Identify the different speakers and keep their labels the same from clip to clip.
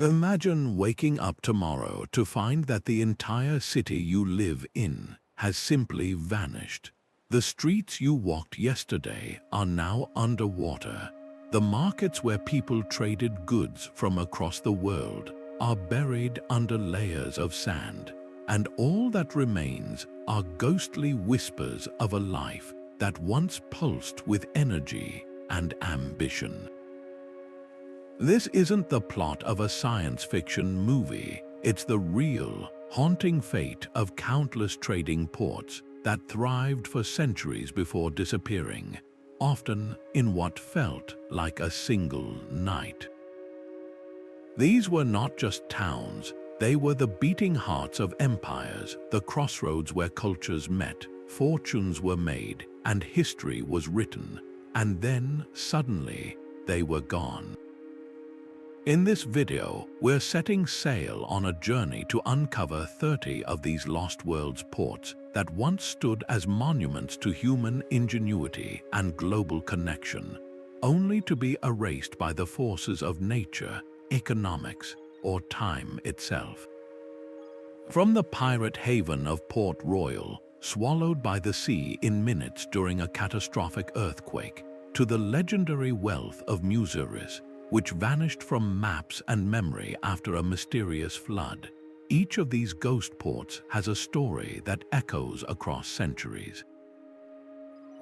Speaker 1: Imagine waking up tomorrow to find that the entire city you live in has simply vanished. The streets you walked yesterday are now underwater. The markets where people traded goods from across the world are buried under layers of sand, and all that remains are ghostly whispers of a life that once pulsed with energy and ambition. This isn't the plot of a science fiction movie. It's the real, haunting fate of countless trading ports that thrived for centuries before disappearing, often in what felt like a single night. These were not just towns, they were the beating hearts of empires, the crossroads where cultures met, fortunes were made, and history was written. And then, suddenly, they were gone. In this video, we're setting sail on a journey to uncover 30 of these lost worlds ports that once stood as monuments to human ingenuity and global connection, only to be erased by the forces of nature, economics, or time itself. From the pirate haven of Port Royal, swallowed by the sea in minutes during a catastrophic earthquake, to the legendary wealth of Muziris, which vanished from maps and memory after a mysterious flood, each of these ghost ports has a story that echoes across centuries.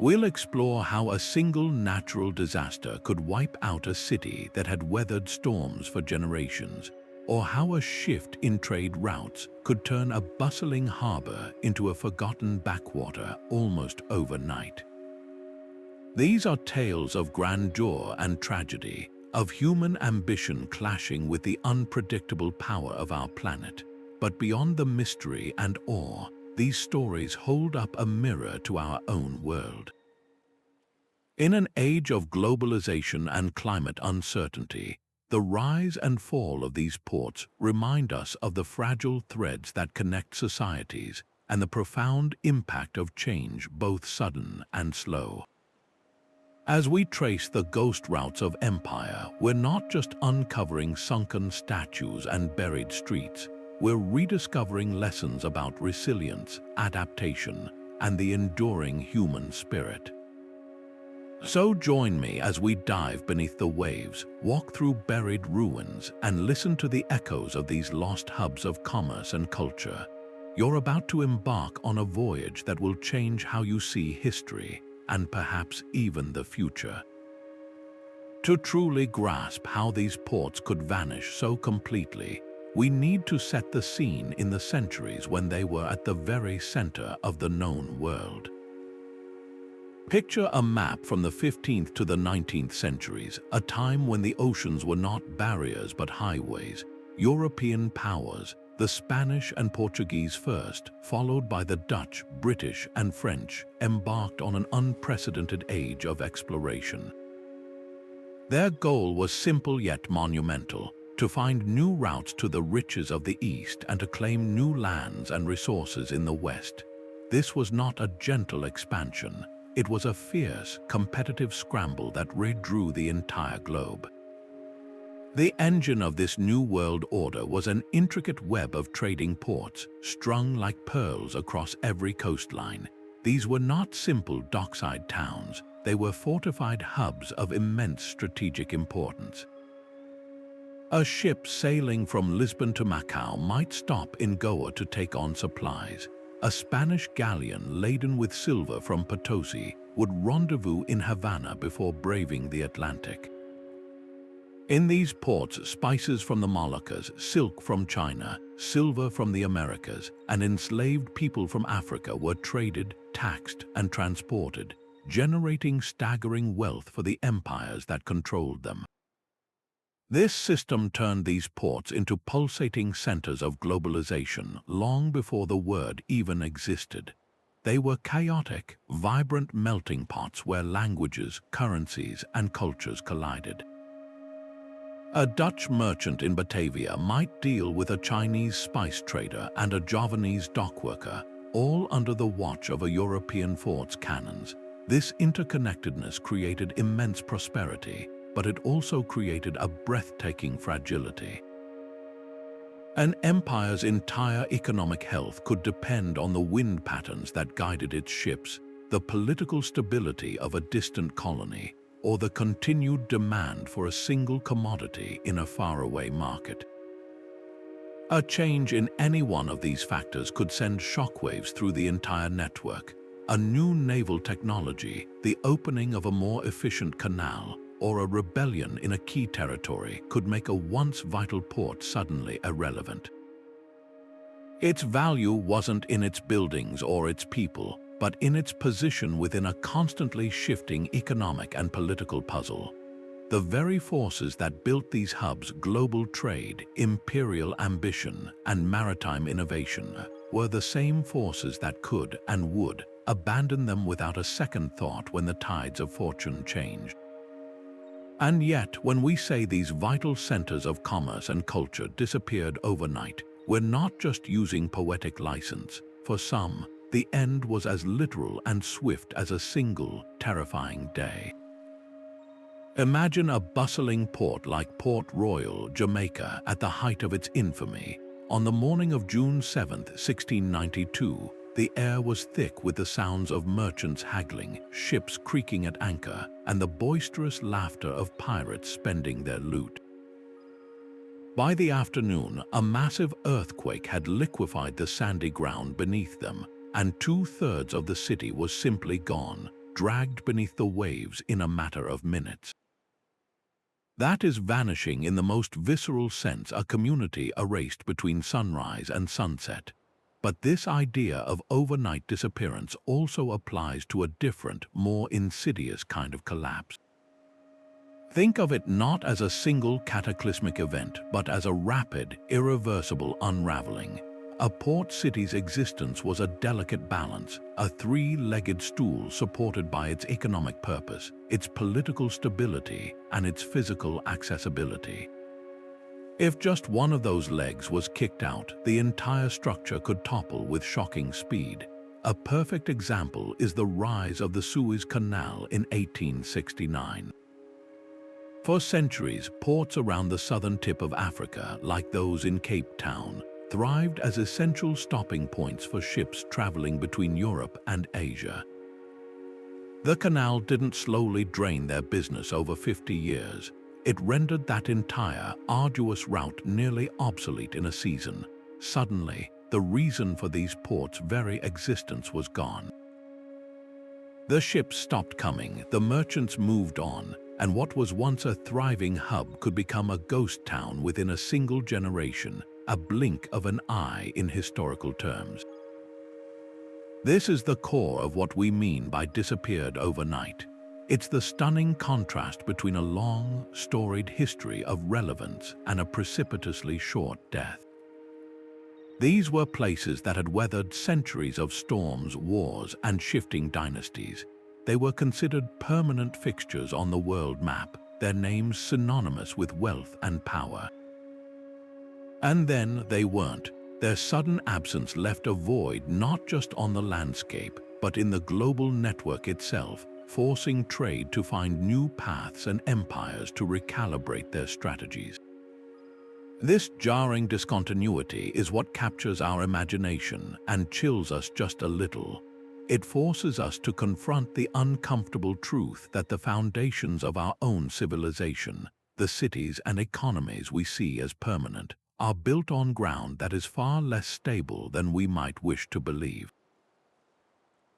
Speaker 1: We'll explore how a single natural disaster could wipe out a city that had weathered storms for generations, or how a shift in trade routes could turn a bustling harbor into a forgotten backwater almost overnight. These are tales of grandeur and tragedy, of human ambition clashing with the unpredictable power of our planet. But beyond the mystery and awe, these stories hold up a mirror to our own world. In an age of globalization and climate uncertainty, the rise and fall of these ports remind us of the fragile threads that connect societies and the profound impact of change, both sudden and slow. As we trace the ghost routes of empire, we're not just uncovering sunken statues and buried streets, we're rediscovering lessons about resilience, adaptation, and the enduring human spirit. So join me as we dive beneath the waves, walk through buried ruins, and listen to the echoes of these lost hubs of commerce and culture. You're about to embark on a voyage that will change how you see history, and perhaps even the future. To truly grasp how these ports could vanish so completely, we need to set the scene in the centuries when they were at the very center of the known world. Picture a map from the 15th to the 19th centuries, a time when the oceans were not barriers but highways. European powers, the Spanish and Portuguese first, followed by the Dutch, British, and French, embarked on an unprecedented age of exploration. Their goal was simple yet monumental: to find new routes to the riches of the East and to claim new lands and resources in the West. This was not a gentle expansion. It was a fierce, competitive scramble that redrew the entire globe. The engine of this new world order was an intricate web of trading ports, strung like pearls across every coastline. These were not simple dockside towns, they were fortified hubs of immense strategic importance. A ship sailing from Lisbon to Macau might stop in Goa to take on supplies. A Spanish galleon laden with silver from Potosi would rendezvous in Havana before braving the Atlantic. In these ports, spices from the Moluccas, silk from China, silver from the Americas, and enslaved people from Africa were traded, taxed, and transported, generating staggering wealth for the empires that controlled them. This system turned these ports into pulsating centers of globalization long before the word even existed. They were chaotic, vibrant melting pots where languages, currencies, and cultures collided. A Dutch merchant in Batavia might deal with a Chinese spice trader and a Javanese dockworker, all under the watch of a European fort's cannons. This interconnectedness created immense prosperity, but it also created a breathtaking fragility. An empire's entire economic health could depend on the wind patterns that guided its ships, the political stability of a distant colony, or the continued demand for a single commodity in a faraway market. A change in any one of these factors could send shockwaves through the entire network. A new naval technology, the opening of a more efficient canal, or a rebellion in a key territory could make a once vital port suddenly irrelevant. Its value wasn't in its buildings or its people, but in its position within a constantly shifting economic and political puzzle. The very forces that built these hubs, global trade, imperial ambition, and maritime innovation, were the same forces that could and would abandon them without a second thought when the tides of fortune changed. And yet, when we say these vital centers of commerce and culture disappeared overnight, we're not just using poetic license. For some, the end was as literal and swift as a single, terrifying day. Imagine a bustling port like Port Royal, Jamaica, at the height of its infamy. On the morning of June 7, 1692, the air was thick with the sounds of merchants haggling, ships creaking at anchor, and the boisterous laughter of pirates spending their loot. By the afternoon, a massive earthquake had liquefied the sandy ground beneath them, and 2/3 of the city was simply gone, dragged beneath the waves in a matter of minutes. That is vanishing in the most visceral sense, a community erased between sunrise and sunset. But this idea of overnight disappearance also applies to a different, more insidious kind of collapse. Think of it not as a single cataclysmic event, but as a rapid, irreversible unraveling. A port city's existence was a delicate balance, a three-legged stool supported by its economic purpose, its political stability, and its physical accessibility. If just one of those legs was kicked out, the entire structure could topple with shocking speed. A perfect example is the rise of the Suez Canal in 1869. For centuries, ports around the southern tip of Africa, like those in Cape Town, thrived as essential stopping points for ships traveling between Europe and Asia. The canal didn't slowly drain their business over 50 years. It rendered that entire, arduous route nearly obsolete in a season. Suddenly, the reason for these ports' very existence was gone. The ships stopped coming, the merchants moved on, and what was once a thriving hub could become a ghost town within a single generation, a blink of an eye in historical terms. This is the core of what we mean by disappeared overnight. It's the stunning contrast between a long, storied history of relevance and a precipitously short death. These were places that had weathered centuries of storms, wars, and shifting dynasties. They were considered permanent fixtures on the world map, their names synonymous with wealth and power. And then they weren't. Their sudden absence left a void not just on the landscape, but in the global network itself, forcing trade to find new paths and empires to recalibrate their strategies. This jarring discontinuity is what captures our imagination and chills us just a little. It forces us to confront the uncomfortable truth that the foundations of our own civilization, the cities and economies we see as permanent, are built on ground that is far less stable than we might wish to believe.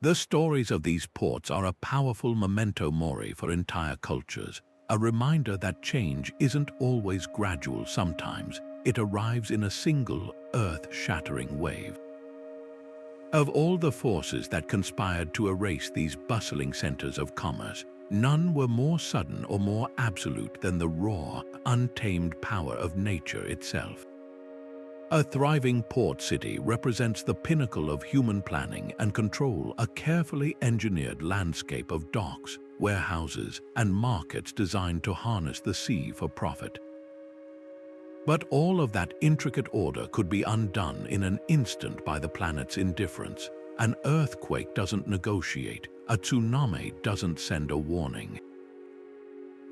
Speaker 1: The stories of these ports are a powerful memento mori for entire cultures, a reminder that change isn't always gradual. Sometimes it arrives in a single, earth-shattering wave. Of all the forces that conspired to erase these bustling centers of commerce, none were more sudden or more absolute than the raw, untamed power of nature itself. A thriving port city represents the pinnacle of human planning and control, a carefully engineered landscape of docks, warehouses, and markets designed to harness the sea for profit. But all of that intricate order could be undone in an instant by the planet's indifference. An earthquake doesn't negotiate, a tsunami doesn't send a warning.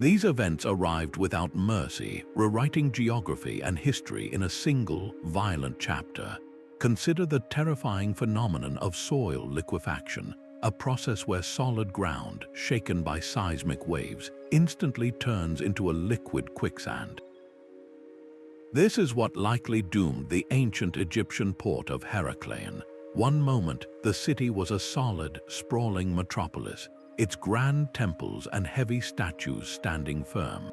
Speaker 1: These events arrived without mercy, rewriting geography and history in a single, violent chapter. Consider the terrifying phenomenon of soil liquefaction, a process where solid ground, shaken by seismic waves, instantly turns into a liquid quicksand. This is what likely doomed the ancient Egyptian port of Heracleion. One moment, the city was a solid, sprawling metropolis, its grand temples and heavy statues standing firm.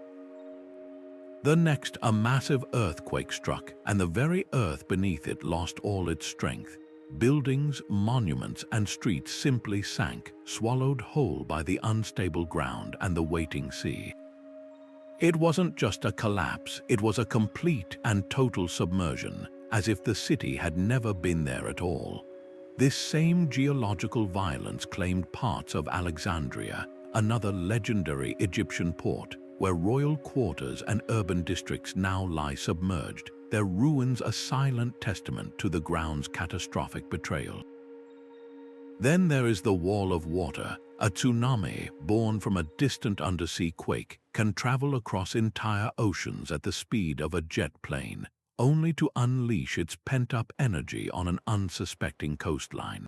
Speaker 1: The next, a massive earthquake struck, and the very earth beneath it lost all its strength. Buildings, monuments, and streets simply sank, swallowed whole by the unstable ground and the waiting sea. It wasn't just a collapse, it was a complete and total submersion, as if the city had never been there at all. This same geological violence claimed parts of Alexandria, another legendary Egyptian port, where royal quarters and urban districts now lie submerged, their ruins a silent testament to the ground's catastrophic betrayal. Then there is the Wall of Water. A tsunami, born from a distant undersea quake, can travel across entire oceans at the speed of a jet plane, only to unleash its pent-up energy on an unsuspecting coastline.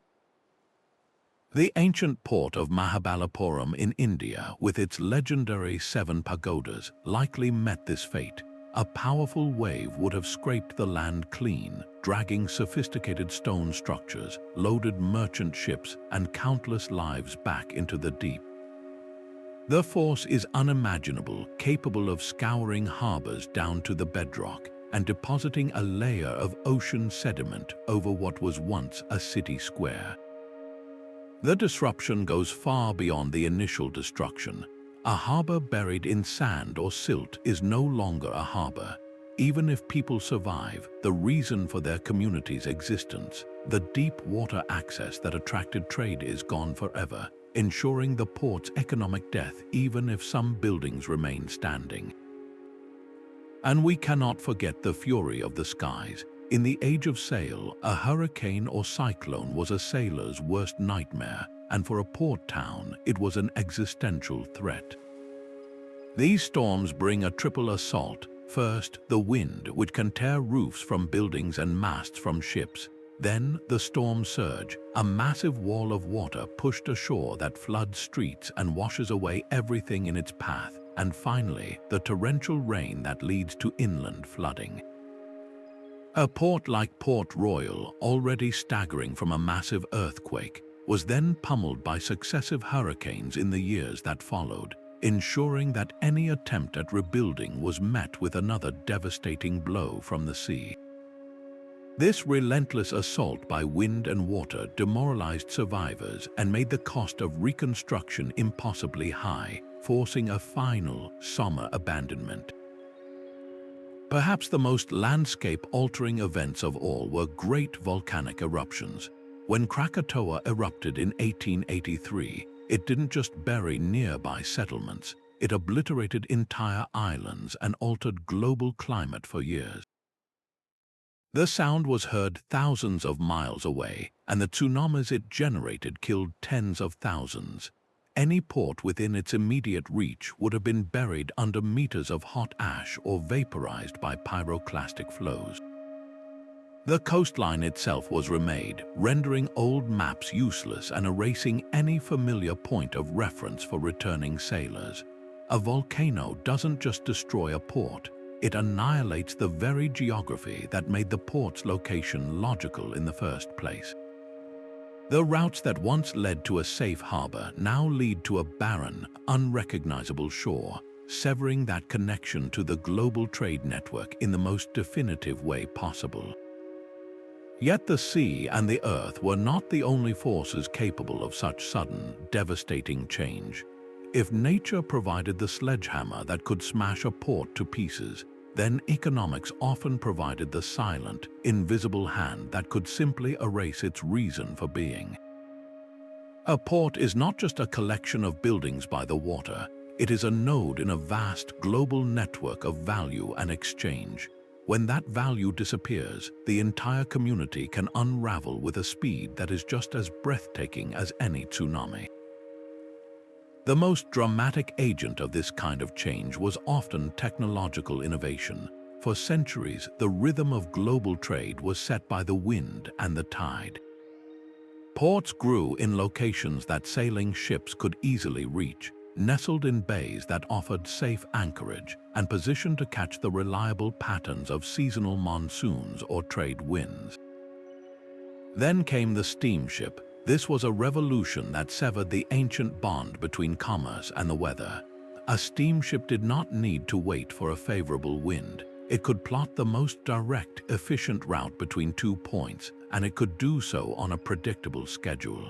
Speaker 1: The ancient port of Mahabalapuram in India, with its legendary 7 pagodas, likely met this fate. A powerful wave would have scraped the land clean, dragging sophisticated stone structures, loaded merchant ships, and countless lives back into the deep. The force is unimaginable, capable of scouring harbors down to the bedrock and depositing a layer of ocean sediment over what was once a city square. The disruption goes far beyond the initial destruction. A harbor buried in sand or silt is no longer a harbor. Even if people survive, the reason for their community's existence, the deep water access that attracted trade, is gone forever, ensuring the port's economic death even if some buildings remain standing. And we cannot forget the fury of the skies. In the age of sail, a hurricane or cyclone was a sailor's worst nightmare, and for a port town, it was an existential threat. These storms bring a triple assault. First, the wind, which can tear roofs from buildings and masts from ships. Then, the storm surge, a massive wall of water pushed ashore that floods streets and washes away everything in its path. And finally, the torrential rain that leads to inland flooding. A port like Port Royal, already staggering from a massive earthquake, was then pummeled by successive hurricanes in the years that followed, ensuring that any attempt at rebuilding was met with another devastating blow from the sea. This relentless assault by wind and water demoralized survivors and made the cost of reconstruction impossibly high, forcing a final, somber abandonment. Perhaps the most landscape-altering events of all were great volcanic eruptions. When Krakatoa erupted in 1883, it didn't just bury nearby settlements, it obliterated entire islands and altered global climate for years. The sound was heard thousands of miles away, and the tsunamis it generated killed tens of thousands. Any port within its immediate reach would have been buried under meters of hot ash or vaporized by pyroclastic flows. The coastline itself was remade, rendering old maps useless and erasing any familiar point of reference for returning sailors. A volcano doesn't just destroy a port, it annihilates the very geography that made the port's location logical in the first place. The routes that once led to a safe harbor now lead to a barren, unrecognizable shore, severing that connection to the global trade network in the most definitive way possible. Yet the sea and the earth were not the only forces capable of such sudden, devastating change. If nature provided the sledgehammer that could smash a port to pieces, then economics often provided the silent, invisible hand that could simply erase its reason for being. A port is not just a collection of buildings by the water, it is a node in a vast global network of value and exchange. When that value disappears, the entire community can unravel with a speed that is just as breathtaking as any tsunami. The most dramatic agent of this kind of change was often technological innovation. For centuries, the rhythm of global trade was set by the wind and the tide. Ports grew in locations that sailing ships could easily reach, nestled in bays that offered safe anchorage and positioned to catch the reliable patterns of seasonal monsoons or trade winds. Then came the steamship. This was a revolution that severed the ancient bond between commerce and the weather. A steamship did not need to wait for a favorable wind. It could plot the most direct, efficient route between 2 points, and it could do so on a predictable schedule.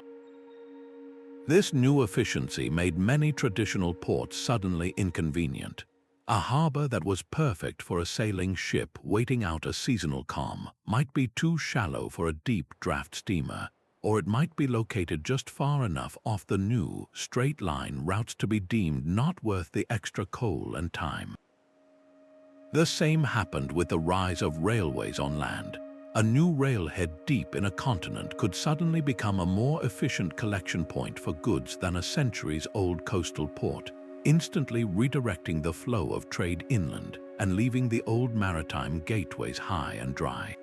Speaker 1: This new efficiency made many traditional ports suddenly inconvenient. A harbor that was perfect for a sailing ship waiting out a seasonal calm might be too shallow for a deep draft steamer, or it might be located just far enough off the new, straight-line routes to be deemed not worth the extra coal and time. The same happened with the rise of railways on land. A new railhead deep in a continent could suddenly become a more efficient collection point for goods than a centuries-old coastal port, instantly redirecting the flow of trade inland and leaving the old maritime gateways high and dry.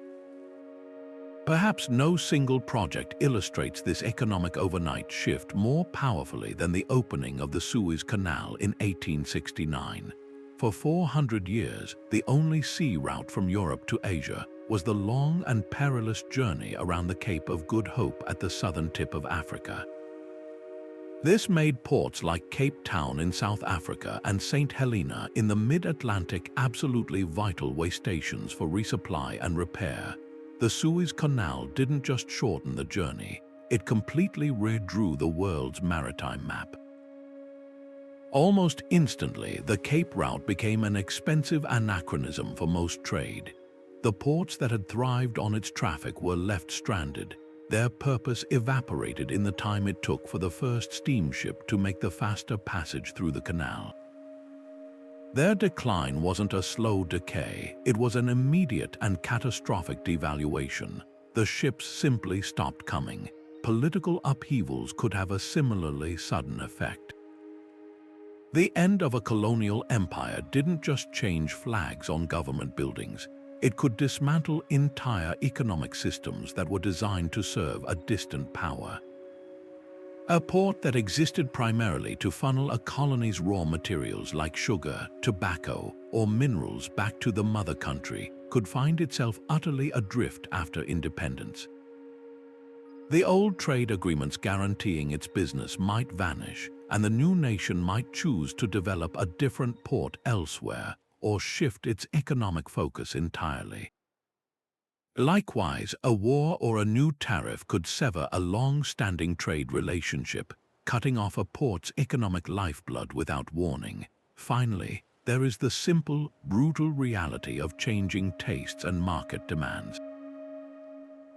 Speaker 1: Perhaps no single project illustrates this economic overnight shift more powerfully than the opening of the Suez Canal in 1869. For 400 years, the only sea route from Europe to Asia was the long and perilous journey around the Cape of Good Hope at the southern tip of Africa. This made ports like Cape Town in South Africa and St. Helena in the mid-Atlantic absolutely vital way stations for resupply and repair. The Suez Canal didn't just shorten the journey, it completely redrew the world's maritime map. Almost instantly, the Cape route became an expensive anachronism for most trade. The ports that had thrived on its traffic were left stranded. Their purpose evaporated in the time it took for the first steamship to make the faster passage through the canal. Their decline wasn't a slow decay, it was an immediate and catastrophic devaluation. The ships simply stopped coming. Political upheavals could have a similarly sudden effect. The end of a colonial empire didn't just change flags on government buildings. It could dismantle entire economic systems that were designed to serve a distant power. A port that existed primarily to funnel a colony's raw materials like sugar, tobacco, or minerals back to the mother country could find itself utterly adrift after independence. The old trade agreements guaranteeing its business might vanish, and the new nation might choose to develop a different port elsewhere or shift its economic focus entirely. Likewise, a war or a new tariff could sever a long-standing trade relationship, cutting off a port's economic lifeblood without warning. Finally, there is the simple, brutal reality of changing tastes and market demands.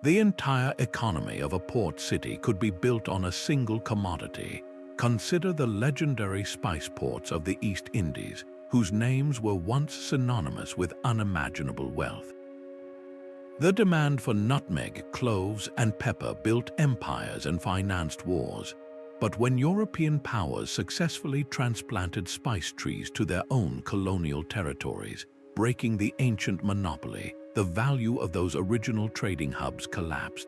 Speaker 1: The entire economy of a port city could be built on a single commodity. Consider the legendary spice ports of the East Indies, whose names were once synonymous with unimaginable wealth. The demand for nutmeg, cloves, and pepper built empires and financed wars. But when European powers successfully transplanted spice trees to their own colonial territories, breaking the ancient monopoly, the value of those original trading hubs collapsed.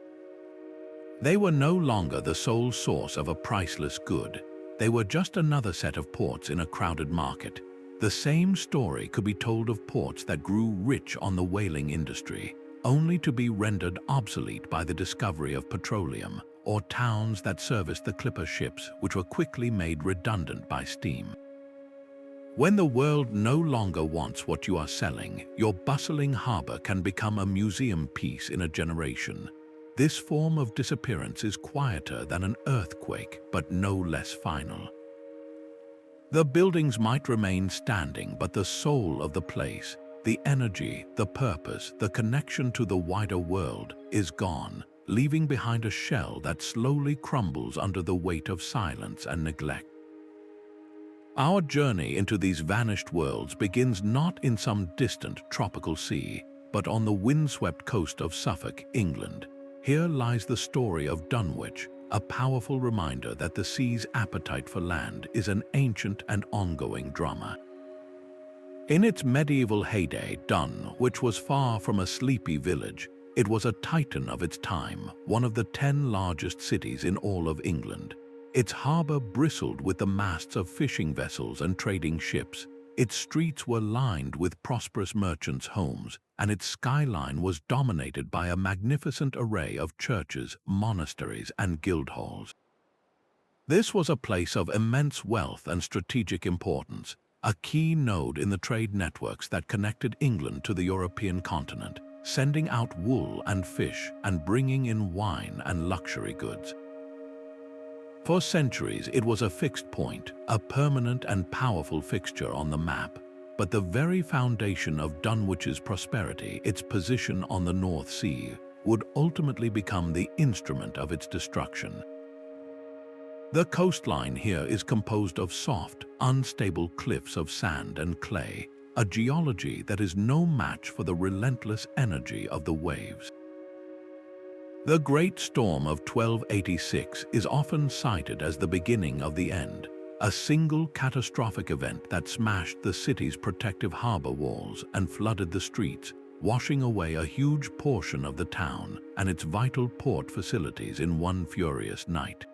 Speaker 1: They were no longer the sole source of a priceless good. They were just another set of ports in a crowded market. The same story could be told of ports that grew rich on the whaling industry, only to be rendered obsolete by the discovery of petroleum, or towns that serviced the clipper ships which were quickly made redundant by steam. When the world no longer wants what you are selling, your bustling harbor can become a museum piece in a generation. This form of disappearance is quieter than an earthquake, but no less final. The buildings might remain standing, but the soul of the place, the energy, the purpose, the connection to the wider world is gone, leaving behind a shell that slowly crumbles under the weight of silence and neglect. Our journey into these vanished worlds begins not in some distant tropical sea, but on the windswept coast of Suffolk, England. Here lies the story of Dunwich, a powerful reminder that the sea's appetite for land is an ancient and ongoing drama. In its medieval heyday, Dunwich was far from a sleepy village. It was a titan of its time, one of the 10 largest cities in all of England. Its harbour bristled with the masts of fishing vessels and trading ships. Its streets were lined with prosperous merchants' homes, and its skyline was dominated by a magnificent array of churches, monasteries, and guildhalls. This was a place of immense wealth and strategic importance, a key node in the trade networks that connected England to the European continent, sending out wool and fish and bringing in wine and luxury goods. For centuries, it was a fixed point, a permanent and powerful fixture on the map. But the very foundation of Dunwich's prosperity, its position on the North Sea, would ultimately become the instrument of its destruction. The coastline here is composed of soft, unstable cliffs of sand and clay, a geology that is no match for the relentless energy of the waves. The Great Storm of 1286 is often cited as the beginning of the end, a single catastrophic event that smashed the city's protective harbour walls and flooded the streets, washing away a huge portion of the town and its vital port facilities in one furious night.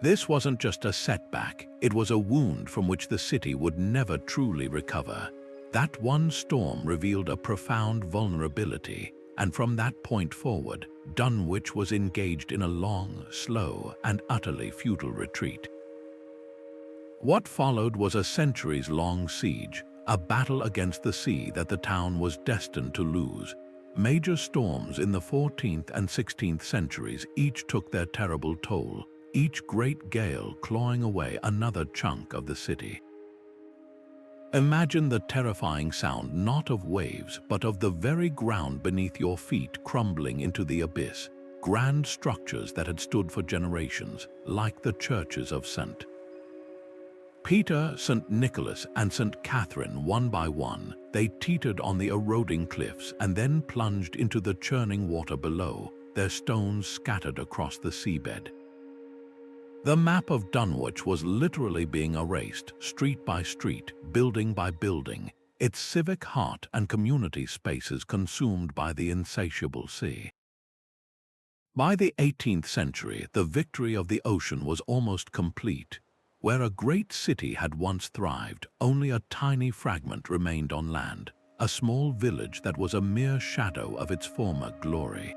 Speaker 1: This wasn't just a setback, it was a wound from which the city would never truly recover. That one storm revealed a profound vulnerability, and from that point forward, Dunwich was engaged in a long, slow, and utterly futile retreat. What followed was a centuries-long siege, a battle against the sea that the town was destined to lose. Major storms in the 14th and 16th centuries each took their terrible toll, each great gale clawing away another chunk of the city. Imagine the terrifying sound not of waves, but of the very ground beneath your feet crumbling into the abyss, grand structures that had stood for generations, like the churches of St. Peter, St. Nicholas, and St. Catherine. One by one, they teetered on the eroding cliffs and then plunged into the churning water below, their stones scattered across the seabed. The map of Dunwich was literally being erased, street by street, building by building, its civic heart and community spaces consumed by the insatiable sea. By the 18th century, the victory of the ocean was almost complete. Where a great city had once thrived, only a tiny fragment remained on land, a small village that was a mere shadow of its former glory.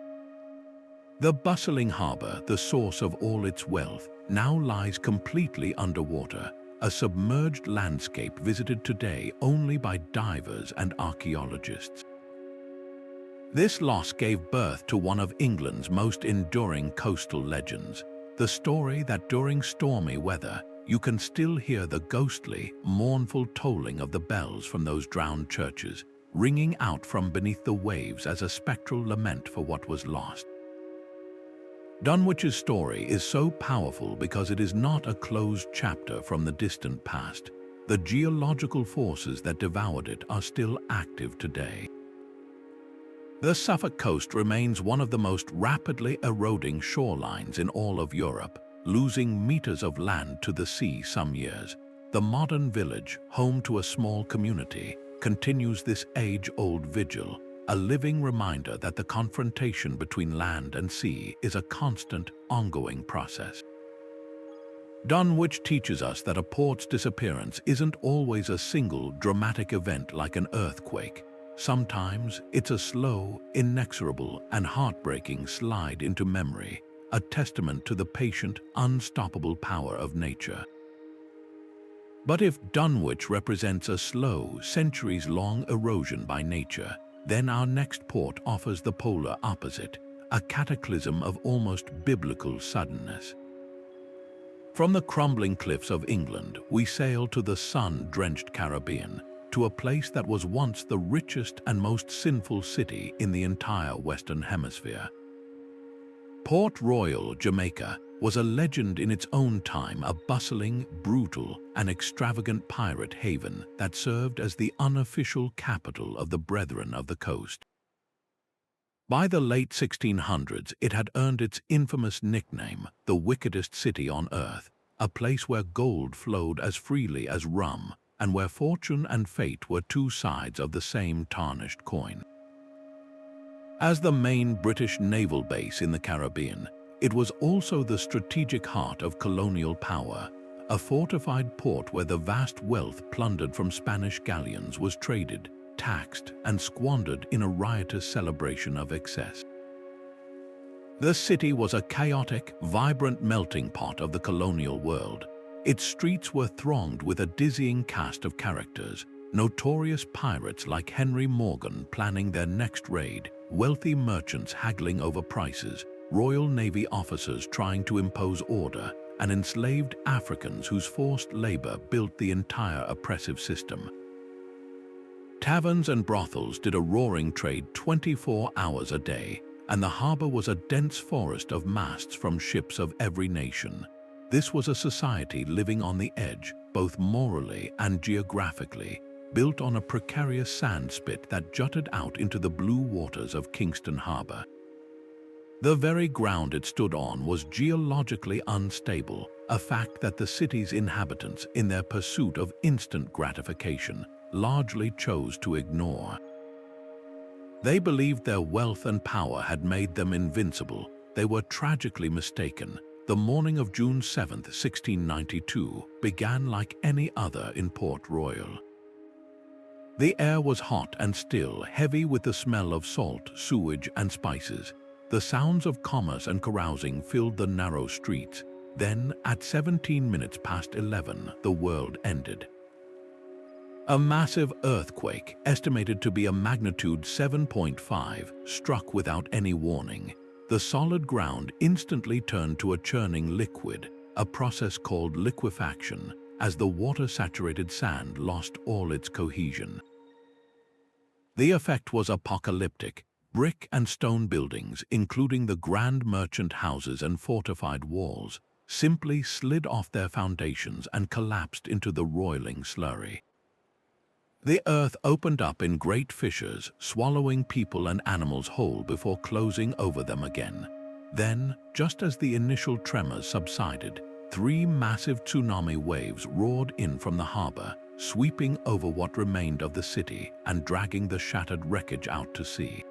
Speaker 1: The bustling harbour, the source of all its wealth, now lies completely underwater, a submerged landscape visited today only by divers and archaeologists. This loss gave birth to one of England's most enduring coastal legends, the story that during stormy weather, you can still hear the ghostly, mournful tolling of the bells from those drowned churches, ringing out from beneath the waves as a spectral lament for what was lost. Dunwich's story is so powerful because it is not a closed chapter from the distant past. The geological forces that devoured it are still active today. The Suffolk coast remains one of the most rapidly eroding shorelines in all of Europe, losing meters of land to the sea some years. The modern village, home to a small community, continues this age-old vigil, a living reminder that the confrontation between land and sea is a constant, ongoing process. Dunwich teaches us that a port's disappearance isn't always a single, dramatic event like an earthquake. Sometimes it's a slow, inexorable, and heartbreaking slide into memory, a testament to the patient, unstoppable power of nature. But if Dunwich represents a slow, centuries-long erosion by nature, then our next port offers the polar opposite, a cataclysm of almost biblical suddenness. From the crumbling cliffs of England, we sail to the sun-drenched Caribbean, to a place that was once the richest and most sinful city in the entire Western Hemisphere. Port Royal Jamaica was a legend in its own time, a bustling, brutal, and extravagant pirate haven that served as the unofficial capital of the Brethren of the Coast. By the late 1600s, it had earned its infamous nickname, the wickedest city on earth, a place where gold flowed as freely as rum, and where fortune and fate were two sides of the same tarnished coin. As the main British naval base in the Caribbean, it was also the strategic heart of colonial power, a fortified port where the vast wealth plundered from Spanish galleons was traded, taxed, and squandered in a riotous celebration of excess. The city was a chaotic, vibrant melting pot of the colonial world. Its streets were thronged with a dizzying cast of characters, notorious pirates like Henry Morgan planning their next raid, wealthy merchants haggling over prices, Royal Navy officers trying to impose order, and enslaved Africans whose forced labor built the entire oppressive system. Taverns and brothels did a roaring trade 24 hours a day, and the harbor was a dense forest of masts from ships of every nation. This was a society living on the edge, both morally and geographically, built on a precarious sand spit that jutted out into the blue waters of Kingston Harbor. The very ground it stood on was geologically unstable, a fact that the city's inhabitants, in their pursuit of instant gratification, largely chose to ignore. They believed their wealth and power had made them invincible. They were tragically mistaken. The morning of June 7, 1692, began like any other in Port Royal. The air was hot and still, heavy with the smell of salt, sewage, and spices. The sounds of commerce and carousing filled the narrow streets. Then, at 17 minutes past 11, the world ended. A massive earthquake, estimated to be a magnitude 7.5, struck without any warning. The solid ground instantly turned to a churning liquid, a process called liquefaction, as the water-saturated sand lost all its cohesion. The effect was apocalyptic. Brick and stone buildings, including the grand merchant houses and fortified walls, simply slid off their foundations and collapsed into the roiling slurry. The earth opened up in great fissures, swallowing people and animals whole before closing over them again. Then, just as the initial tremors subsided, 3 massive tsunami waves roared in from the harbor, sweeping over what remained of the city and dragging the shattered wreckage out to sea.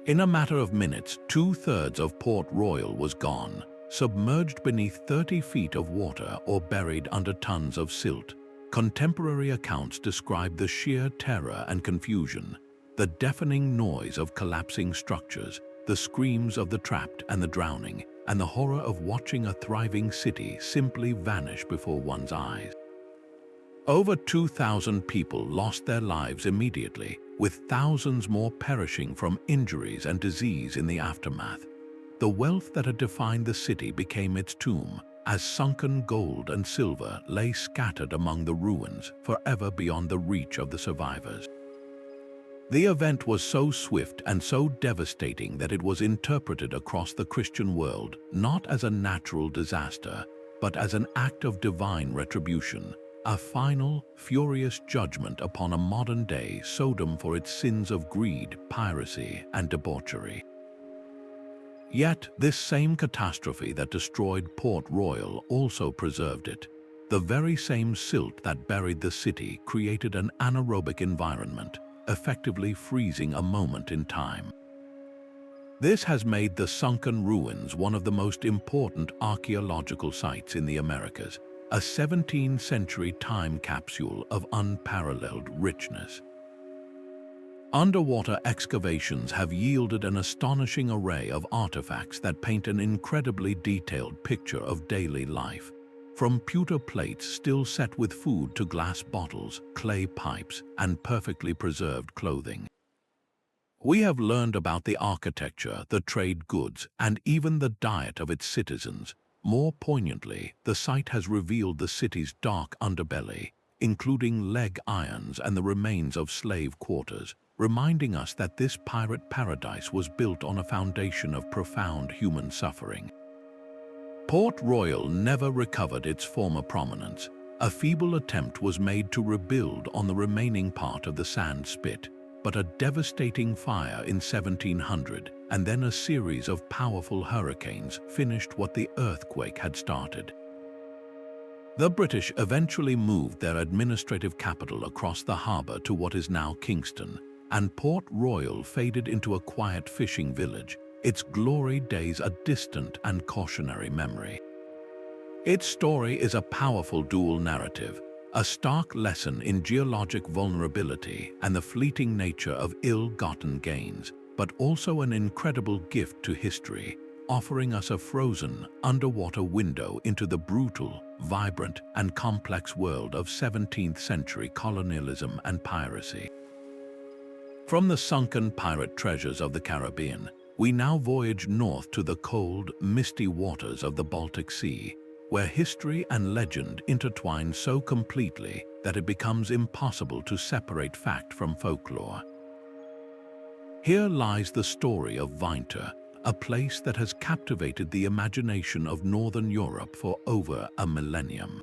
Speaker 1: In a matter of minutes, 2/3 of Port Royal was gone, submerged beneath 30 feet of water or buried under tons of silt. Contemporary accounts describe the sheer terror and confusion, the deafening noise of collapsing structures, the screams of the trapped and the drowning, and the horror of watching a thriving city simply vanish before one's eyes. Over 2,000 people lost their lives immediately, with thousands more perishing from injuries and disease in the aftermath. The wealth that had defined the city became its tomb, as sunken gold and silver lay scattered among the ruins, forever beyond the reach of the survivors. The event was so swift and so devastating that it was interpreted across the Christian world not as a natural disaster, but as an act of divine retribution, a final, furious judgment upon a modern-day Sodom for its sins of greed, piracy, and debauchery. Yet, this same catastrophe that destroyed Port Royal also preserved it. The very same silt that buried the city created an anaerobic environment, effectively freezing a moment in time. This has made the sunken ruins one of the most important archaeological sites in the Americas, a 17th-century time capsule of unparalleled richness. Underwater excavations have yielded an astonishing array of artifacts that paint an incredibly detailed picture of daily life, from pewter plates still set with food to glass bottles, clay pipes, and perfectly preserved clothing. We have learned about the architecture, the trade goods, and even the diet of its citizens. More poignantly, the site has revealed the city's dark underbelly, including leg irons and the remains of slave quarters, reminding us that this pirate paradise was built on a foundation of profound human suffering. Port Royal never recovered its former prominence. A feeble attempt was made to rebuild on the remaining part of the sand spit, but a devastating fire in 1700 and then a series of powerful hurricanes finished what the earthquake had started. The British eventually moved their administrative capital across the harbour to what is now Kingston, and Port Royal faded into a quiet fishing village, its glory days a distant and cautionary memory. Its story is a powerful dual narrative, a stark lesson in geologic vulnerability and the fleeting nature of ill-gotten gains, but also an incredible gift to history, offering us a frozen, underwater window into the brutal, vibrant, and complex world of 17th-century colonialism and piracy. From the sunken pirate treasures of the Caribbean, we now voyage north to the cold, misty waters of the Baltic Sea, where history and legend intertwine so completely that it becomes impossible to separate fact from folklore. Here lies the story of Vineta, a place that has captivated the imagination of Northern Europe for over a millennium.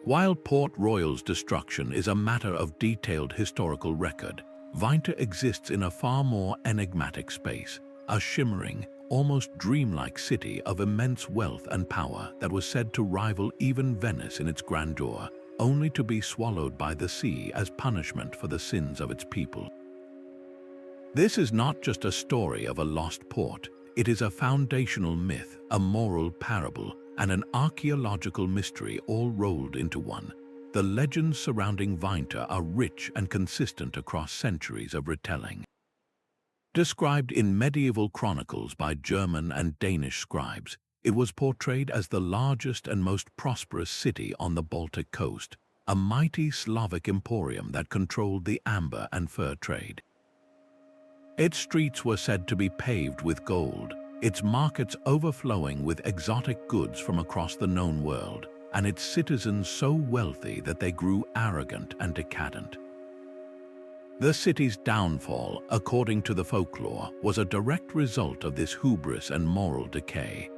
Speaker 1: While Port Royal's destruction is a matter of detailed historical record, Vineta exists in a far more enigmatic space, a shimmering, almost dreamlike city of immense wealth and power that was said to rival even Venice in its grandeur, only to be swallowed by the sea as punishment for the sins of its people. This is not just a story of a lost port, it is a foundational myth, a moral parable, and an archaeological mystery all rolled into one. The legends surrounding Vineta are rich and consistent across centuries of retelling. Described in medieval chronicles by German and Danish scribes, it was portrayed as the largest and most prosperous city on the Baltic coast, a mighty Slavic emporium that controlled the amber and fur trade. Its streets were said to be paved with gold, its markets overflowing with exotic goods from across the known world, and its citizens so wealthy that they grew arrogant and decadent. The city's downfall, according to the folklore, was a direct result of this hubris and moral decay.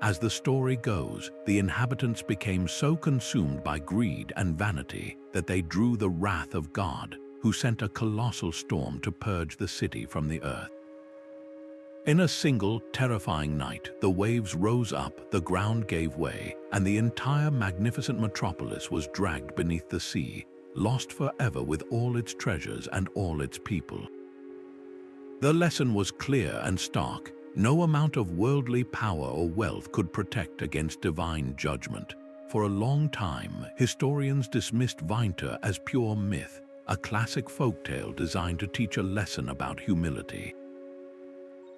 Speaker 1: As the story goes, the inhabitants became so consumed by greed and vanity that they drew the wrath of God, who sent a colossal storm to purge the city from the earth. In a single, terrifying night, the waves rose up, the ground gave way, and the entire magnificent metropolis was dragged beneath the sea, lost forever with all its treasures and all its people. The lesson was clear and stark. No amount of worldly power or wealth could protect against divine judgment. For a long time, historians dismissed Vineta as pure myth, a classic folktale designed to teach a lesson about humility.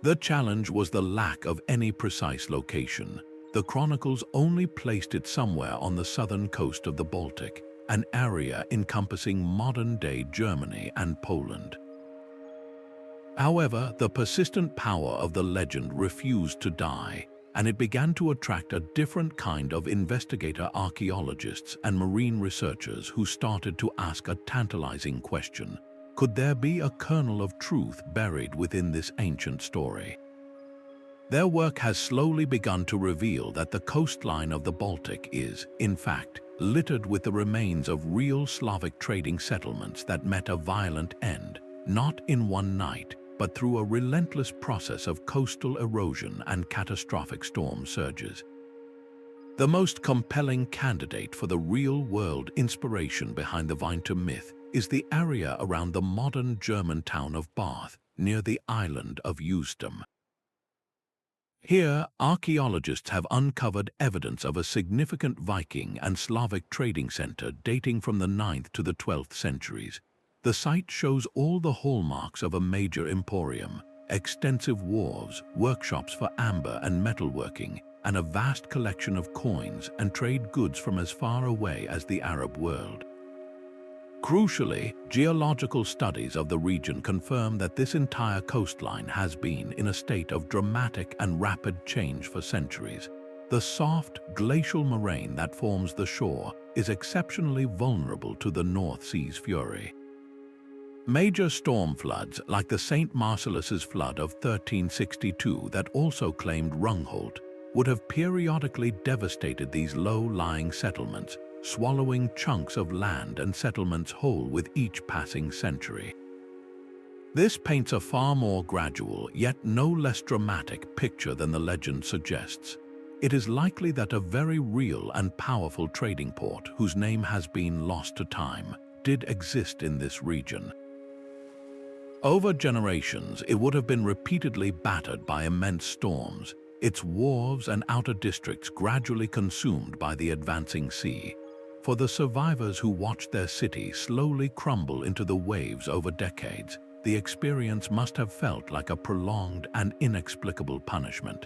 Speaker 1: The challenge was the lack of any precise location. The chronicles only placed it somewhere on the southern coast of the Baltic, an area encompassing modern-day Germany and Poland. However, the persistent power of the legend refused to die, and it began to attract a different kind of investigator archaeologists and marine researchers who started to ask a tantalizing question. Could there be a kernel of truth buried within this ancient story? Their work has slowly begun to reveal that the coastline of the Baltic is, in fact, littered with the remains of real Slavic trading settlements that met a violent end, not in one night, but through a relentless process of coastal erosion and catastrophic storm surges. The most compelling candidate for the real-world inspiration behind the Vineta myth is the area around the modern German town of Bath, near the island of Usedom. Here, archaeologists have uncovered evidence of a significant Viking and Slavic trading center dating from the 9th to the 12th centuries. The site shows all the hallmarks of a major emporium: extensive wharves, workshops for amber and metalworking, and a vast collection of coins and trade goods from as far away as the Arab world. Crucially, geological studies of the region confirm that this entire coastline has been in a state of dramatic and rapid change for centuries. The soft, glacial moraine that forms the shore is exceptionally vulnerable to the North Sea's fury. Major storm floods, like the St. Marcellus's flood of 1362 that also claimed Rungholt, would have periodically devastated these low-lying settlements, swallowing chunks of land and settlements whole with each passing century. This paints a far more gradual, yet no less dramatic picture than the legend suggests. It is likely that a very real and powerful trading port, whose name has been lost to time, did exist in this region. Over generations, it would have been repeatedly battered by immense storms, its wharves and outer districts gradually consumed by the advancing sea. For the survivors who watched their city slowly crumble into the waves over decades, the experience must have felt like a prolonged and inexplicable punishment.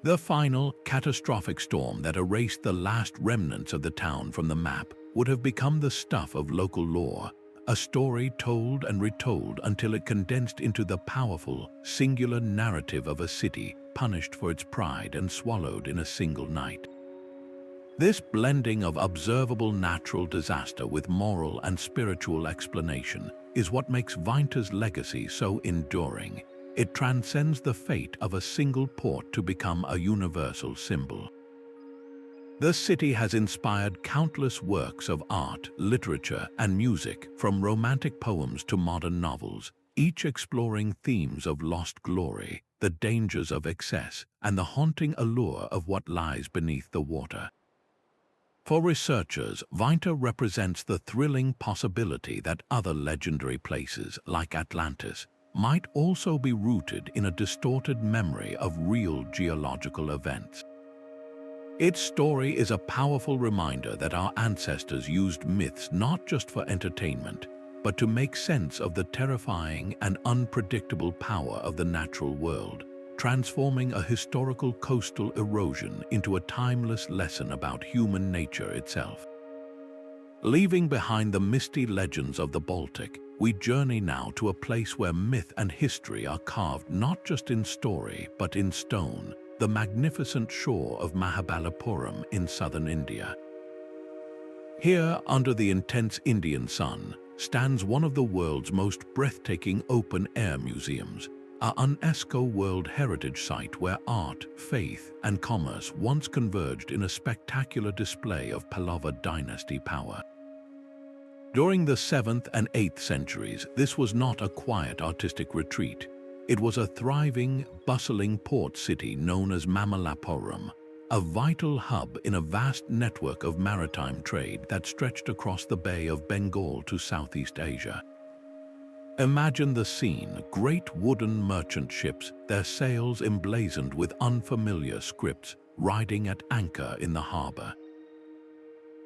Speaker 1: The final, catastrophic storm that erased the last remnants of the town from the map would have become the stuff of local lore, a story told and retold until it condensed into the powerful, singular narrative of a city punished for its pride and swallowed in a single night. This blending of observable natural disaster with moral and spiritual explanation is what makes Vineta's legacy so enduring. It transcends the fate of a single port to become a universal symbol. The city has inspired countless works of art, literature, and music, from romantic poems to modern novels, each exploring themes of lost glory, the dangers of excess, and the haunting allure of what lies beneath the water. For researchers, Vineta represents the thrilling possibility that other legendary places, like Atlantis, might also be rooted in a distorted memory of real geological events. Its story is a powerful reminder that our ancestors used myths not just for entertainment, but to make sense of the terrifying and unpredictable power of the natural world, transforming a historical coastal erosion into a timeless lesson about human nature itself. Leaving behind the misty legends of the Baltic, we journey now to a place where myth and history are carved not just in story but in stone, the magnificent shore of Mahabalapuram in southern India. Here, under the intense Indian sun, stands one of the world's most breathtaking open-air museums, a UNESCO World Heritage Site where art, faith, and commerce once converged in a spectacular display of Pallava dynasty power. During the 7th and 8th centuries, this was not a quiet artistic retreat. It was a thriving, bustling port city known as Mahabalapuram, a vital hub in a vast network of maritime trade that stretched across the Bay of Bengal to Southeast Asia. Imagine the scene: great wooden merchant ships, their sails emblazoned with unfamiliar scripts, riding at anchor in the harbor.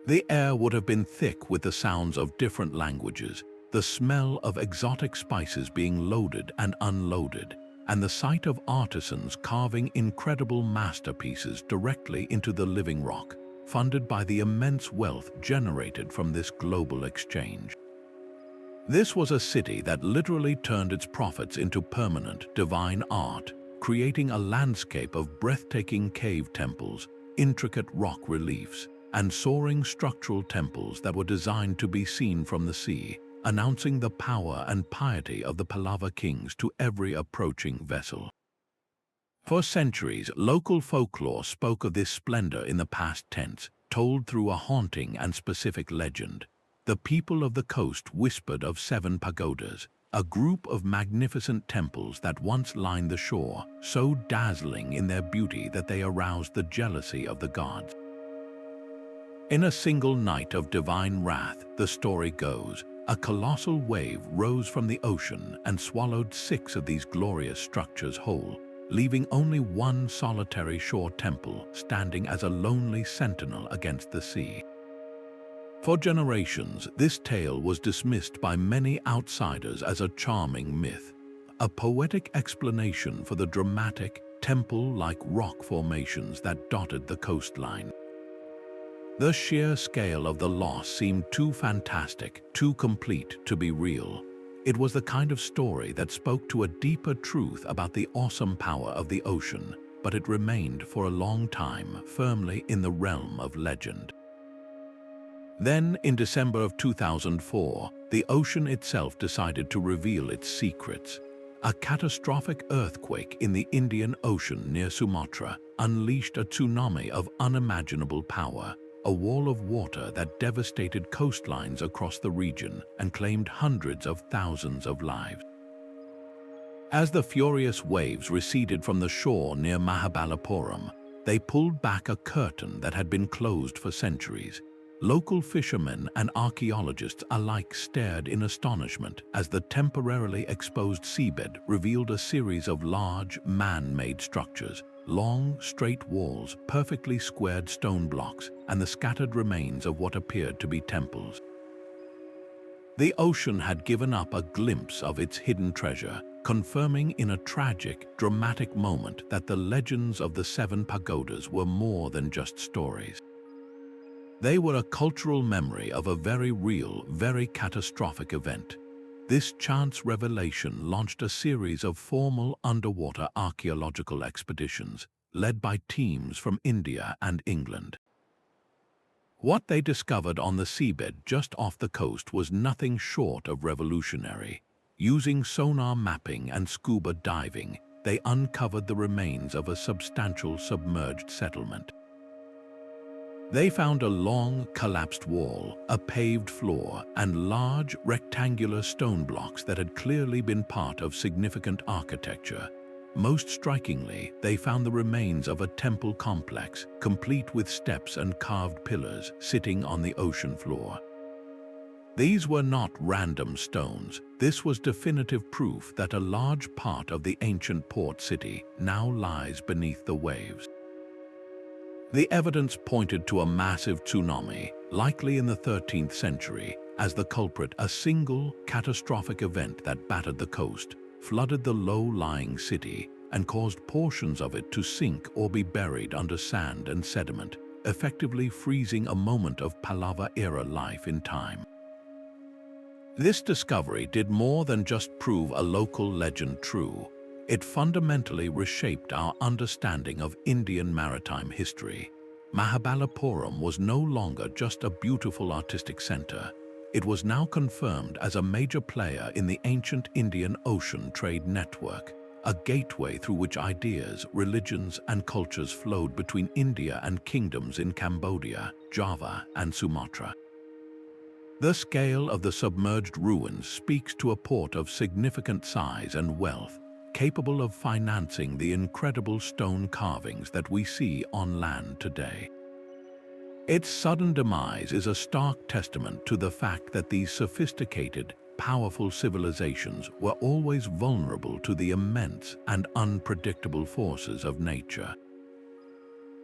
Speaker 1: The air would have been thick with the sounds of different languages, the smell of exotic spices being loaded and unloaded, and the sight of artisans carving incredible masterpieces directly into the living rock, funded by the immense wealth generated from this global exchange. This was a city that literally turned its profits into permanent, divine art, creating a landscape of breathtaking cave temples, intricate rock reliefs, and soaring structural temples that were designed to be seen from the sea, announcing the power and piety of the Pallava kings to every approaching vessel. For centuries, local folklore spoke of this splendor in the past tense, told through a haunting and specific legend. The people of the coast whispered of 7 pagodas, a group of magnificent temples that once lined the shore, so dazzling in their beauty that they aroused the jealousy of the gods. In a single night of divine wrath, the story goes, a colossal wave rose from the ocean and swallowed 6 of these glorious structures whole, leaving only one solitary shore temple standing as a lonely sentinel against the sea. For generations, this tale was dismissed by many outsiders as a charming myth, a poetic explanation for the dramatic, temple-like rock formations that dotted the coastline. The sheer scale of the loss seemed too fantastic, too complete to be real. It was the kind of story that spoke to a deeper truth about the awesome power of the ocean, but it remained for a long time firmly in the realm of legend. Then, in December of 2004, the ocean itself decided to reveal its secrets. A catastrophic earthquake in the Indian Ocean near Sumatra unleashed a tsunami of unimaginable power, a wall of water that devastated coastlines across the region and claimed hundreds of thousands of lives. As the furious waves receded from the shore near Mahabalapuram, they pulled back a curtain that had been closed for centuries. Local fishermen and archaeologists alike stared in astonishment as the temporarily exposed seabed revealed a series of large, man-made structures, long, straight walls, perfectly squared stone blocks, and the scattered remains of what appeared to be temples. The ocean had given up a glimpse of its hidden treasure, confirming in a tragic, dramatic moment that the legends of the 7 pagodas were more than just stories. They were a cultural memory of a very real, very catastrophic event. This chance revelation launched a series of formal underwater archaeological expeditions, led by teams from India and England. What they discovered on the seabed just off the coast was nothing short of revolutionary. Using sonar mapping and scuba diving, they uncovered the remains of a substantial submerged settlement. They found a long, collapsed wall, a paved floor, and large, rectangular stone blocks that had clearly been part of significant architecture. Most strikingly, they found the remains of a temple complex, complete with steps and carved pillars, sitting on the ocean floor. These were not random stones. This was definitive proof that a large part of the ancient port city now lies beneath the waves. The evidence pointed to a massive tsunami, likely in the 13th century, as the culprit. A single, catastrophic event that battered the coast, flooded the low-lying city, and caused portions of it to sink or be buried under sand and sediment, effectively freezing a moment of Pallava-era life in time. This discovery did more than just prove a local legend true. It fundamentally reshaped our understanding of Indian maritime history. Mahabalapuram was no longer just a beautiful artistic center. It was now confirmed as a major player in the ancient Indian Ocean trade network, a gateway through which ideas, religions, and cultures flowed between India and kingdoms in Cambodia, Java, and Sumatra. The scale of the submerged ruins speaks to a port of significant size and wealth, capable of financing the incredible stone carvings that we see on land today. Its sudden demise is a stark testament to the fact that these sophisticated, powerful civilizations were always vulnerable to the immense and unpredictable forces of nature.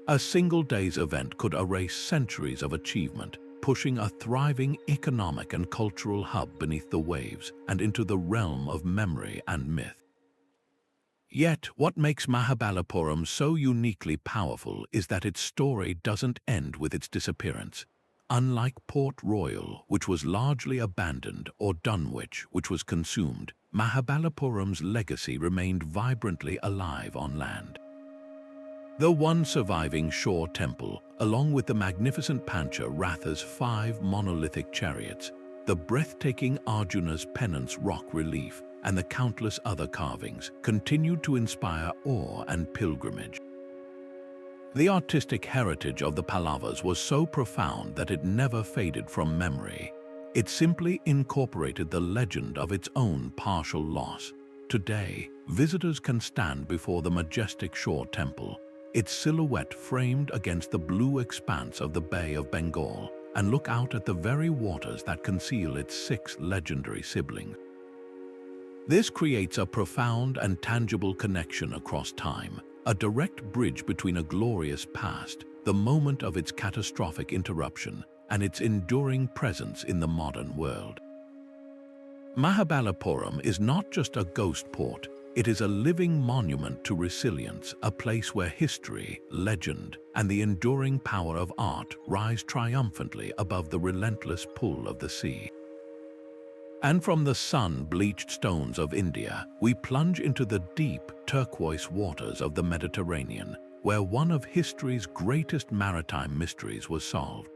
Speaker 1: A single day's event could erase centuries of achievement, pushing a thriving economic and cultural hub beneath the waves and into the realm of memory and myth. Yet, what makes Mahabalapuram so uniquely powerful is that its story doesn't end with its disappearance. Unlike Port Royal, which was largely abandoned, or Dunwich, which was consumed, Mahabalapuram's legacy remained vibrantly alive on land. The one surviving shore temple, along with the magnificent Pancha Ratha's 5 monolithic chariots, the breathtaking Arjuna's penance rock relief, and the countless other carvings, continued to inspire awe and pilgrimage. The artistic heritage of the Pallavas was so profound that it never faded from memory. It simply incorporated the legend of its own partial loss. Today, visitors can stand before the majestic shore temple, its silhouette framed against the blue expanse of the Bay of Bengal, and look out at the very waters that conceal its 6 legendary siblings. This creates a profound and tangible connection across time, a direct bridge between a glorious past, the moment of its catastrophic interruption, and its enduring presence in the modern world. Mahabalapuram is not just a ghost port, it is a living monument to resilience, a place where history, legend, and the enduring power of art rise triumphantly above the relentless pull of the sea. And from the sun-bleached stones of India, we plunge into the deep, turquoise waters of the Mediterranean, where one of history's greatest maritime mysteries was solved.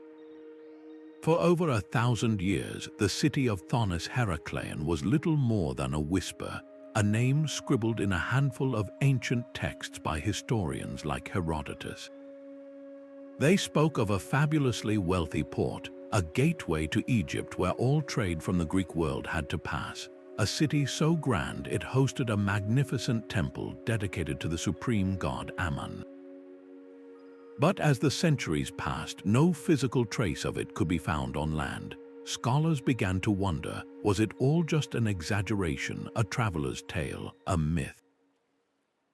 Speaker 1: For over 1,000 years, the city of Thonis-Heracleion was little more than a whisper, a name scribbled in a handful of ancient texts by historians like Herodotus. They spoke of a fabulously wealthy port, a gateway to Egypt where all trade from the Greek world had to pass, a city so grand it hosted a magnificent temple dedicated to the supreme god Ammon. But as the centuries passed, no physical trace of it could be found on land. Scholars began to wonder, was it all just an exaggeration, a traveler's tale, a myth?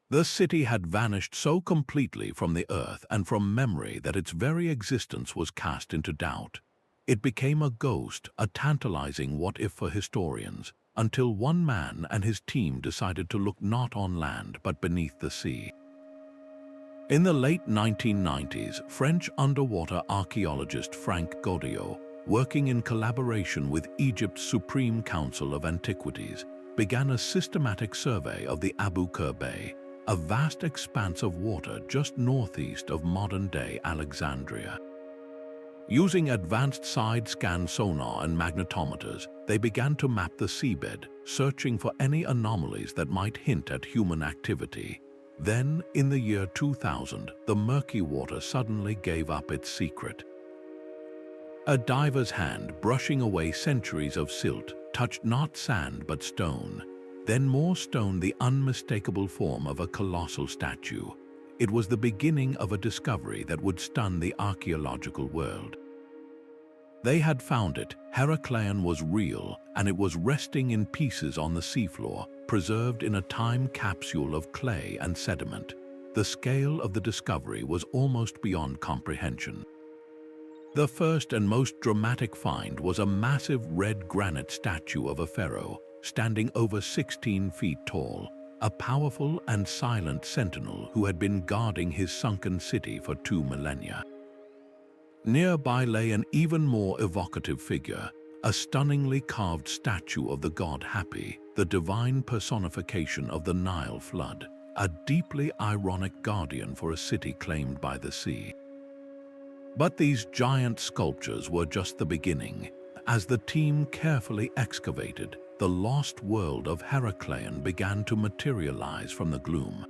Speaker 1: The city had vanished so completely from the earth and from memory that its very existence was cast into doubt. It became a ghost, a tantalizing what-if for historians, until one man and his team decided to look not on land but beneath the sea. In the late 1990s, French underwater archaeologist Franck Goddio, working in collaboration with Egypt's Supreme Council of Antiquities, began a systematic survey of the Abu Qir Bay, a vast expanse of water just northeast of modern-day Alexandria. Using advanced side-scan sonar and magnetometers, they began to map the seabed, searching for any anomalies that might hint at human activity. Then, in the year 2000, the murky water suddenly gave up its secret. A diver's hand, brushing away centuries of silt, touched not sand but stone. Then more stone, the unmistakable form of a colossal statue. It was the beginning of a discovery that would stun the archaeological world. They had found it. Heracleion was real, and it was resting in pieces on the seafloor, preserved in a time capsule of clay and sediment. The scale of the discovery was almost beyond comprehension. The first and most dramatic find was a massive red granite statue of a pharaoh, standing over 16 feet tall, a powerful and silent sentinel who had been guarding his sunken city for 2 millennia. Nearby lay an even more evocative figure, a stunningly carved statue of the god Hapi, the divine personification of the Nile flood, a deeply ironic guardian for a city claimed by the sea. But these giant sculptures were just the beginning. As the team carefully excavated, the lost world of Heracleion began to materialize from the gloom.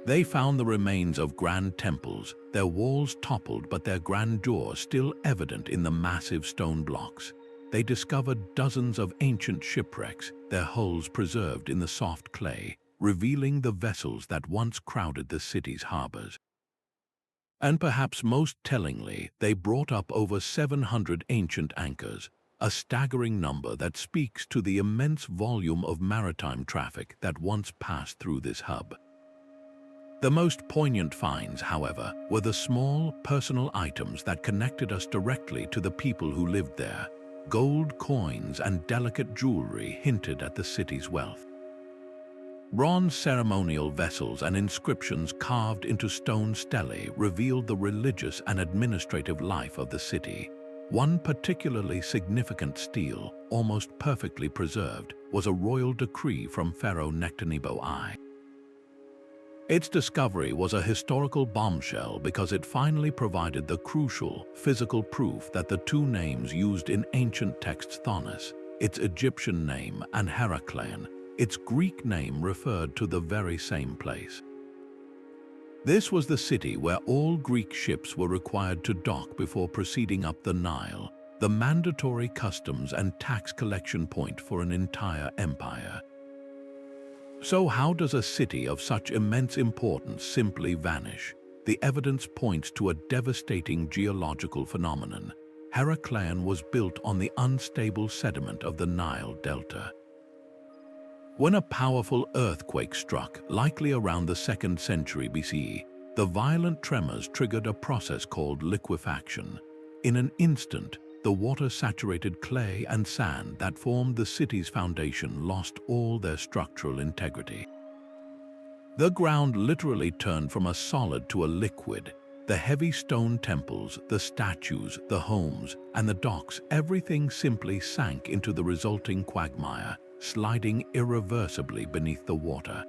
Speaker 1: They found the remains of grand temples, their walls toppled but their grandeur still evident in the massive stone blocks. They discovered dozens of ancient shipwrecks, their hulls preserved in the soft clay, revealing the vessels that once crowded the city's harbors. And perhaps most tellingly, they brought up over 700 ancient anchors, a staggering number that speaks to the immense volume of maritime traffic that once passed through this hub. The most poignant finds, however, were the small, personal items that connected us directly to the people who lived there. Gold coins and delicate jewelry hinted at the city's wealth. Bronze ceremonial vessels and inscriptions carved into stone stelae revealed the religious and administrative life of the city. One particularly significant stele, almost perfectly preserved, was a royal decree from Pharaoh Nectanebo I. Its discovery was a historical bombshell because it finally provided the crucial, physical proof that the two names used in ancient texts, Thonis, its Egyptian name, and Heracleion, its Greek name, referred to the very same place. This was the city where all Greek ships were required to dock before proceeding up the Nile, the mandatory customs and tax collection point for an entire empire. So how does a city of such immense importance simply vanish? The evidence points to a devastating geological phenomenon. Heracleion was built on the unstable sediment of the Nile Delta. When a powerful earthquake struck, likely around the 2nd century BCE, the violent tremors triggered a process called liquefaction. In an instant, the water-saturated clay and sand that formed the city's foundation lost all their structural integrity. The ground literally turned from a solid to a liquid. The heavy stone temples, the statues, the homes, and the docks, everything simply sank into the resulting quagmire, sliding irreversibly beneath the water.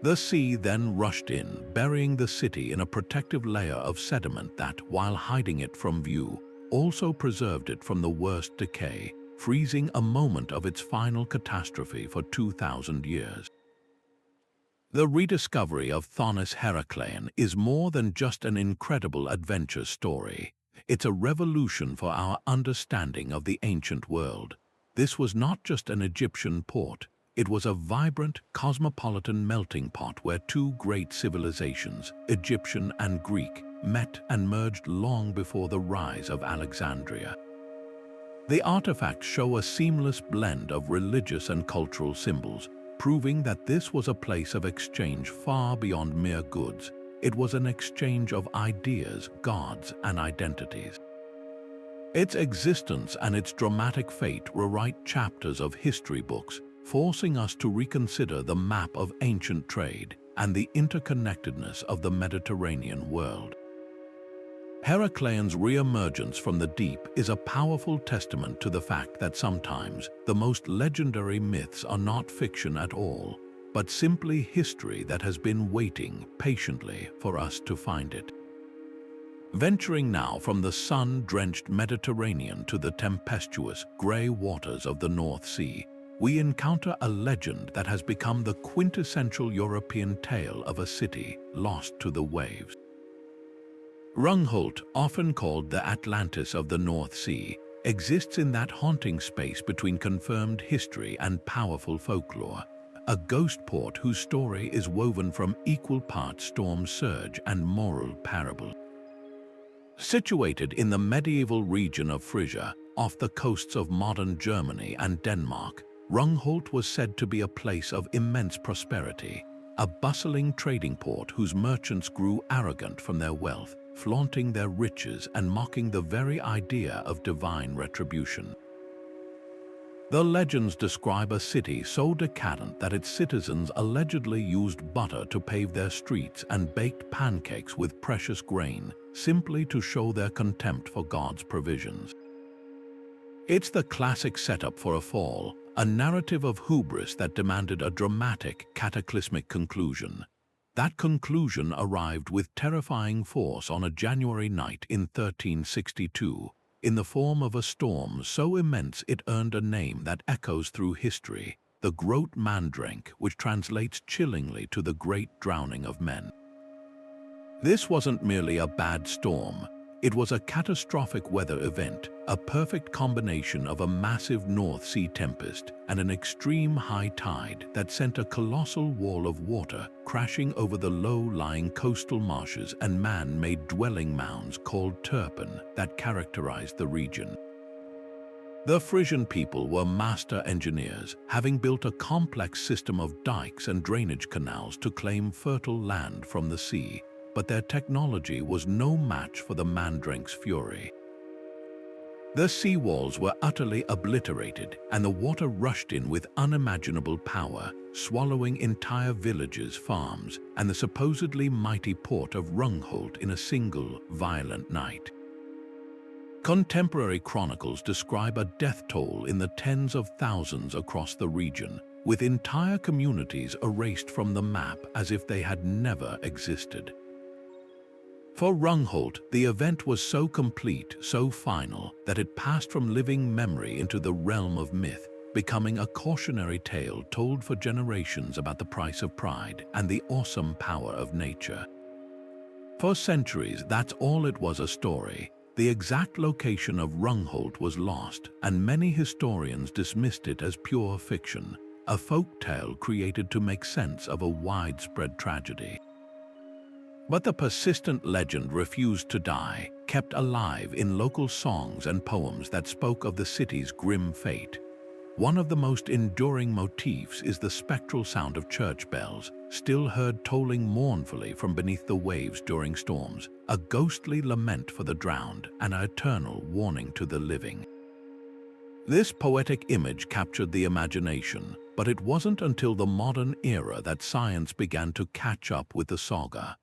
Speaker 1: The sea then rushed in, burying the city in a protective layer of sediment that, while hiding it from view, also preserved it from the worst decay, freezing a moment of its final catastrophe for 2,000 years. The rediscovery of Thonis-Heracleion is more than just an incredible adventure story. It's a revolution for our understanding of the ancient world. This was not just an Egyptian port. It was a vibrant, cosmopolitan melting pot where two great civilizations, Egyptian and Greek, met and merged long before the rise of Alexandria. The artifacts show a seamless blend of religious and cultural symbols, proving that this was a place of exchange far beyond mere goods. It was an exchange of ideas, gods, and identities. Its existence and its dramatic fate rewrite chapters of history books, forcing us to reconsider the map of ancient trade and the interconnectedness of the Mediterranean world. Heracleion's re-emergence from the deep is a powerful testament to the fact that sometimes the most legendary myths are not fiction at all, but simply history that has been waiting patiently for us to find it. Venturing now from the sun-drenched Mediterranean to the tempestuous, grey waters of the North Sea, we encounter a legend that has become the quintessential European tale of a city lost to the waves. Rungholt, often called the Atlantis of the North Sea, exists in that haunting space between confirmed history and powerful folklore, a ghost port whose story is woven from equal parts storm surge and moral parable. Situated in the medieval region of Frisia, off the coasts of modern Germany and Denmark, Rungholt was said to be a place of immense prosperity, a bustling trading port whose merchants grew arrogant from their wealth, flaunting their riches and mocking the very idea of divine retribution. The legends describe a city so decadent that its citizens allegedly used butter to pave their streets and baked pancakes with precious grain, simply to show their contempt for God's provisions. It's the classic setup for a fall, a narrative of hubris that demanded a dramatic, cataclysmic conclusion. That conclusion arrived with terrifying force on a January night in 1362, in the form of a storm so immense it earned a name that echoes through history, the Groot Mandrenk, which translates chillingly to the Great Drowning of Men. This wasn't merely a bad storm. It was a catastrophic weather event, a perfect combination of a massive North Sea tempest and an extreme high tide that sent a colossal wall of water crashing over the low-lying coastal marshes and man-made dwelling mounds called turpen that characterized the region. The Frisian people were master engineers, having built a complex system of dikes and drainage canals to claim fertile land from the sea, but their technology was no match for the Mandrenk's fury. The seawalls were utterly obliterated, and the water rushed in with unimaginable power, swallowing entire villages, farms, and the supposedly mighty port of Rungholt in a single, violent night. Contemporary chronicles describe a death toll in the tens of thousands across the region, with entire communities erased from the map as if they had never existed. For Rungholt, the event was so complete, so final, that it passed from living memory into the realm of myth, becoming a cautionary tale told for generations about the price of pride and the awesome power of nature. For centuries, that's all it was, a story. The exact location of Rungholt was lost, and many historians dismissed it as pure fiction, a folk tale created to make sense of a widespread tragedy. But the persistent legend refused to die, kept alive in local songs and poems that spoke of the city's grim fate. One of the most enduring motifs is the spectral sound of church bells, still heard tolling mournfully from beneath the waves during storms, a ghostly lament for the drowned and an eternal warning to the living. This poetic image captured the imagination, but it wasn't until the modern era that science began to catch up with the saga.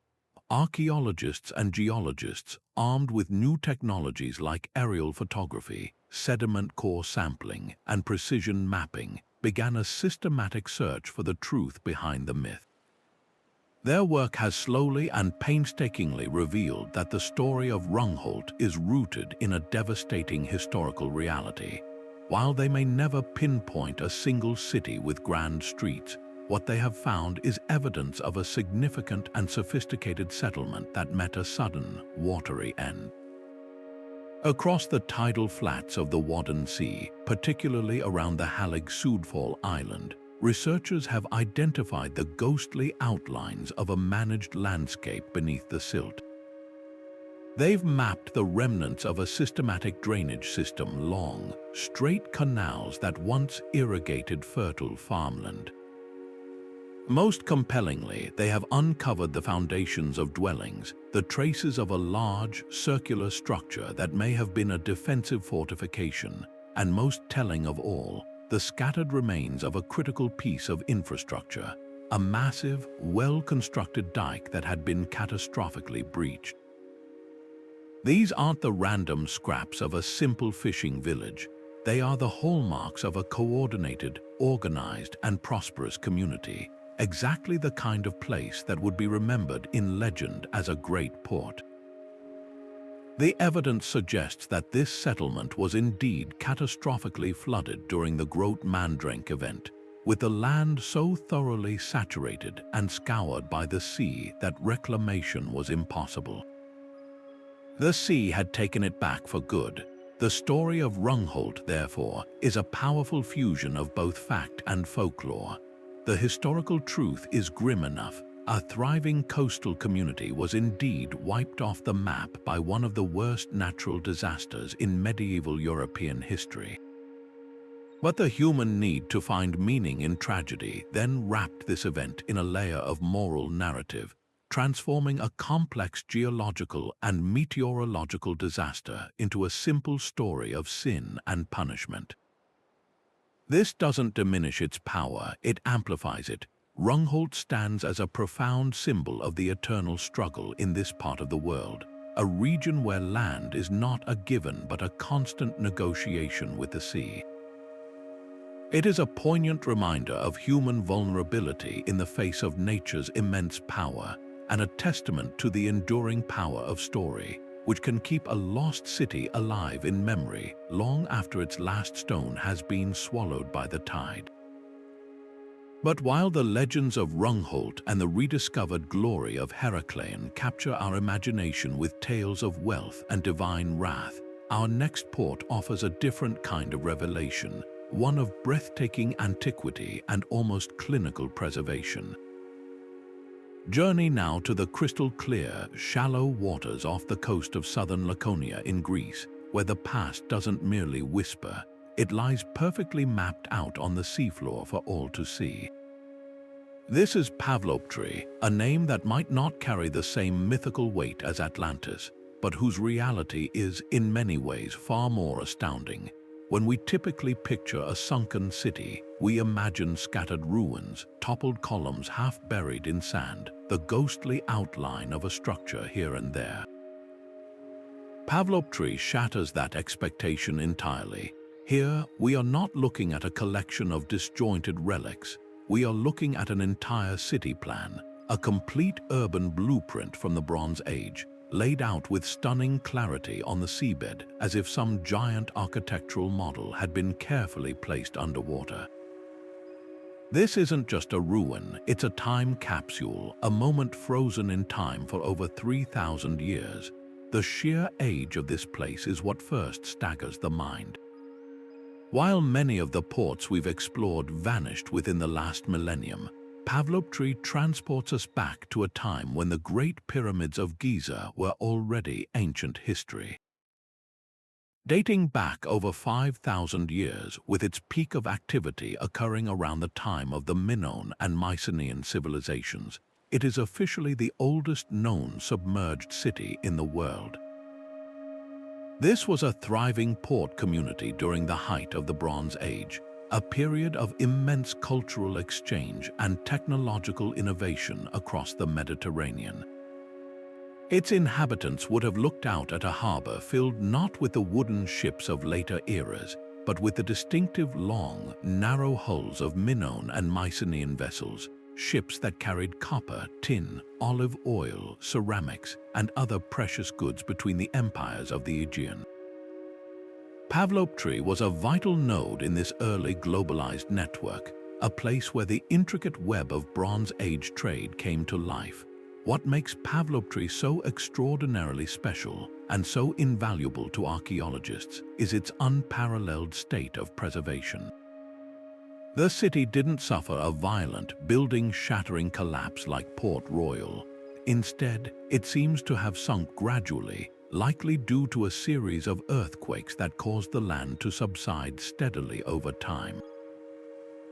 Speaker 1: Archaeologists and geologists, armed with new technologies like aerial photography, sediment core sampling, and precision mapping, began a systematic search for the truth behind the myth. Their work has slowly and painstakingly revealed that the story of Rungholt is rooted in a devastating historical reality. While they may never pinpoint a single city with grand streets, what they have found is evidence of a significant and sophisticated settlement that met a sudden, watery end. Across the tidal flats of the Wadden Sea, particularly around the Halig Sudfall Island, researchers have identified the ghostly outlines of a managed landscape beneath the silt. They've mapped the remnants of a systematic drainage system, long, straight canals that once irrigated fertile farmland. Most compellingly, they have uncovered the foundations of dwellings, the traces of a large, circular structure that may have been a defensive fortification, and most telling of all, the scattered remains of a critical piece of infrastructure, a massive, well-constructed dike that had been catastrophically breached. These aren't the random scraps of a simple fishing village. They are the hallmarks of a coordinated, organized, and prosperous community, exactly the kind of place that would be remembered in legend as a great port. The evidence suggests that this settlement was indeed catastrophically flooded during the Groot Mandrenk event, with the land so thoroughly saturated and scoured by the sea that reclamation was impossible. The sea had taken it back for good. The story of Rungholt, therefore, is a powerful fusion of both fact and folklore. The historical truth is grim enough. A thriving coastal community was indeed wiped off the map by one of the worst natural disasters in medieval European history. But the human need to find meaning in tragedy then wrapped this event in a layer of moral narrative, transforming a complex geological and meteorological disaster into a simple story of sin and punishment. This doesn't diminish its power, it amplifies it. Rungholt stands as a profound symbol of the eternal struggle in this part of the world, a region where land is not a given but a constant negotiation with the sea. It is a poignant reminder of human vulnerability in the face of nature's immense power, and a testament to the enduring power of story, which can keep a lost city alive in memory long after its last stone has been swallowed by the tide. But while the legends of Rungholt and the rediscovered glory of Heracleion capture our imagination with tales of wealth and divine wrath, our next port offers a different kind of revelation, one of breathtaking antiquity and almost clinical preservation. Journey now to the crystal-clear, shallow waters off the coast of southern Laconia in Greece, where the past doesn't merely whisper, it lies perfectly mapped out on the seafloor for all to see. This is Pagodas, a name that might not carry the same mythical weight as Atlantis, but whose reality is, in many ways, far more astounding. When we typically picture a sunken city, we imagine scattered ruins, toppled columns half buried in sand, the ghostly outline of a structure here and there. Pagodas shatters that expectation entirely. Here, we are not looking at a collection of disjointed relics. We are looking at an entire city plan, a complete urban blueprint from the Bronze Age, laid out with stunning clarity on the seabed, as if some giant architectural model had been carefully placed underwater. This isn't just a ruin, it's a time capsule, a moment frozen in time for over 3,000 years. The sheer age of this place is what first staggers the mind. While many of the ports we've explored vanished within the last millennium, Pagodas transports us back to a time when the Great Pyramids of Giza were already ancient history. Dating back over 5,000 years, with its peak of activity occurring around the time of the Minoan and Mycenaean civilizations, it is officially the oldest known submerged city in the world. This was a thriving port community during the height of the Bronze Age, a period of immense cultural exchange and technological innovation across the Mediterranean. Its inhabitants would have looked out at a harbor filled not with the wooden ships of later eras, but with the distinctive long, narrow hulls of Minoan and Mycenaean vessels, ships that carried copper, tin, olive oil, ceramics, and other precious goods between the empires of the Aegean. Pagodas was a vital node in this early globalized network, a place where the intricate web of Bronze Age trade came to life. What makes Pavloptry so extraordinarily special and so invaluable to archaeologists is its unparalleled state of preservation. The city didn't suffer a violent, building-shattering collapse like Port Royal. Instead, it seems to have sunk gradually, likely due to a series of earthquakes that caused the land to subside steadily over time.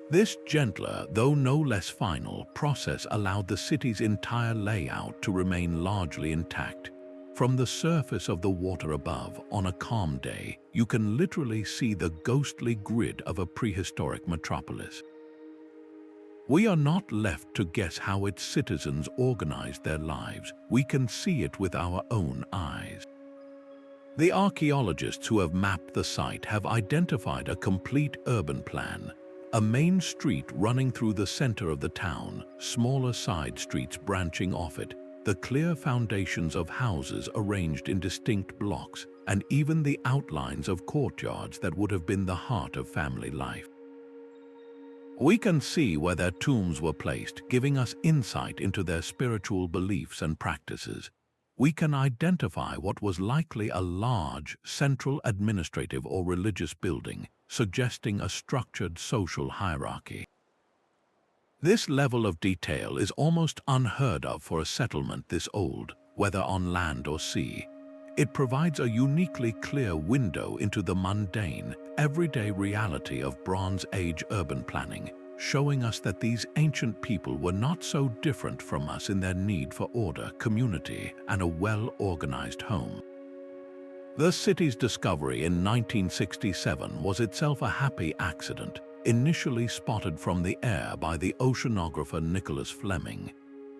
Speaker 1: This gentler, though no less final, process allowed the city's entire layout to remain largely intact. From the surface of the water above, on a calm day, you can literally see the ghostly grid of a prehistoric metropolis. We are not left to guess how its citizens organized their lives. We can see it with our own eyes. The archaeologists who have mapped the site have identified a complete urban plan. A main street running through the center of the town, smaller side streets branching off it, the clear foundations of houses arranged in distinct blocks, and even the outlines of courtyards that would have been the heart of family life. We can see where their tombs were placed, giving us insight into their spiritual beliefs and practices. We can identify what was likely a large, central administrative or religious building, suggesting a structured social hierarchy. This level of detail is almost unheard of for a settlement this old, whether on land or sea. It provides a uniquely clear window into the mundane, everyday reality of Bronze Age urban planning, showing us that these ancient people were not so different from us in their need for order, community, and a well-organized home. The city's discovery in 1967 was itself a happy accident, initially spotted from the air by the oceanographer Nicholas Fleming.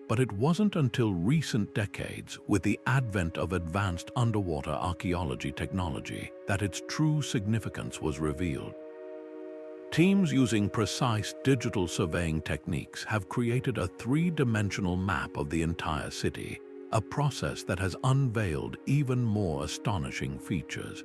Speaker 1: But it wasn't until recent decades, with the advent of advanced underwater archaeology technology, that its true significance was revealed. Teams using precise digital surveying techniques have created a three-dimensional map of the entire city, a process that has unveiled even more astonishing features.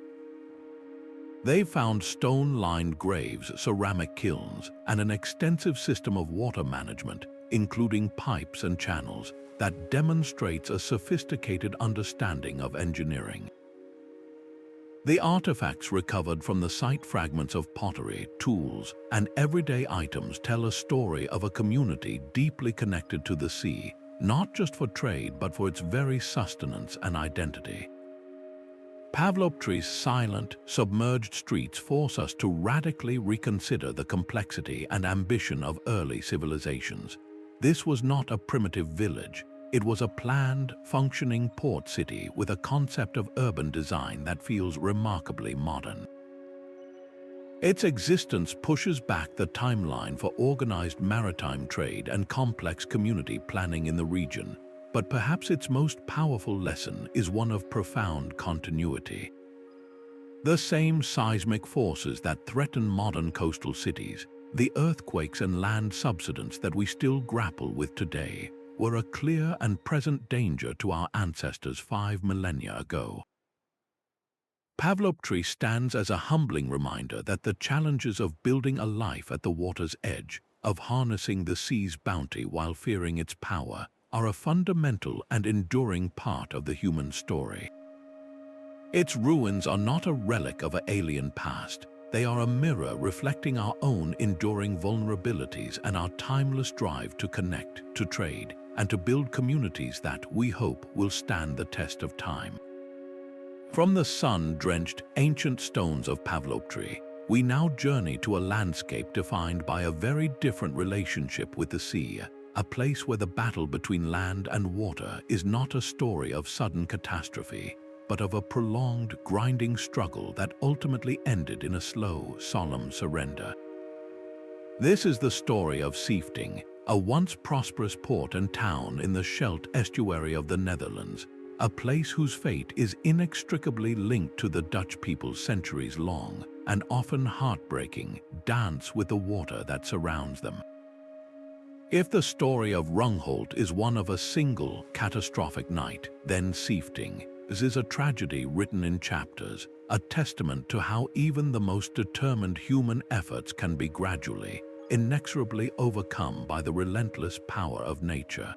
Speaker 1: They found stone-lined graves, ceramic kilns, and an extensive system of water management, including pipes and channels, that demonstrates a sophisticated understanding of engineering. The artifacts recovered from the site, fragments of pottery, tools, and everyday items, tell a story of a community deeply connected to the sea, not just for trade but for its very sustenance and identity. Pavloptry's silent, submerged streets force us to radically reconsider the complexity and ambition of early civilizations. This was not a primitive village. It was a planned, functioning port city with a concept of urban design that feels remarkably modern. Its existence pushes back the timeline for organized maritime trade and complex community planning in the region, but perhaps its most powerful lesson is one of profound continuity. The same seismic forces that threaten modern coastal cities, the earthquakes and land subsidence that we still grapple with today, were a clear and present danger to our ancestors 5 millennia ago. Pavloptry stands as a humbling reminder that the challenges of building a life at the water's edge, of harnessing the sea's bounty while fearing its power, are a fundamental and enduring part of the human story. Its ruins are not a relic of an alien past. They are a mirror reflecting our own enduring vulnerabilities and our timeless drive to connect, to trade, and to build communities that, we hope, will stand the test of time. From the sun-drenched ancient stones of Pavloptry, we now journey to a landscape defined by a very different relationship with the sea, a place where the battle between land and water is not a story of sudden catastrophe, but of a prolonged, grinding struggle that ultimately ended in a slow, solemn surrender. This is the story of Seefting, a once prosperous port and town in the Scheldt estuary of the Netherlands, a place whose fate is inextricably linked to the Dutch people's centuries-long and often heartbreaking dance with the water that surrounds them. If the story of Rungholt is one of a single, catastrophic night, then Seefting is a tragedy written in chapters, a testament to how even the most determined human efforts can be gradually, inexorably overcome by the relentless power of nature.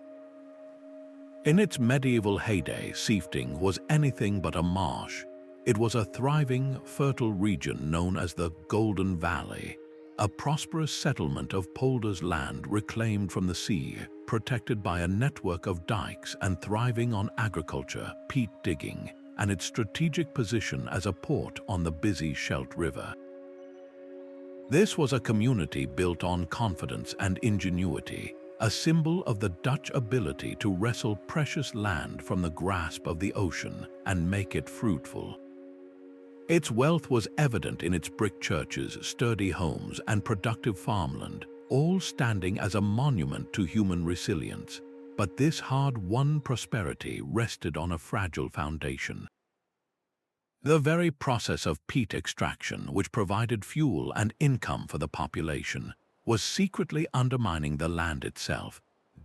Speaker 1: In its medieval heyday, Seefting was anything but a marsh. It was a thriving, fertile region known as the Golden Valley, a prosperous settlement of polders land reclaimed from the sea, protected by a network of dikes and thriving on agriculture, peat digging, and its strategic position as a port on the busy Scheldt River. This was a community built on confidence and ingenuity, a symbol of the Dutch ability to wrestle precious land from the grasp of the ocean and make it fruitful. Its wealth was evident in its brick churches, sturdy homes, and productive farmland, all standing as a monument to human resilience. But this hard-won prosperity rested on a fragile foundation. The very process of peat extraction, which provided fuel and income for the population, was secretly undermining the land itself.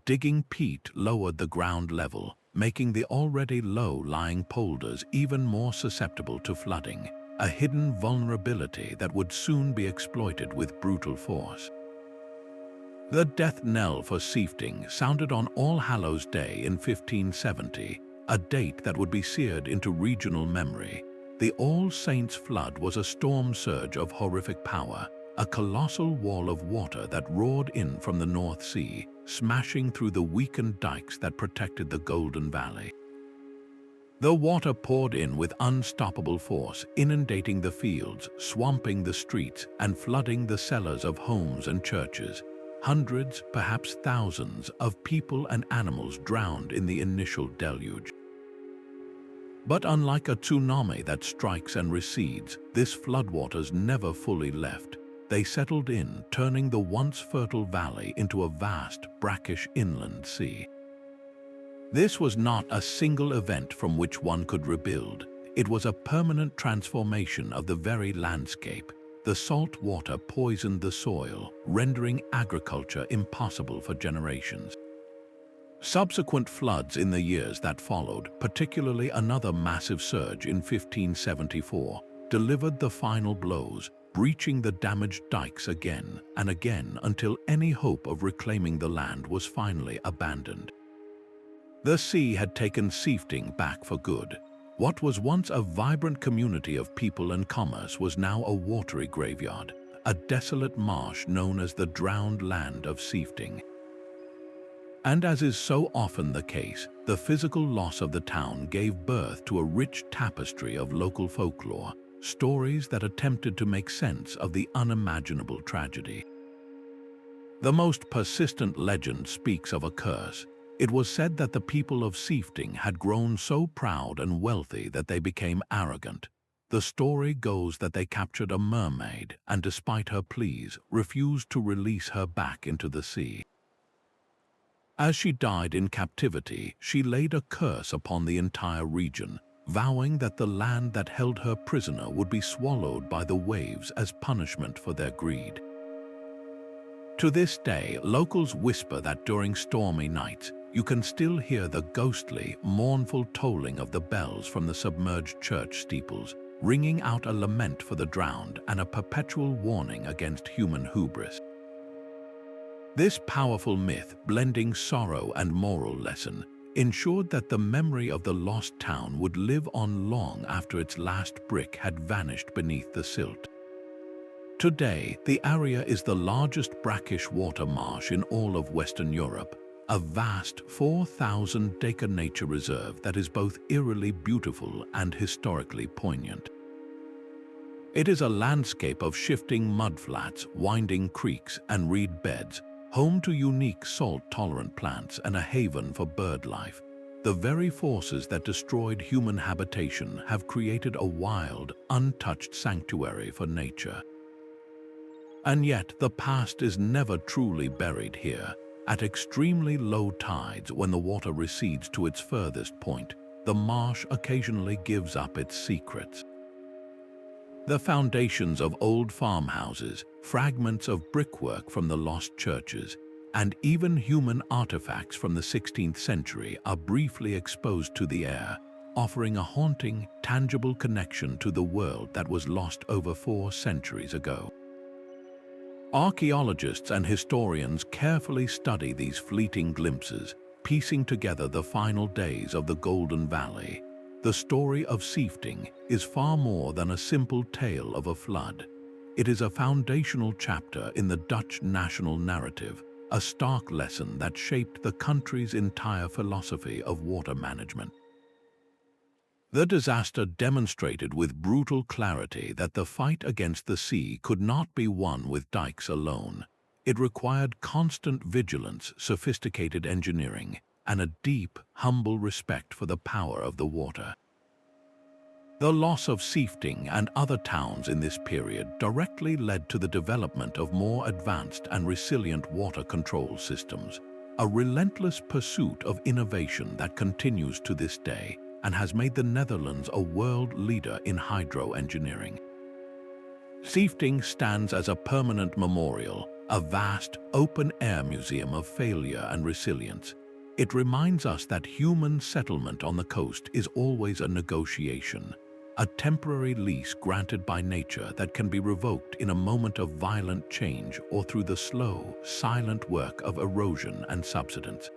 Speaker 1: Digging peat lowered the ground level, making the already low-lying polders even more susceptible to flooding, a hidden vulnerability that would soon be exploited with brutal force. The death knell for Seefting sounded on All Hallows' Day in 1570, a date that would be seared into regional memory. The All Saints' flood was a storm surge of horrific power, a colossal wall of water that roared in from the North Sea, smashing through the weakened dikes that protected the Golden Valley. The water poured in with unstoppable force, inundating the fields, swamping the streets, and flooding the cellars of homes and churches. Hundreds, perhaps thousands, of people and animals drowned in the initial deluge. But unlike a tsunami that strikes and recedes, this floodwaters never fully left. They settled in, turning the once fertile valley into a vast, brackish inland sea. This was not a single event from which one could rebuild. It was a permanent transformation of the very landscape. The salt water poisoned the soil, rendering agriculture impossible for generations. Subsequent floods in the years that followed, particularly another massive surge in 1574, delivered the final blows, breaching the damaged dikes again and again until any hope of reclaiming the land was finally abandoned. The sea had taken Seefting back for good. What was once a vibrant community of people and commerce was now a watery graveyard, a desolate marsh known as the drowned land of Seefting. And as is so often the case, the physical loss of the town gave birth to a rich tapestry of local folklore, stories that attempted to make sense of the unimaginable tragedy. The most persistent legend speaks of a curse. It was said that the people of Seefting had grown so proud and wealthy that they became arrogant. The story goes that they captured a mermaid and, despite her pleas, refused to release her back into the sea. As she died in captivity, she laid a curse upon the entire region, vowing that the land that held her prisoner would be swallowed by the waves as punishment for their greed. To this day, locals whisper that during stormy nights, you can still hear the ghostly, mournful tolling of the bells from the submerged church steeples, ringing out a lament for the drowned and a perpetual warning against human hubris. This powerful myth, blending sorrow and moral lesson, ensured that the memory of the lost town would live on long after its last brick had vanished beneath the silt. Today, the area is the largest brackish water marsh in all of Western Europe, a vast 4,000-acre nature reserve that is both eerily beautiful and historically poignant. It is a landscape of shifting mudflats, winding creeks, and reed beds, home to unique salt-tolerant plants and a haven for bird life. The very forces that destroyed human habitation have created a wild, untouched sanctuary for nature. And yet, the past is never truly buried here. At extremely low tides, when the water recedes to its furthest point, the marsh occasionally gives up its secrets. The foundations of old farmhouses, fragments of brickwork from the lost churches, and even human artifacts from the 16th century are briefly exposed to the air, offering a haunting, tangible connection to the world that was lost over 4 centuries ago. Archaeologists and historians carefully study these fleeting glimpses, piecing together the final days of the Golden Valley. The story of Sefting is far more than a simple tale of a flood. It is a foundational chapter in the Dutch national narrative, a stark lesson that shaped the country's entire philosophy of water management. The disaster demonstrated with brutal clarity that the fight against the sea could not be won with dikes alone. It required constant vigilance, sophisticated engineering, and a deep, humble respect for the power of the water. The loss of Sefting and other towns in this period directly led to the development of more advanced and resilient water control systems, a relentless pursuit of innovation that continues to this day and has made the Netherlands a world leader in hydro-engineering. Sefting stands as a permanent memorial, a vast, open-air museum of failure and resilience. It reminds us that human settlement on the coast is always a negotiation, a temporary lease granted by nature that can be revoked in a moment of violent change or through the slow, silent work of erosion and subsidence.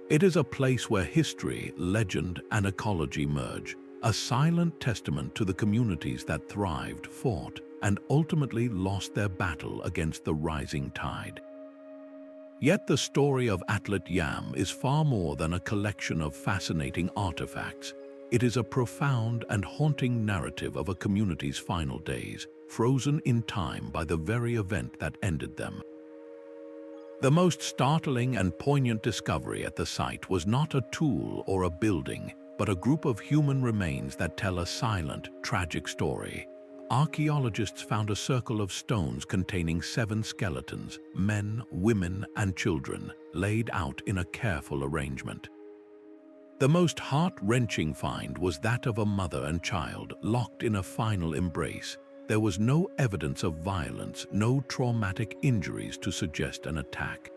Speaker 1: It is a place where history, legend, and ecology merge, a silent testament to the communities that thrived, fought, and ultimately lost their battle against the rising tide. Yet the story of Atlet Yam is far more than a collection of fascinating artifacts. It is a profound and haunting narrative of a community's final days, frozen in time by the very event that ended them. The most startling and poignant discovery at the site was not a tool or a building, but a group of human remains that tell a silent, tragic story. Archaeologists found a circle of stones containing 7 skeletons, men, women, and children, laid out in a careful arrangement. The most heart-wrenching find was that of a mother and child locked in a final embrace. There was no evidence of violence, no traumatic injuries to suggest an attack.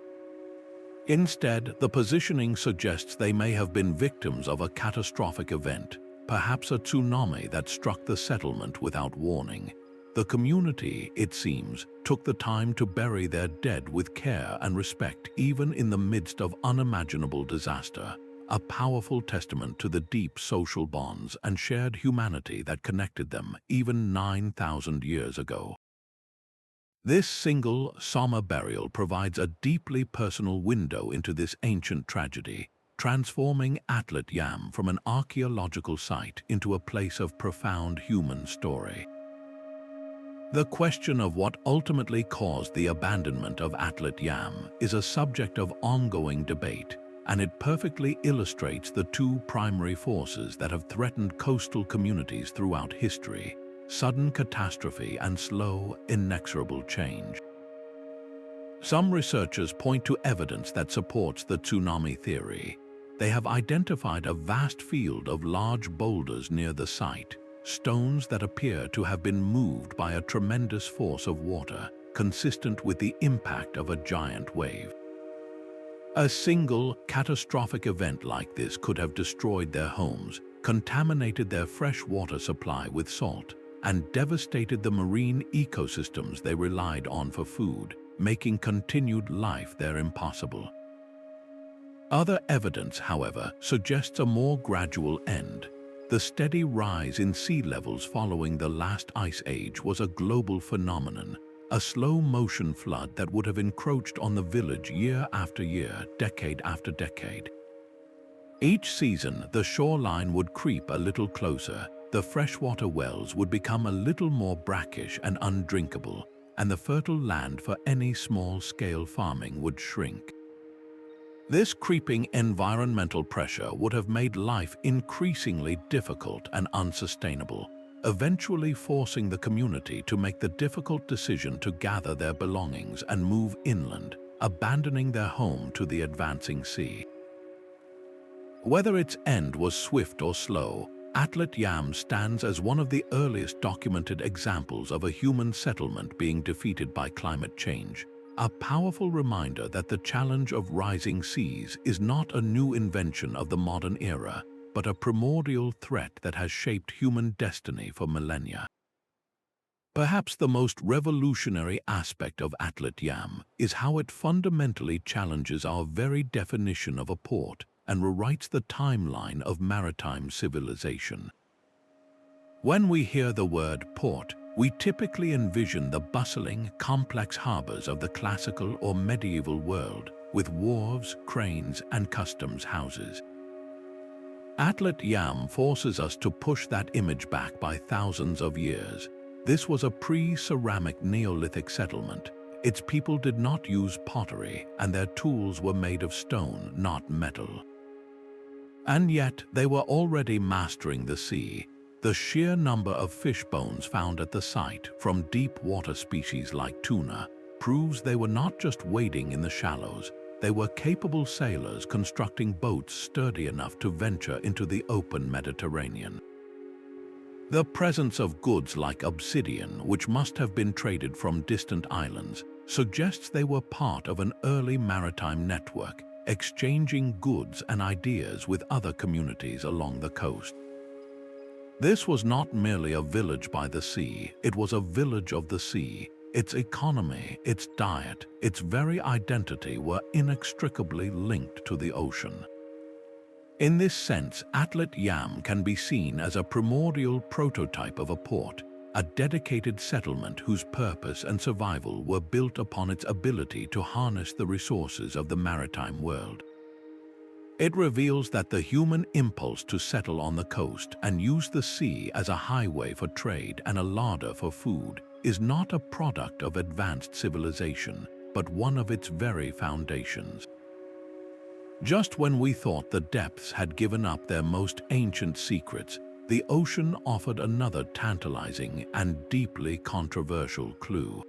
Speaker 1: Instead, the positioning suggests they may have been victims of a catastrophic event, perhaps a tsunami that struck the settlement without warning. The community, it seems, took the time to bury their dead with care and respect even in the midst of unimaginable disaster, a powerful testament to the deep social bonds and shared humanity that connected them even 9,000 years ago. This single, somber burial provides a deeply personal window into this ancient tragedy, transforming Atlet Yam from an archaeological site into a place of profound human story. The question of what ultimately caused the abandonment of Atlet Yam is a subject of ongoing debate, and it perfectly illustrates the 2 primary forces that have threatened coastal communities throughout history: sudden catastrophe and slow, inexorable change. Some researchers point to evidence that supports the tsunami theory. They have identified a vast field of large boulders near the site, stones that appear to have been moved by a tremendous force of water, consistent with the impact of a giant wave. A single, catastrophic event like this could have destroyed their homes, contaminated their fresh water supply with salt, and devastated the marine ecosystems they relied on for food, making continued life there impossible. Other evidence, however, suggests a more gradual end. The steady rise in sea levels following the last ice age was a global phenomenon, a slow-motion flood that would have encroached on the village year after year, decade after decade. Each season, the shoreline would creep a little closer, the freshwater wells would become a little more brackish and undrinkable, and the fertile land for any small-scale farming would shrink. This creeping environmental pressure would have made life increasingly difficult and unsustainable, eventually forcing the community to make the difficult decision to gather their belongings and move inland, abandoning their home to the advancing sea. Whether its end was swift or slow, Atlet Yam stands as one of the earliest documented examples of a human settlement being defeated by climate change, a powerful reminder that the challenge of rising seas is not a new invention of the modern era, but a primordial threat that has shaped human destiny for millennia. Perhaps the most revolutionary aspect of Atlet Yam is how it fundamentally challenges our very definition of a port and rewrites the timeline of maritime civilization. When we hear the word port, we typically envision the bustling, complex harbors of the classical or medieval world, with wharves, cranes, and customs houses. Atlet Yam forces us to push that image back by thousands of years. This was a pre-ceramic Neolithic settlement. Its people did not use pottery, and their tools were made of stone, not metal. And yet, they were already mastering the sea. The sheer number of fish bones found at the site from deep water species like tuna proves they were not just wading in the shallows. They were capable sailors constructing boats sturdy enough to venture into the open Mediterranean. The presence of goods like obsidian, which must have been traded from distant islands, suggests they were part of an early maritime network, exchanging goods and ideas with other communities along the coast. This was not merely a village by the sea, it was a village of the sea. Its economy, its diet, its very identity were inextricably linked to the ocean. In this sense, Atlet Yam can be seen as a primordial prototype of a port, a dedicated settlement whose purpose and survival were built upon its ability to harness the resources of the maritime world. It reveals that the human impulse to settle on the coast and use the sea as a highway for trade and a larder for food is not a product of advanced civilization, but one of its very foundations. Just when we thought the depths had given up their most ancient secrets, the ocean offered another tantalizing and deeply controversial clue.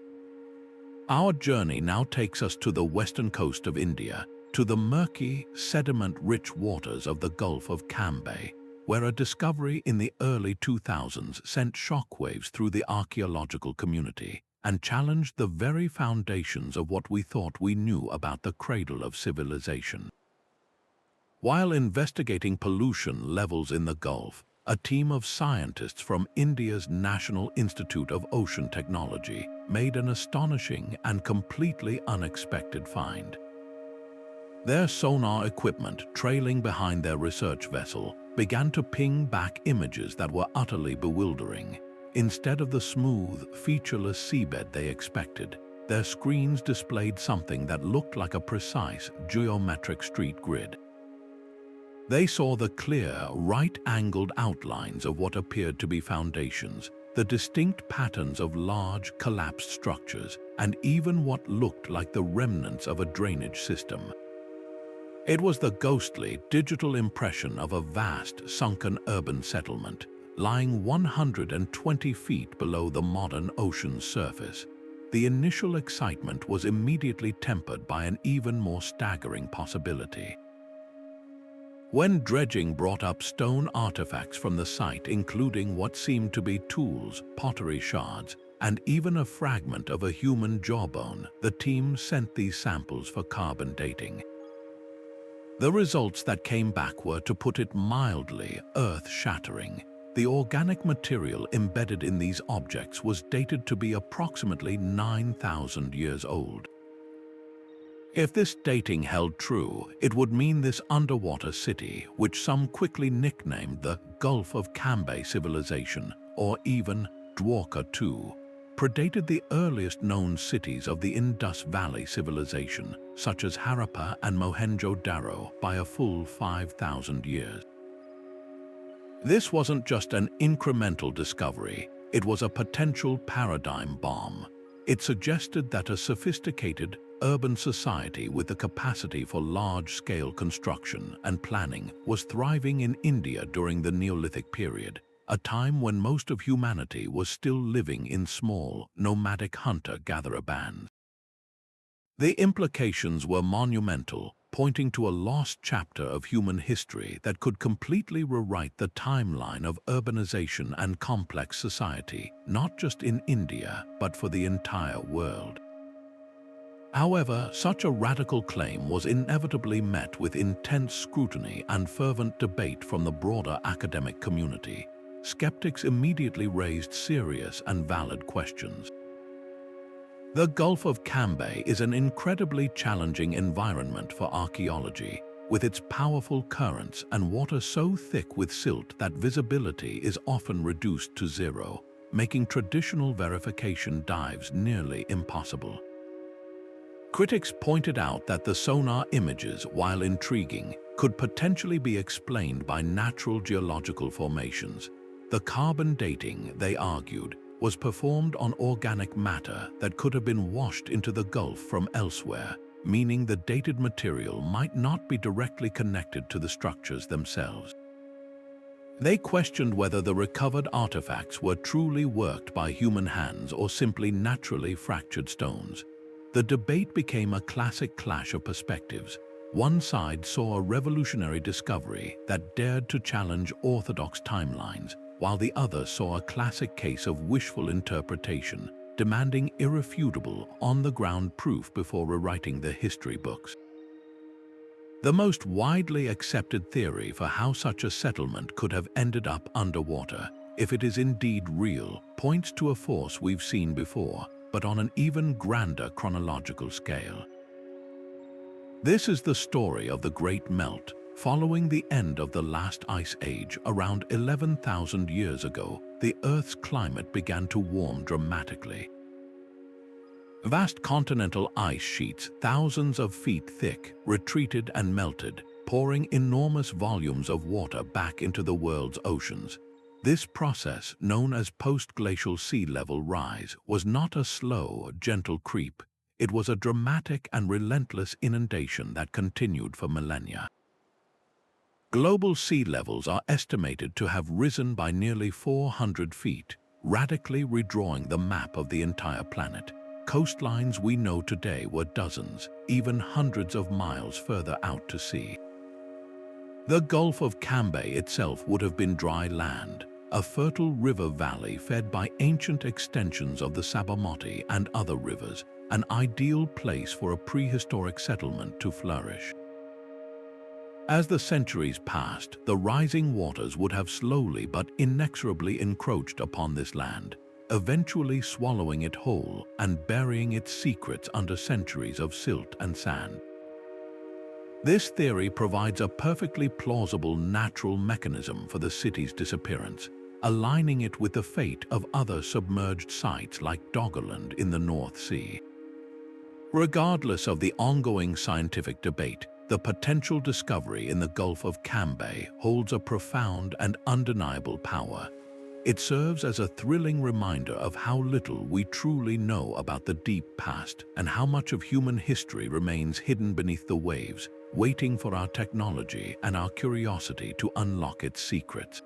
Speaker 1: Our journey now takes us to the western coast of India, to the murky, sediment-rich waters of the Gulf of Cambay, where a discovery in the early 2000s sent shockwaves through the archaeological community and challenged the very foundations of what we thought we knew about the cradle of civilization. While investigating pollution levels in the Gulf, a team of scientists from India's National Institute of Ocean Technology made an astonishing and completely unexpected find. Their sonar equipment, trailing behind their research vessel, began to ping back images that were utterly bewildering. Instead of the smooth, featureless seabed they expected, their screens displayed something that looked like a precise, geometric street grid. They saw the clear, right-angled outlines of what appeared to be foundations, the distinct patterns of large, collapsed structures, and even what looked like the remnants of a drainage system. It was the ghostly, digital impression of a vast, sunken urban settlement, lying 120 feet below the modern ocean's surface. The initial excitement was immediately tempered by an even more staggering possibility. When dredging brought up stone artifacts from the site, including what seemed to be tools, pottery shards, and even a fragment of a human jawbone, the team sent these samples for carbon dating. The results that came back were, to put it mildly, earth-shattering. The organic material embedded in these objects was dated to be approximately 9,000 years old. If this dating held true, it would mean this underwater city, which some quickly nicknamed the Gulf of Cambay civilization, or even Dwarka II, predated the earliest known cities of the Indus Valley civilization, such as Harappa and Mohenjo-Daro, by a full 5,000 years. This wasn't just an incremental discovery, it was a potential paradigm bomb. It suggested that a sophisticated, urban society with the capacity for large-scale construction and planning was thriving in India during the Neolithic period, a time when most of humanity was still living in small, nomadic hunter-gatherer bands. The implications were monumental, pointing to a lost chapter of human history that could completely rewrite the timeline of urbanization and complex society, not just in India, but for the entire world. However, such a radical claim was inevitably met with intense scrutiny and fervent debate from the broader academic community. skeptics immediately raised serious and valid questions. The Gulf of Cambay is an incredibly challenging environment for archaeology, with its powerful currents and water so thick with silt that visibility is often reduced to zero, making traditional verification dives nearly impossible. Critics pointed out that the sonar images, while intriguing, could potentially be explained by natural geological formations. The carbon dating, they argued, was performed on organic matter that could have been washed into the Gulf from elsewhere, meaning the dated material might not be directly connected to the structures themselves. They questioned whether the recovered artifacts were truly worked by human hands or simply naturally fractured stones. The debate became a classic clash of perspectives. One side saw a revolutionary discovery that dared to challenge orthodox timelines, while the other saw a classic case of wishful interpretation, demanding irrefutable, on-the-ground proof before rewriting the history books. The most widely accepted theory for how such a settlement could have ended up underwater, if it is indeed real, points to a force we've seen before, but on an even grander chronological scale. This is the story of the Great Melt. Following the end of the last ice age around 11,000 years ago, the Earth's climate began to warm dramatically. Vast continental ice sheets, thousands of feet thick, retreated and melted, pouring enormous volumes of water back into the world's oceans. This process, known as post-glacial sea level rise, was not a slow, gentle creep. It was a dramatic and relentless inundation that continued for millennia. Global sea levels are estimated to have risen by nearly 400 feet, radically redrawing the map of the entire planet. Coastlines we know today were dozens, even hundreds of miles further out to sea. The Gulf of Cambay itself would have been dry land, a fertile river valley fed by ancient extensions of the Sabarmati and other rivers, an ideal place for a prehistoric settlement to flourish. As the centuries passed, the rising waters would have slowly but inexorably encroached upon this land, eventually swallowing it whole and burying its secrets under centuries of silt and sand. This theory provides a perfectly plausible natural mechanism for the city's disappearance, aligning it with the fate of other submerged sites like Doggerland in the North Sea. Regardless of the ongoing scientific debate, the potential discovery in the Gulf of Cambay holds a profound and undeniable power. It serves as a thrilling reminder of how little we truly know about the deep past and how much of human history remains hidden beneath the waves, waiting for our technology and our curiosity to unlock its secrets.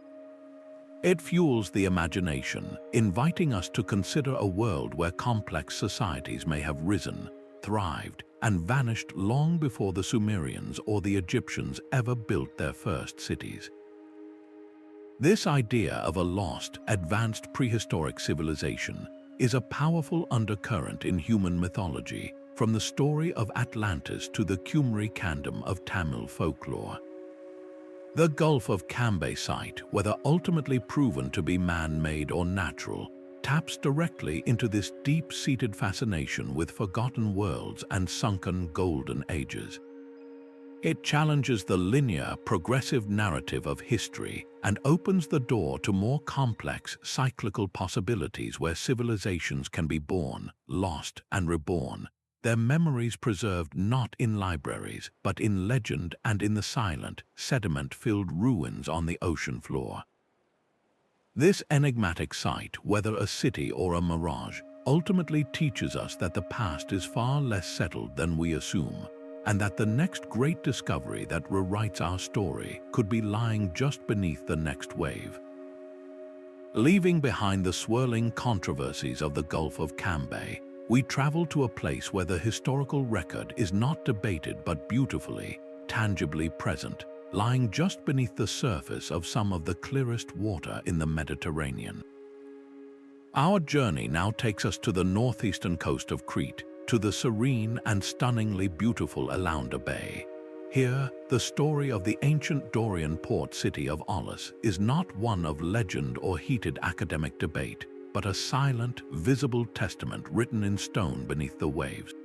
Speaker 1: It fuels the imagination, inviting us to consider a world where complex societies may have risen, thrived, and vanished long before the Sumerians or the Egyptians ever built their first cities. This idea of a lost, advanced prehistoric civilization is a powerful undercurrent in human mythology, from the story of Atlantis to the Qumri kingdom of Tamil folklore. The Gulf of Cambay site, whether ultimately proven to be man-made or natural, taps directly into this deep-seated fascination with forgotten worlds and sunken golden ages. It challenges the linear, progressive narrative of history and opens the door to more complex, cyclical possibilities where civilizations can be born, lost, and reborn, their memories preserved not in libraries, but in legend and in the silent, sediment-filled ruins on the ocean floor. This enigmatic site, whether a city or a mirage, ultimately teaches us that the past is far less settled than we assume, and that the next great discovery that rewrites our story could be lying just beneath the next wave. Leaving behind the swirling controversies of the Gulf of Cambay, we travel to a place where the historical record is not debated but beautifully, tangibly present, lying just beneath the surface of some of the clearest water in the Mediterranean. Our journey now takes us to the northeastern coast of Crete, to the serene and stunningly beautiful Elaunda Bay. Here, the story of the ancient Dorian port city of Aulis is not one of legend or heated academic debate, but a silent, visible testament written in stone beneath the waves.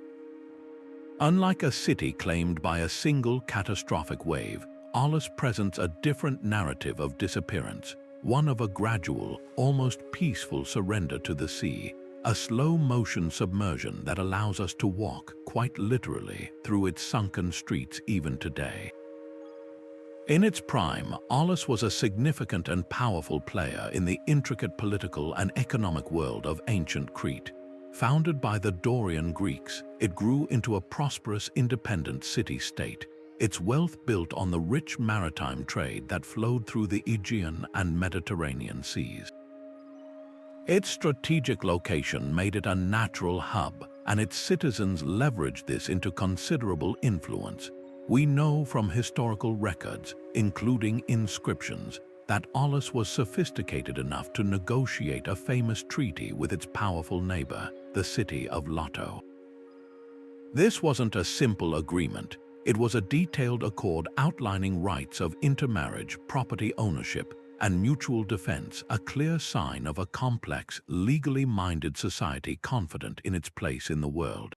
Speaker 1: Unlike a city claimed by a single catastrophic wave, Aulis presents a different narrative of disappearance, one of a gradual, almost peaceful surrender to the sea, a slow-motion submersion that allows us to walk, quite literally, through its sunken streets even today. In its prime, Aulis was a significant and powerful player in the intricate political and economic world of ancient Crete. Founded by the Dorian Greeks, it grew into a prosperous, independent city-state, its wealth built on the rich maritime trade that flowed through the Aegean and Mediterranean seas. Its strategic location made it a natural hub, and its citizens leveraged this into considerable influence. We know from historical records, including inscriptions, that Aulis was sophisticated enough to negotiate a famous treaty with its powerful neighbor, the city of Lotto. This wasn't a simple agreement. It was a detailed accord outlining rights of intermarriage, property ownership, and mutual defense, a clear sign of a complex, legally minded society confident in its place in the world.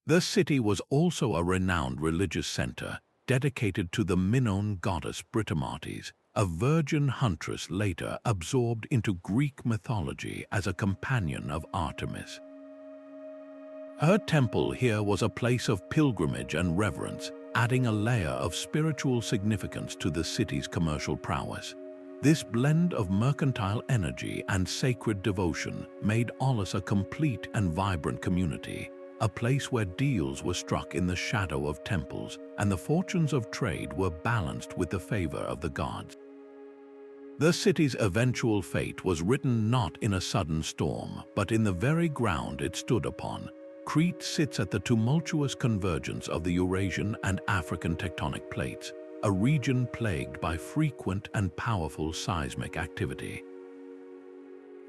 Speaker 1: The city was also a renowned religious center, dedicated to the Minoan goddess Britomart, a virgin huntress later absorbed into Greek mythology as a companion of Artemis. Her temple here was a place of pilgrimage and reverence, adding a layer of spiritual significance to the city's commercial prowess. This blend of mercantile energy and sacred devotion made Aulis a complete and vibrant community, a place where deals were struck in the shadow of temples and the fortunes of trade were balanced with the favor of the gods. The city's eventual fate was written not in a sudden storm, but in the very ground it stood upon. Crete sits at the tumultuous convergence of the Eurasian and African tectonic plates, a region plagued by frequent and powerful seismic activity.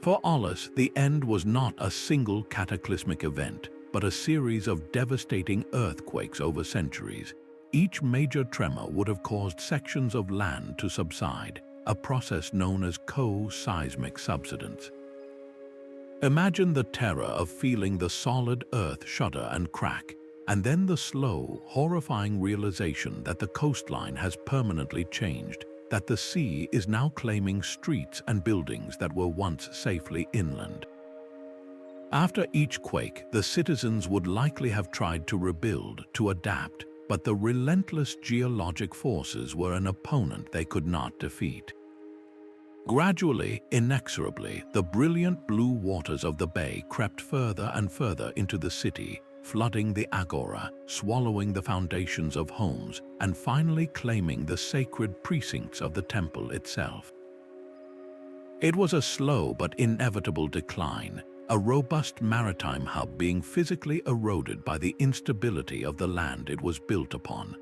Speaker 1: For Aulis, the end was not a single cataclysmic event, but a series of devastating earthquakes over centuries. Each major tremor would have caused sections of land to subside, a process known as co-seismic subsidence. Imagine the terror of feeling the solid earth shudder and crack, and then the slow, horrifying realization that the coastline has permanently changed, that the sea is now claiming streets and buildings that were once safely inland. After each quake, the citizens would likely have tried to rebuild, to adapt, but the relentless geologic forces were an opponent they could not defeat. Gradually, inexorably, the brilliant blue waters of the bay crept further and further into the city, flooding the agora, swallowing the foundations of homes, and finally claiming the sacred precincts of the temple itself. It was a slow but inevitable decline, a robust maritime hub being physically eroded by the instability of the land it was built upon.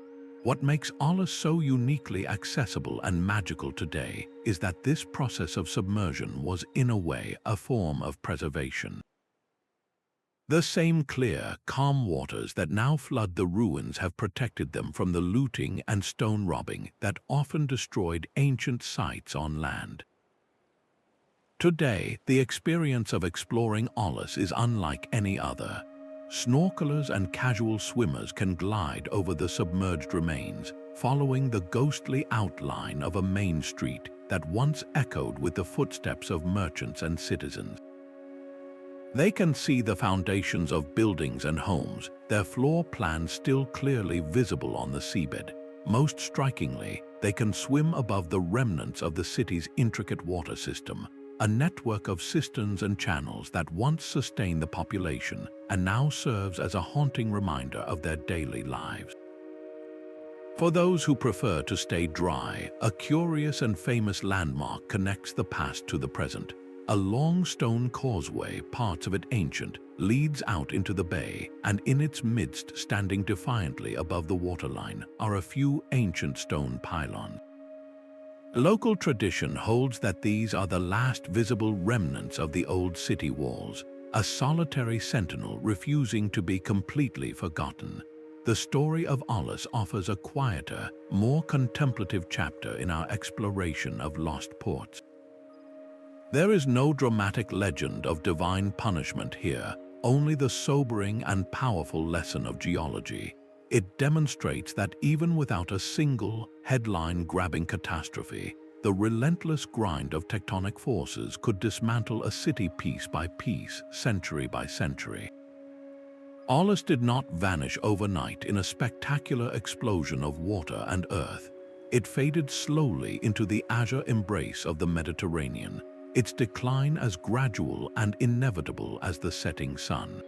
Speaker 1: What makes Aulis so uniquely accessible and magical today is that this process of submersion was, in a way, a form of preservation. The same clear, calm waters that now flood the ruins have protected them from the looting and stone robbing that often destroyed ancient sites on land. Today, the experience of exploring Aulis is unlike any other. Snorkelers and casual swimmers can glide over the submerged remains, following the ghostly outline of a main street that once echoed with the footsteps of merchants and citizens. They can see the foundations of buildings and homes, their floor plans still clearly visible on the seabed. Most strikingly, they can swim above the remnants of the city's intricate water system, a network of cisterns and channels that once sustained the population and now serves as a haunting reminder of their daily lives. For those who prefer to stay dry, a curious and famous landmark connects the past to the present. A long stone causeway, parts of it ancient, leads out into the bay, and in its midst, standing defiantly above the waterline, are a few ancient stone pylons. Local tradition holds that these are the last visible remnants of the old city walls, a solitary sentinel refusing to be completely forgotten. the story of Olus offers a quieter, more contemplative chapter in our exploration of lost ports. There is no dramatic legend of divine punishment here, only the sobering and powerful lesson of geology. It demonstrates that even without a single, headline-grabbing catastrophe, the relentless grind of tectonic forces could dismantle a city piece by piece, century by century. Olus did not vanish overnight in a spectacular explosion of water and earth. It faded slowly into the azure embrace of the Mediterranean, its decline as gradual and inevitable as the setting sun.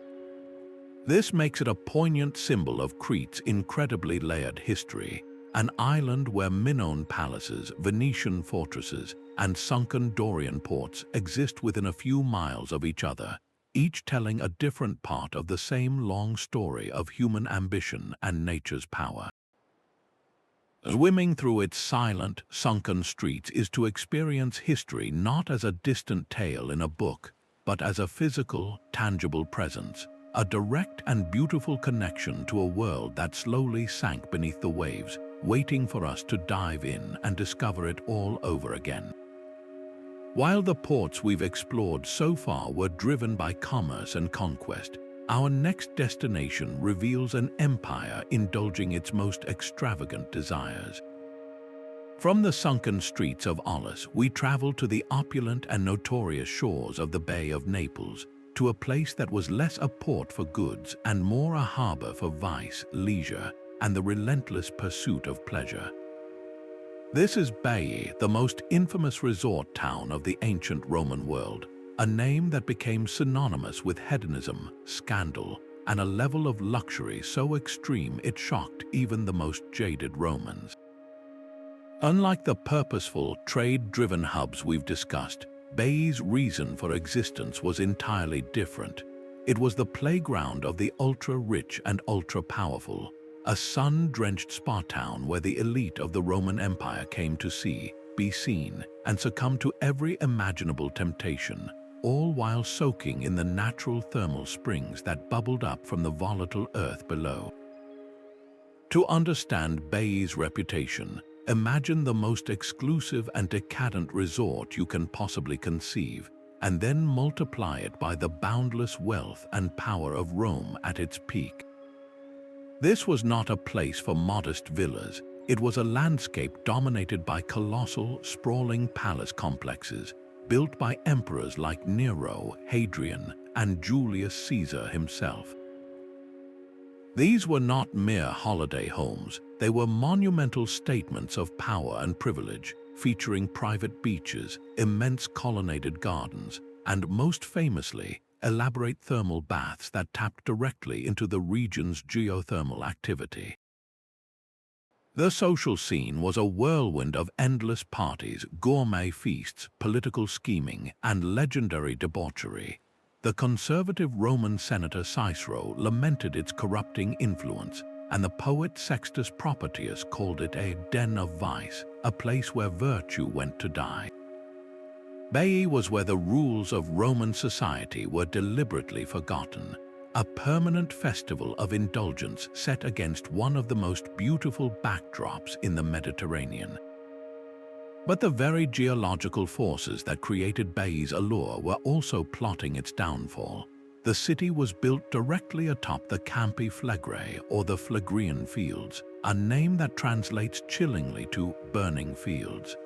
Speaker 1: This makes it a poignant symbol of Crete's incredibly layered history, an island where Minoan palaces, Venetian fortresses, and sunken Dorian ports exist within a few miles of each other, each telling a different part of the same long story of human ambition and nature's power. Swimming through its silent, sunken streets is to experience history not as a distant tale in a book, but as a physical, tangible presence, a direct and beautiful connection to a world that slowly sank beneath the waves, waiting for us to dive in and discover it all over again. While the ports we've explored so far were driven by commerce and conquest, our next destination reveals an empire indulging its most extravagant desires. From the sunken streets of Olus, we travel to the opulent and notorious shores of the Bay of Naples, to a place that was less a port for goods and more a harbor for vice, leisure, and the relentless pursuit of pleasure. This is Baiae, the most infamous resort town of the ancient Roman world, a name that became synonymous with hedonism, scandal, and a level of luxury so extreme it shocked even the most jaded Romans. Unlike the purposeful, trade-driven hubs we've discussed, Baiae's reason for existence was entirely different. It was the playground of the ultra-rich and ultra-powerful, a sun-drenched spa town where the elite of the Roman Empire came to see, be seen, and succumb to every imaginable temptation, all while soaking in the natural thermal springs that bubbled up from the volatile earth below. To understand Baiae's reputation, imagine the most exclusive and decadent resort you can possibly conceive, and then multiply it by the boundless wealth and power of Rome at its peak. This was not a place for modest villas. It was a landscape dominated by colossal, sprawling palace complexes, built by emperors like Nero, Hadrian, and Julius Caesar himself. These were not mere holiday homes, they were monumental statements of power and privilege, featuring private beaches, immense colonnaded gardens, and most famously, elaborate thermal baths that tapped directly into the region's geothermal activity. The social scene was a whirlwind of endless parties, gourmet feasts, political scheming, and legendary debauchery. The conservative Roman senator Cicero lamented its corrupting influence, and the poet Sextus Propertius called it a den of vice, a place where virtue went to die. Baiae was where the rules of Roman society were deliberately forgotten, a permanent festival of indulgence set against one of the most beautiful backdrops in the Mediterranean. But the very geological forces that created Baiae's allure were also plotting its downfall. The city was built directly atop the Campi Flegrae, or the Phlegrean Fields, a name that translates chillingly to burning fields.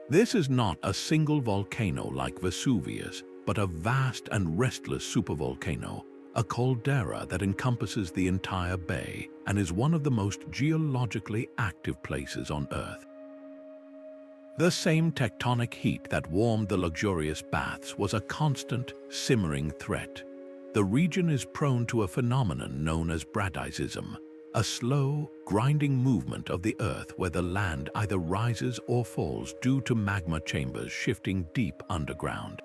Speaker 1: This is not a single volcano like Vesuvius, but a vast and restless supervolcano, a caldera that encompasses the entire bay and is one of the most geologically active places on Earth. The same tectonic heat that warmed the luxurious baths was a constant, simmering threat. The region is prone to a phenomenon known as bradisism, a slow, grinding movement of the Earth where the land either rises or falls due to magma chambers shifting deep underground.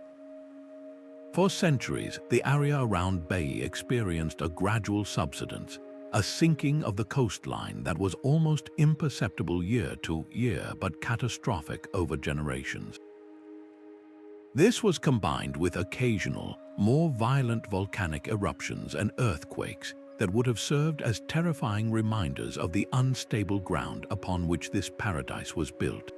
Speaker 1: For centuries, the area around Baiae experienced a gradual subsidence, a sinking of the coastline that was almost imperceptible year to year but catastrophic over generations. This was combined with occasional, more violent volcanic eruptions and earthquakes, that would have served as terrifying reminders of the unstable ground upon which this paradise was built.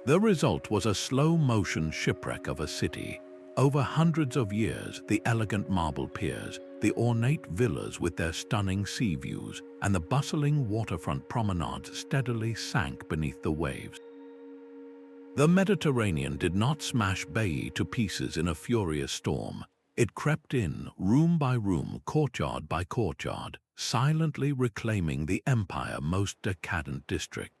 Speaker 1: The result was a slow-motion shipwreck of a city. Over hundreds of years, the elegant marble piers, the ornate villas with their stunning sea views, and the bustling waterfront promenades steadily sank beneath the waves. The Mediterranean did not smash Baiae to pieces in a furious storm. It crept in, room by room, courtyard by courtyard, silently reclaiming the empire's most decadent district.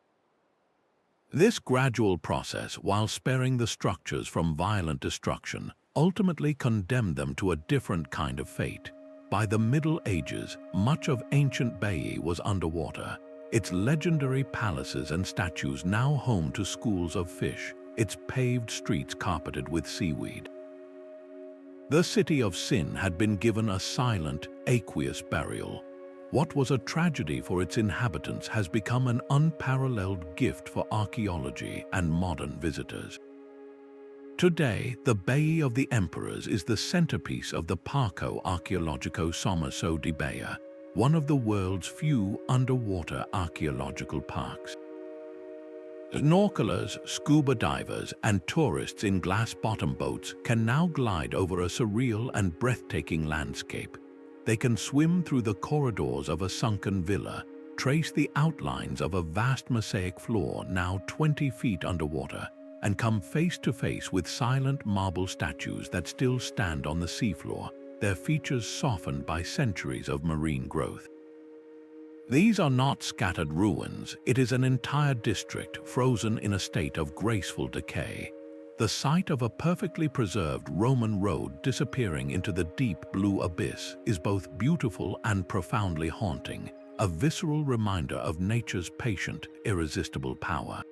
Speaker 1: This gradual process, while sparing the structures from violent destruction, ultimately condemned them to a different kind of fate. By the Middle Ages, much of ancient Baiae was underwater, its legendary palaces and statues now home to schools of fish, its paved streets carpeted with seaweed. The city of sin had been given a silent, aqueous burial. What was a tragedy for its inhabitants has become an unparalleled gift for archaeology and modern visitors. Today, the Baiae of the Emperors is the centerpiece of the Parco Archaeologico Sommaso di Baia, one of the world's few underwater archaeological parks. Snorkelers, scuba divers, and tourists in glass-bottom boats can now glide over a surreal and breathtaking landscape. They can swim through the corridors of a sunken villa, trace the outlines of a vast mosaic floor now 20 feet underwater, and come face to face with silent marble statues that still stand on the seafloor, their features softened by centuries of marine growth. These are not scattered ruins, it is an entire district frozen in a state of graceful decay. The sight of a perfectly preserved Roman road disappearing into the deep blue abyss is both beautiful and profoundly haunting, a visceral reminder of nature's patient, irresistible power.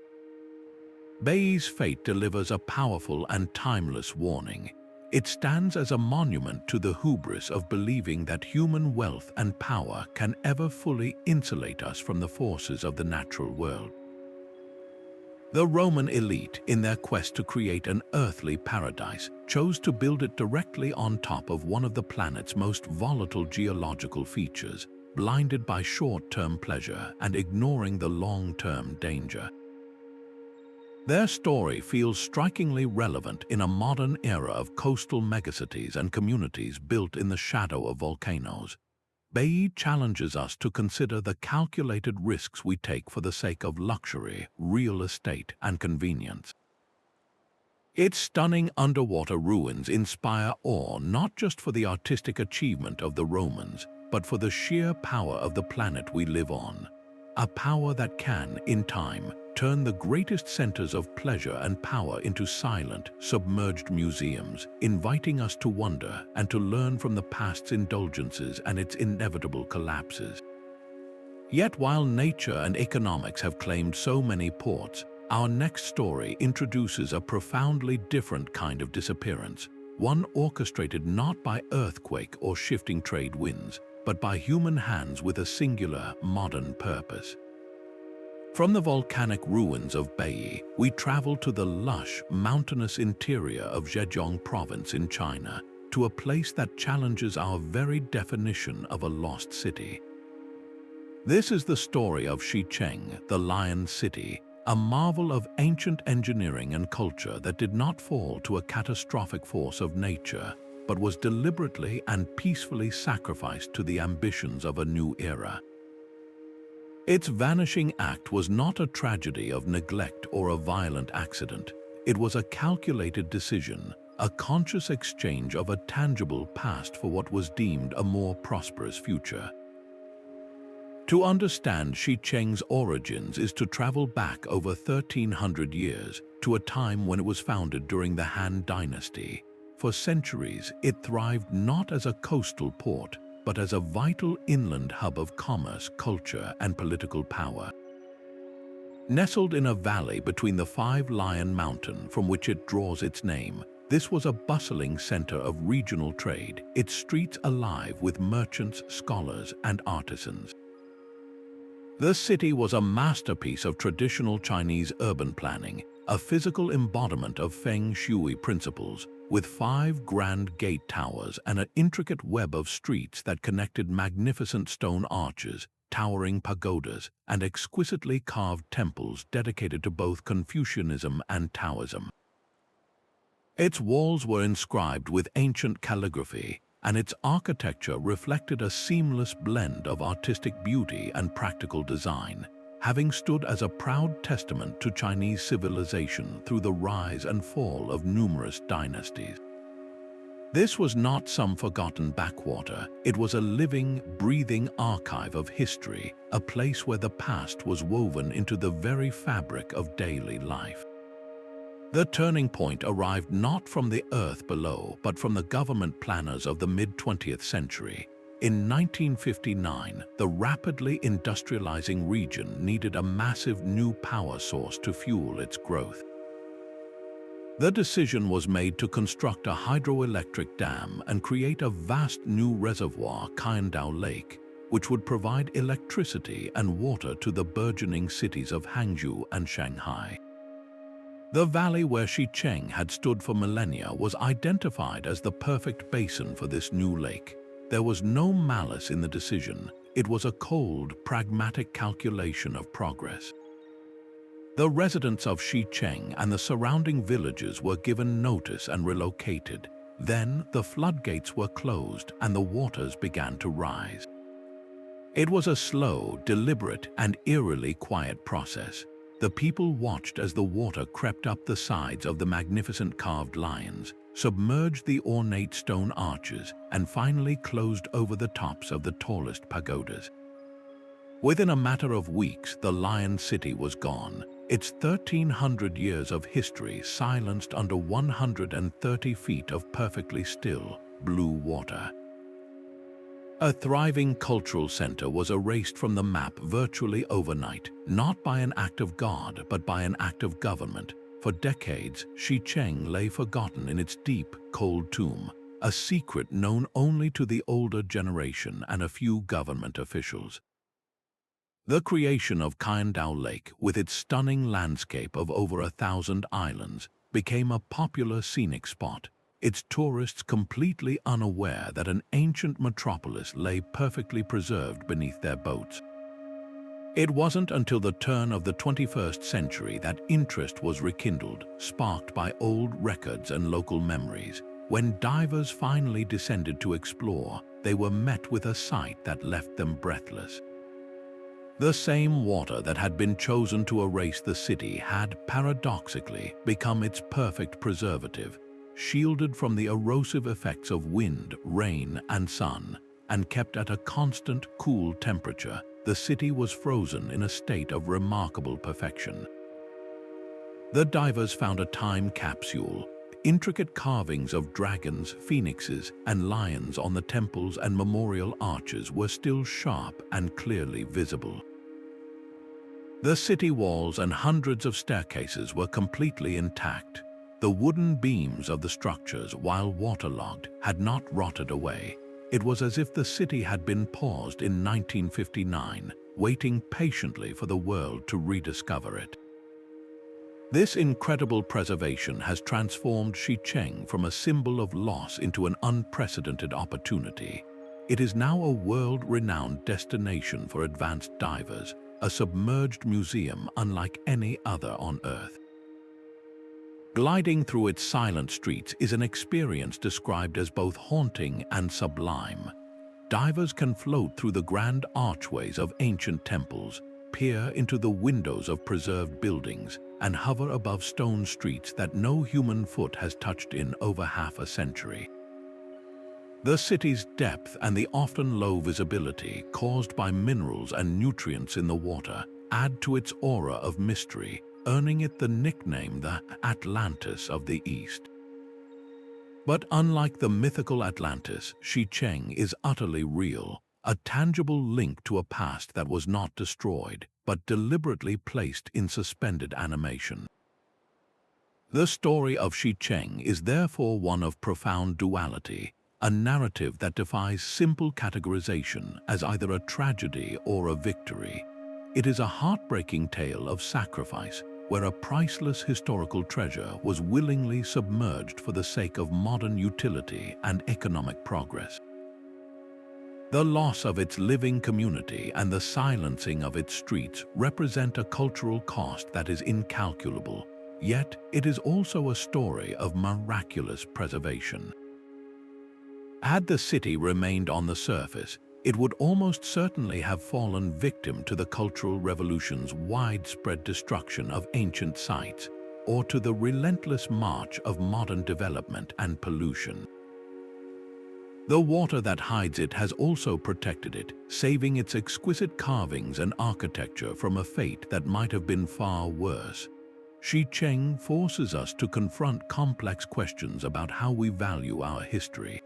Speaker 1: Baiae's fate delivers a powerful and timeless warning. It stands as a monument to the hubris of believing that human wealth and power can ever fully insulate us from the forces of the natural world. The Roman elite, in their quest to create an earthly paradise, chose to build it directly on top of one of the planet's most volatile geological features, blinded by short-term pleasure and ignoring the long-term danger. Their story feels strikingly relevant in a modern era of coastal megacities and communities built in the shadow of volcanoes. Baiae challenges us to consider the calculated risks we take for the sake of luxury, real estate, and convenience. Its stunning underwater ruins inspire awe not just for the artistic achievement of the Romans, but for the sheer power of the planet we live on. A power that can, in time, turn the greatest centers of pleasure and power into silent, submerged museums, inviting us to wonder and to learn from the past's indulgences and its inevitable collapses. Yet while nature and economics have claimed so many ports, our next story introduces a profoundly different kind of disappearance, one orchestrated not by earthquake or shifting trade winds, but by human hands with a singular, modern purpose. From the volcanic ruins of Baiae, we travel to the lush, mountainous interior of Zhejiang province in China, to a place that challenges our very definition of a lost city. This is the story of Xicheng, the Lion City, a marvel of ancient engineering and culture that did not fall to a catastrophic force of nature, but was deliberately and peacefully sacrificed to the ambitions of a new era. Its vanishing act was not a tragedy of neglect or a violent accident. It was a calculated decision, a conscious exchange of a tangible past for what was deemed a more prosperous future. To understand Xicheng's origins is to travel back over 1,300 years to a time when it was founded during the Han Dynasty. For centuries, it thrived not as a coastal port, but as a vital inland hub of commerce, culture, and political power. Nestled in a valley between the Five Lion Mountain from which it draws its name, this was a bustling center of regional trade, its streets alive with merchants, scholars, and artisans. The city was a masterpiece of traditional Chinese urban planning, a physical embodiment of Feng Shui principles, with 5 grand gate towers and an intricate web of streets that connected magnificent stone arches, towering pagodas, and exquisitely carved temples dedicated to both Confucianism and Taoism. Its walls were inscribed with ancient calligraphy, and its architecture reflected a seamless blend of artistic beauty and practical design, having stood as a proud testament to Chinese civilization through the rise and fall of numerous dynasties. This was not some forgotten backwater. It was a living, breathing archive of history, a place where the past was woven into the very fabric of daily life. The turning point arrived not from the earth below, but from the government planners of the mid-20th century. In 1959, the rapidly industrializing region needed a massive new power source to fuel its growth. The decision was made to construct a hydroelectric dam and create a vast new reservoir, Canal Lake, which would provide electricity and water to the burgeoning cities of Hangzhou and Shanghai. The valley where Xicheng had stood for millennia was identified as the perfect basin for this new lake. There was no malice in the decision. It was a cold, pragmatic calculation of progress. The residents of Xicheng and the surrounding villages were given notice and relocated. Then the floodgates were closed and the waters began to rise. It was a slow, deliberate, and eerily quiet process. The people watched as the water crept up the sides of the magnificent carved lions, submerged the ornate stone arches, and finally closed over the tops of the tallest pagodas. Within a matter of weeks, the Lion City was gone, its 1,300 years of history silenced under 130 feet of perfectly still, blue water. A thriving cultural center was erased from the map virtually overnight, not by an act of God, but by an act of government. For decades, Xicheng lay forgotten in its deep, cold tomb, a secret known only to the older generation and a few government officials. The creation of Canal Lake, with its stunning landscape of over 1,000 islands, became a popular scenic spot, its tourists completely unaware that an ancient metropolis lay perfectly preserved beneath their boats. It wasn't until the turn of the 21st century that interest was rekindled, sparked by old records and local memories. When divers finally descended to explore, they were met with a sight that left them breathless. The same water that had been chosen to erase the city had, paradoxically, become its perfect preservative, shielded from the erosive effects of wind, rain, and sun, and kept at a constant, cool temperature. The city was frozen in a state of remarkable perfection. The divers found a time capsule. Intricate carvings of dragons, phoenixes, and lions on the temples and memorial arches were still sharp and clearly visible. The city walls and hundreds of staircases were completely intact. The wooden beams of the structures, while waterlogged, had not rotted away. It was as if the city had been paused in 1959, waiting patiently for the world to rediscover it. This incredible preservation has transformed Xicheng from a symbol of loss into an unprecedented opportunity. It is now a world-renowned destination for advanced divers, a submerged museum unlike any other on Earth. Gliding through its silent streets is an experience described as both haunting and sublime. Divers can float through the grand archways of ancient temples, peer into the windows of preserved buildings, and hover above stone streets that no human foot has touched in over half a century. The city's depth and the often low visibility caused by minerals and nutrients in the water add to its aura of mystery, earning it the nickname the Atlantis of the East. But unlike the mythical Atlantis, Xicheng is utterly real, a tangible link to a past that was not destroyed, but deliberately placed in suspended animation. The story of Xicheng is therefore one of profound duality, a narrative that defies simple categorization as either a tragedy or a victory. It is a heartbreaking tale of sacrifice, where a priceless historical treasure was willingly submerged for the sake of modern utility and economic progress. The loss of its living community and the silencing of its streets represent a cultural cost that is incalculable, yet it is also a story of miraculous preservation. Had the city remained on the surface, it would almost certainly have fallen victim to the Cultural Revolution's widespread destruction of ancient sites, or to the relentless march of modern development and pollution. The water that hides it has also protected it, saving its exquisite carvings and architecture from a fate that might have been far worse. Xicheng forces us to confront complex questions about how we value our history.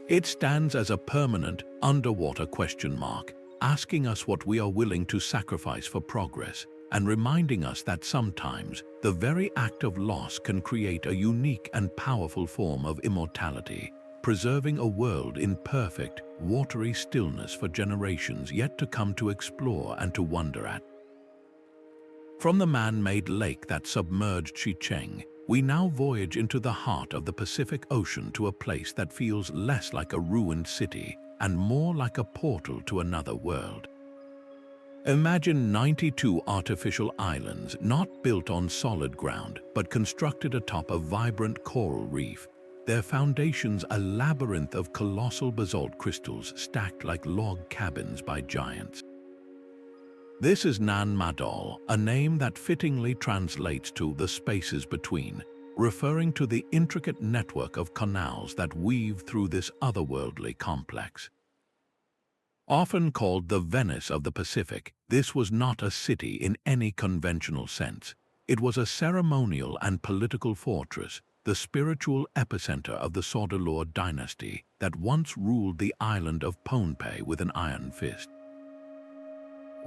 Speaker 1: It stands as a permanent, underwater question mark, asking us what we are willing to sacrifice for progress, and reminding us that sometimes the very act of loss can create a unique and powerful form of immortality, preserving a world in perfect, watery stillness for generations yet to come to explore and to wonder at. From the man-made lake that submerged Xicheng, we now voyage into the heart of the Pacific Ocean to a place that feels less like a ruined city and more like a portal to another world. Imagine 92 artificial islands not built on solid ground but constructed atop a vibrant coral reef, their foundations a labyrinth of colossal basalt crystals stacked like log cabins by giants. This is Nan Madol, a name that fittingly translates to the spaces between, referring to the intricate network of canals that weave through this otherworldly complex. Often called the Venice of the Pacific, this was not a city in any conventional sense. It was a ceremonial and political fortress, the spiritual epicenter of the Sordilor dynasty that once ruled the island of Pohnpei with an iron fist.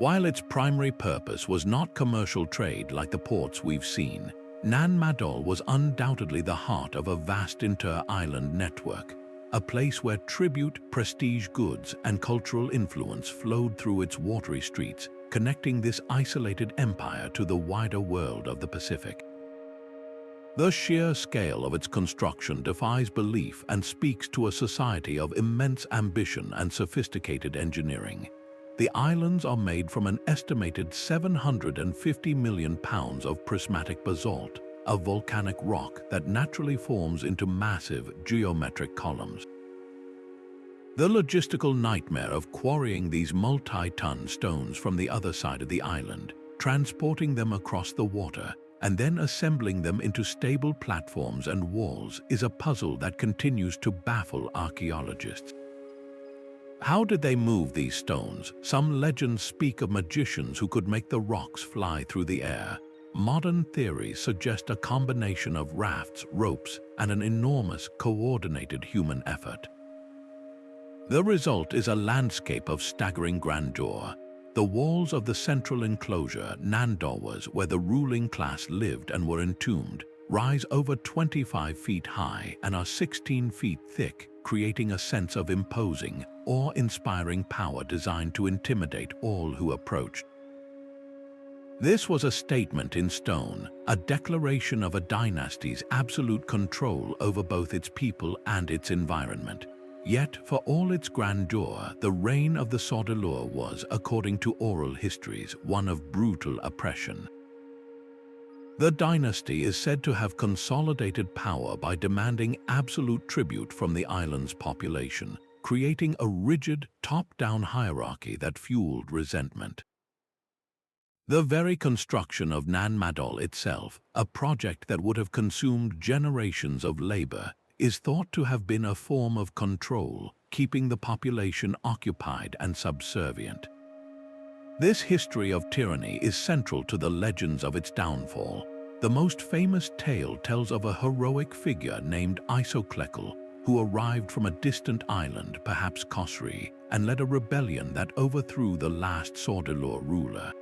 Speaker 1: While its primary purpose was not commercial trade like the ports we've seen, Nan Madol was undoubtedly the heart of a vast inter-island network, a place where tribute, prestige goods, and cultural influence flowed through its watery streets, connecting this isolated empire to the wider world of the Pacific. The sheer scale of its construction defies belief and speaks to a society of immense ambition and sophisticated engineering. The islands are made from an estimated 750 million pounds of prismatic basalt, a volcanic rock that naturally forms into massive geometric columns. The logistical nightmare of quarrying these multi-ton stones from the other side of the island, transporting them across the water, and then assembling them into stable platforms and walls is a puzzle that continues to baffle archaeologists. How did they move these stones? Some legends speak of magicians who could make the rocks fly through the air. Modern theories suggest a combination of rafts, ropes, and an enormous, coordinated human effort. The result is a landscape of staggering grandeur. The walls of the central enclosure, Nandowas, where the ruling class lived and were entombed, rise over 25 feet high and are 16 feet thick, creating a sense of imposing, awe-inspiring power designed to intimidate all who approached. This was a statement in stone, a declaration of a dynasty's absolute control over both its people and its environment. Yet, for all its grandeur, the reign of the Sordilor was, according to oral histories, one of brutal oppression. The dynasty is said to have consolidated power by demanding absolute tribute from the island's population, creating a rigid, top-down hierarchy that fueled resentment. The very construction of Nan Madol itself, a project that would have consumed generations of labor, is thought to have been a form of control, keeping the population occupied and subservient. This history of tyranny is central to the legends of its downfall. The most famous tale tells of a heroic figure named Isoklekel, who arrived from a distant island, perhaps Kosri, and led a rebellion that overthrew the last Sordilor ruler.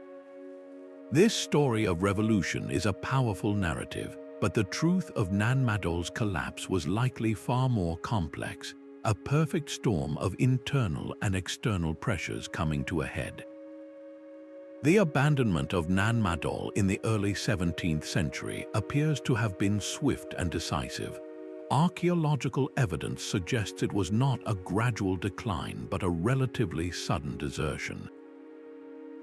Speaker 1: This story of revolution is a powerful narrative, but the truth of Nan Madol's collapse was likely far more complex, a perfect storm of internal and external pressures coming to a head. The abandonment of Nan Madol in the early 17th century appears to have been swift and decisive. Archaeological evidence suggests it was not a gradual decline but a relatively sudden desertion.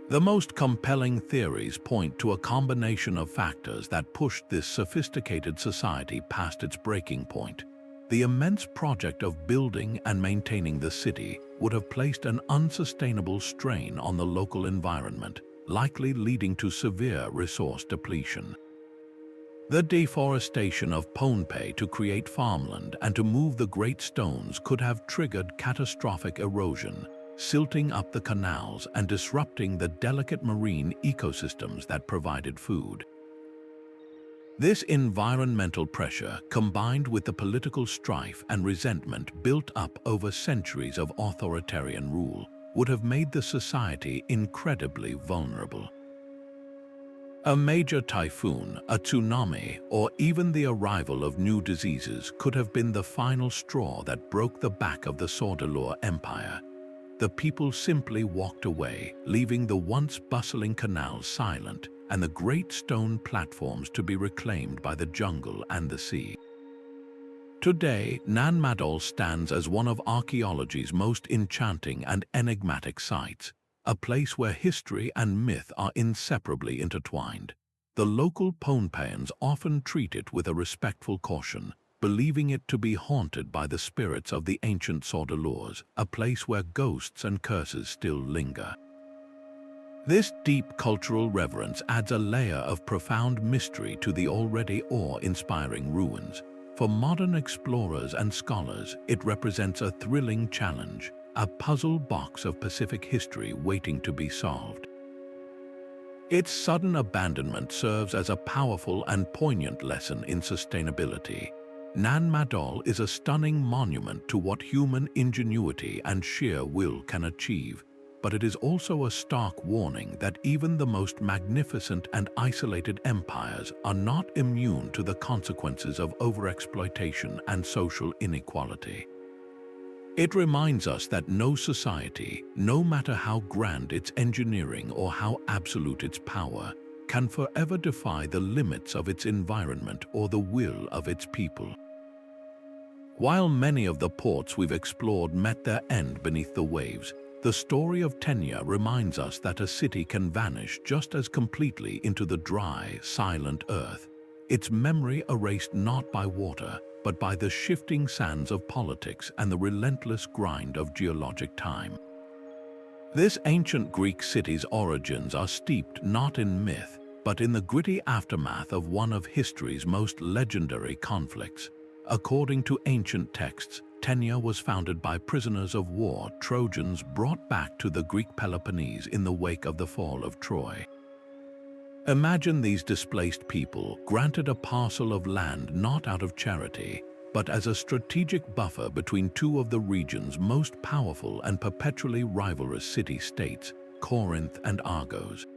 Speaker 1: The most compelling theories point to a combination of factors that pushed this sophisticated society past its breaking point. The immense project of building and maintaining the city would have placed an unsustainable strain on the local environment, likely leading to severe resource depletion. The deforestation of Pohnpei to create farmland and to move the great stones could have triggered catastrophic erosion, silting up the canals and disrupting the delicate marine ecosystems that provided food. This environmental pressure, combined with the political strife and resentment built up over centuries of authoritarian rule, would have made the society incredibly vulnerable. A major typhoon, a tsunami, or even the arrival of new diseases could have been the final straw that broke the back of the Sordelure Empire. The people simply walked away, leaving the once bustling canals silent and the great stone platforms to be reclaimed by the jungle and the sea. Today, Nan Madol stands as one of archaeology's most enchanting and enigmatic sites, a place where history and myth are inseparably intertwined. The local Pohnpeians often treat it with a respectful caution, believing it to be haunted by the spirits of the ancient Sordelures, a place where ghosts and curses still linger. This deep cultural reverence adds a layer of profound mystery to the already awe-inspiring ruins. For modern explorers and scholars, it represents a thrilling challenge, a puzzle box of Pacific history waiting to be solved. Its sudden abandonment serves as a powerful and poignant lesson in sustainability. Nan Madol is a stunning monument to what human ingenuity and sheer will can achieve, but it is also a stark warning that even the most magnificent and isolated empires are not immune to the consequences of overexploitation and social inequality. It reminds us that no society, no matter how grand its engineering or how absolute its power, can forever defy the limits of its environment or the will of its people. While many of the ports we've explored met their end beneath the waves, the story of Tenya reminds us that a city can vanish just as completely into the dry, silent earth, its memory erased not by water, but by the shifting sands of politics and the relentless grind of geologic time. This ancient Greek city's origins are steeped not in myth, but in the gritty aftermath of one of history's most legendary conflicts. According to ancient texts, Tenya was founded by prisoners of war Trojans brought back to the Greek Peloponnese in the wake of the fall of Troy. Imagine these displaced people granted a parcel of land not out of charity, but as a strategic buffer between two of the region's most powerful and perpetually rivalrous city-states, Corinth and Argos.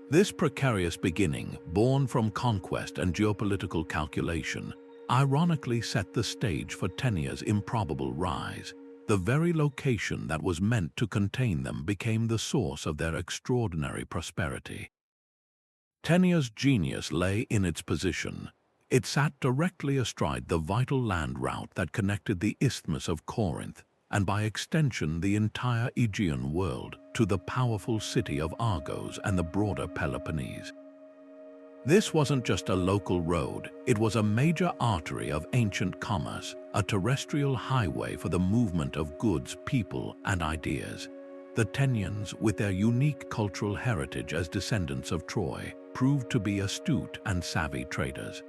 Speaker 1: This precarious beginning, born from conquest and geopolitical calculation, ironically set the stage for Tenya's improbable rise. The very location that was meant to contain them became the source of their extraordinary prosperity. Tenya's genius lay in its position. It sat directly astride the vital land route that connected the Isthmus of Corinth, and by extension the entire Aegean world, to the powerful city of Argos and the broader Peloponnese. This wasn't just a local road, it was a major artery of ancient commerce, a terrestrial highway for the movement of goods, people, and ideas. The Tenyans, with their unique cultural heritage as descendants of Troy, proved to be astute and savvy traders.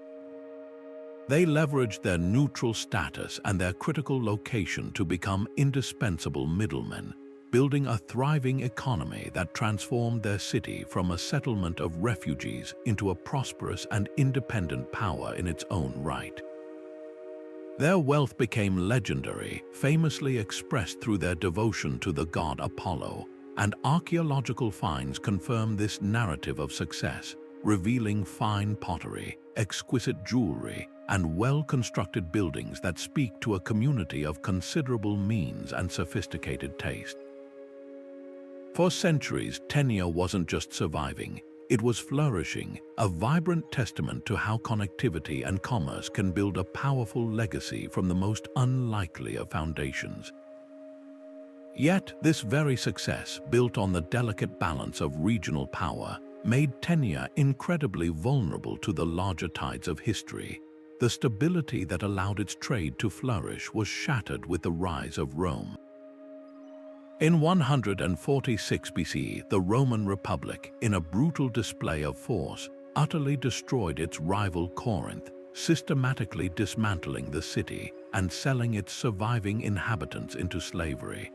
Speaker 1: They leveraged their neutral status and their critical location to become indispensable middlemen, building a thriving economy that transformed their city from a settlement of refugees into a prosperous and independent power in its own right. Their wealth became legendary, famously expressed through their devotion to the god Apollo, and archaeological finds confirm this narrative of success, revealing fine pottery, exquisite jewelry, and well-constructed buildings that speak to a community of considerable means and sophisticated taste. For centuries, Tenya wasn't just surviving, it was flourishing, a vibrant testament to how connectivity and commerce can build a powerful legacy from the most unlikely of foundations. Yet, this very success, built on the delicate balance of regional power, made Tenya incredibly vulnerable to the larger tides of history. The stability that allowed its trade to flourish was shattered with the rise of Rome. In 146 BC, the Roman Republic, in a brutal display of force, utterly destroyed its rival Corinth, systematically dismantling the city and selling its surviving inhabitants into slavery.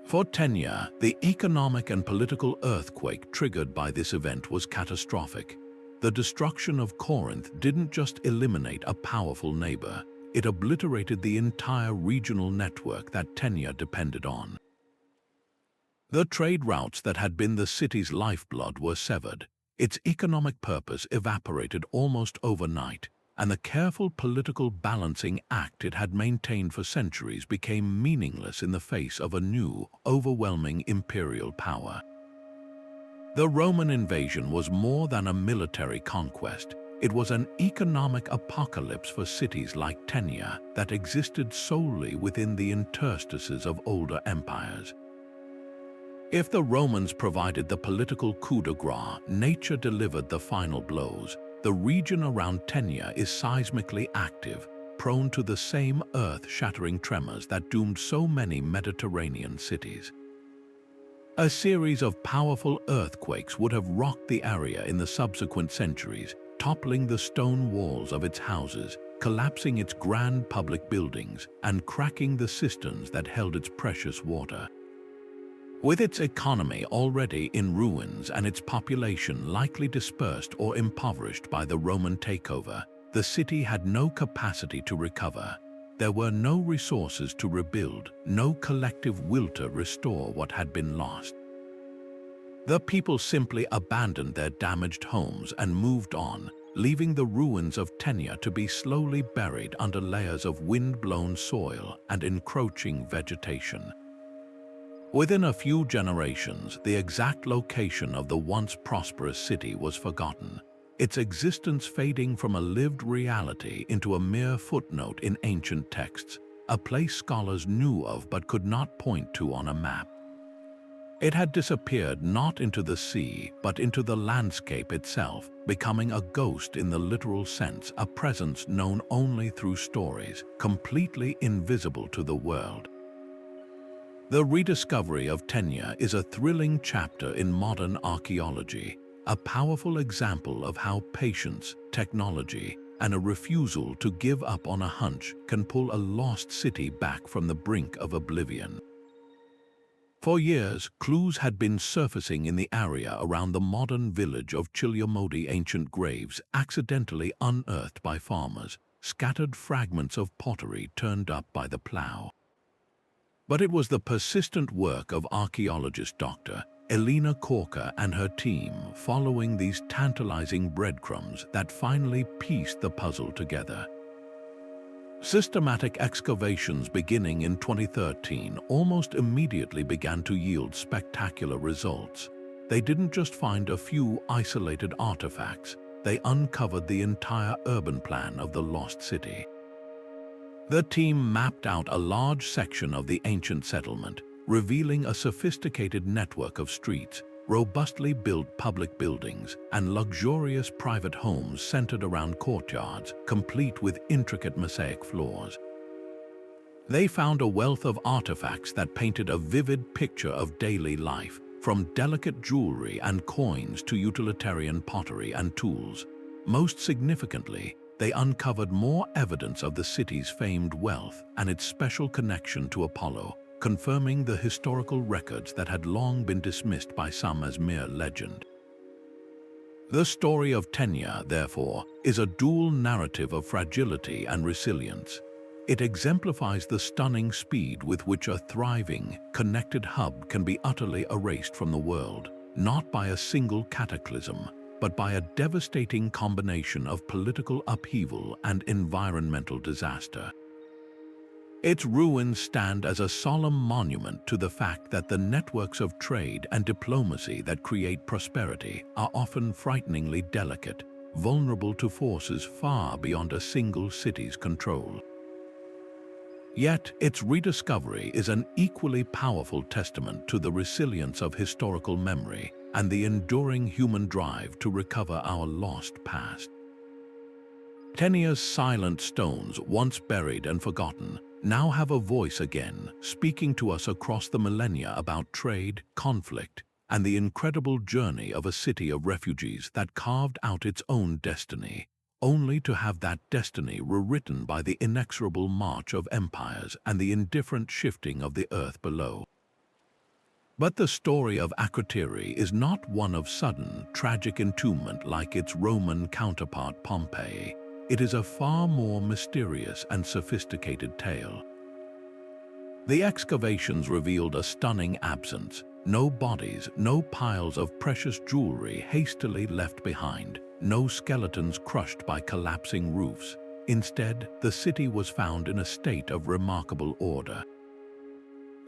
Speaker 1: For Tenya, the economic and political earthquake triggered by this event was catastrophic. The destruction of Corinth didn't just eliminate a powerful neighbor, it obliterated the entire regional network that Tenya depended on. The trade routes that had been the city's lifeblood were severed, its economic purpose evaporated almost overnight, and the careful political balancing act it had maintained for centuries became meaningless in the face of a new, overwhelming imperial power. The Roman invasion was more than a military conquest. It was an economic apocalypse for cities like Tenya that existed solely within the interstices of older empires. If the Romans provided the political coup de grace, nature delivered the final blows. The region around Tenya is seismically active, prone to the same earth-shattering tremors that doomed so many Mediterranean cities. A series of powerful earthquakes would have rocked the area in the subsequent centuries, toppling the stone walls of its houses, collapsing its grand public buildings, and cracking the cisterns that held its precious water. With its economy already in ruins and its population likely dispersed or impoverished by the Roman takeover, the city had no capacity to recover. There were no resources to rebuild, no collective will to restore what had been lost. The people simply abandoned their damaged homes and moved on, leaving the ruins of Tenya to be slowly buried under layers of wind-blown soil and encroaching vegetation. Within a few generations, the exact location of the once prosperous city was forgotten, its existence fading from a lived reality into a mere footnote in ancient texts, a place scholars knew of but could not point to on a map. It had disappeared not into the sea, but into the landscape itself, becoming a ghost in the literal sense, a presence known only through stories, completely invisible to the world. The rediscovery of Tenya is a thrilling chapter in modern archaeology, a powerful example of how patience, technology, and a refusal to give up on a hunch can pull a lost city back from the brink of oblivion. For years, clues had been surfacing in the area around the modern village of Chiliomodi, ancient graves accidentally unearthed by farmers, scattered fragments of pottery turned up by the plow. But it was the persistent work of archaeologist Dr. Elena Korka and her team following these tantalizing breadcrumbs that finally pieced the puzzle together. Systematic excavations beginning in 2013 almost immediately began to yield spectacular results. They didn't just find a few isolated artifacts, they uncovered the entire urban plan of the lost city. The team mapped out a large section of the ancient settlement, revealing a sophisticated network of streets, robustly built public buildings, and luxurious private homes centered around courtyards, complete with intricate mosaic floors. They found a wealth of artifacts that painted a vivid picture of daily life, from delicate jewelry and coins to utilitarian pottery and tools. Most significantly, they uncovered more evidence of the city's famed wealth and its special connection to Apollo, confirming the historical records that had long been dismissed by some as mere legend. The story of Tenya, therefore, is a dual narrative of fragility and resilience. It exemplifies the stunning speed with which a thriving, connected hub can be utterly erased from the world, not by a single cataclysm, but by a devastating combination of political upheaval and environmental disaster. Its ruins stand as a solemn monument to the fact that the networks of trade and diplomacy that create prosperity are often frighteningly delicate, vulnerable to forces far beyond a single city's control. Yet, its rediscovery is an equally powerful testament to the resilience of historical memory and the enduring human drive to recover our lost past. Tenia's silent stones, once buried and forgotten, now have a voice again, speaking to us across the millennia about trade, conflict, and the incredible journey of a city of refugees that carved out its own destiny, only to have that destiny rewritten by the inexorable march of empires and the indifferent shifting of the earth below. But the story of Akrotiri is not one of sudden, tragic entombment like its Roman counterpart Pompeii. It is a far more mysterious and sophisticated tale. The excavations revealed a stunning absence. No bodies, no piles of precious jewelry hastily left behind, no skeletons crushed by collapsing roofs. Instead, the city was found in a state of remarkable order.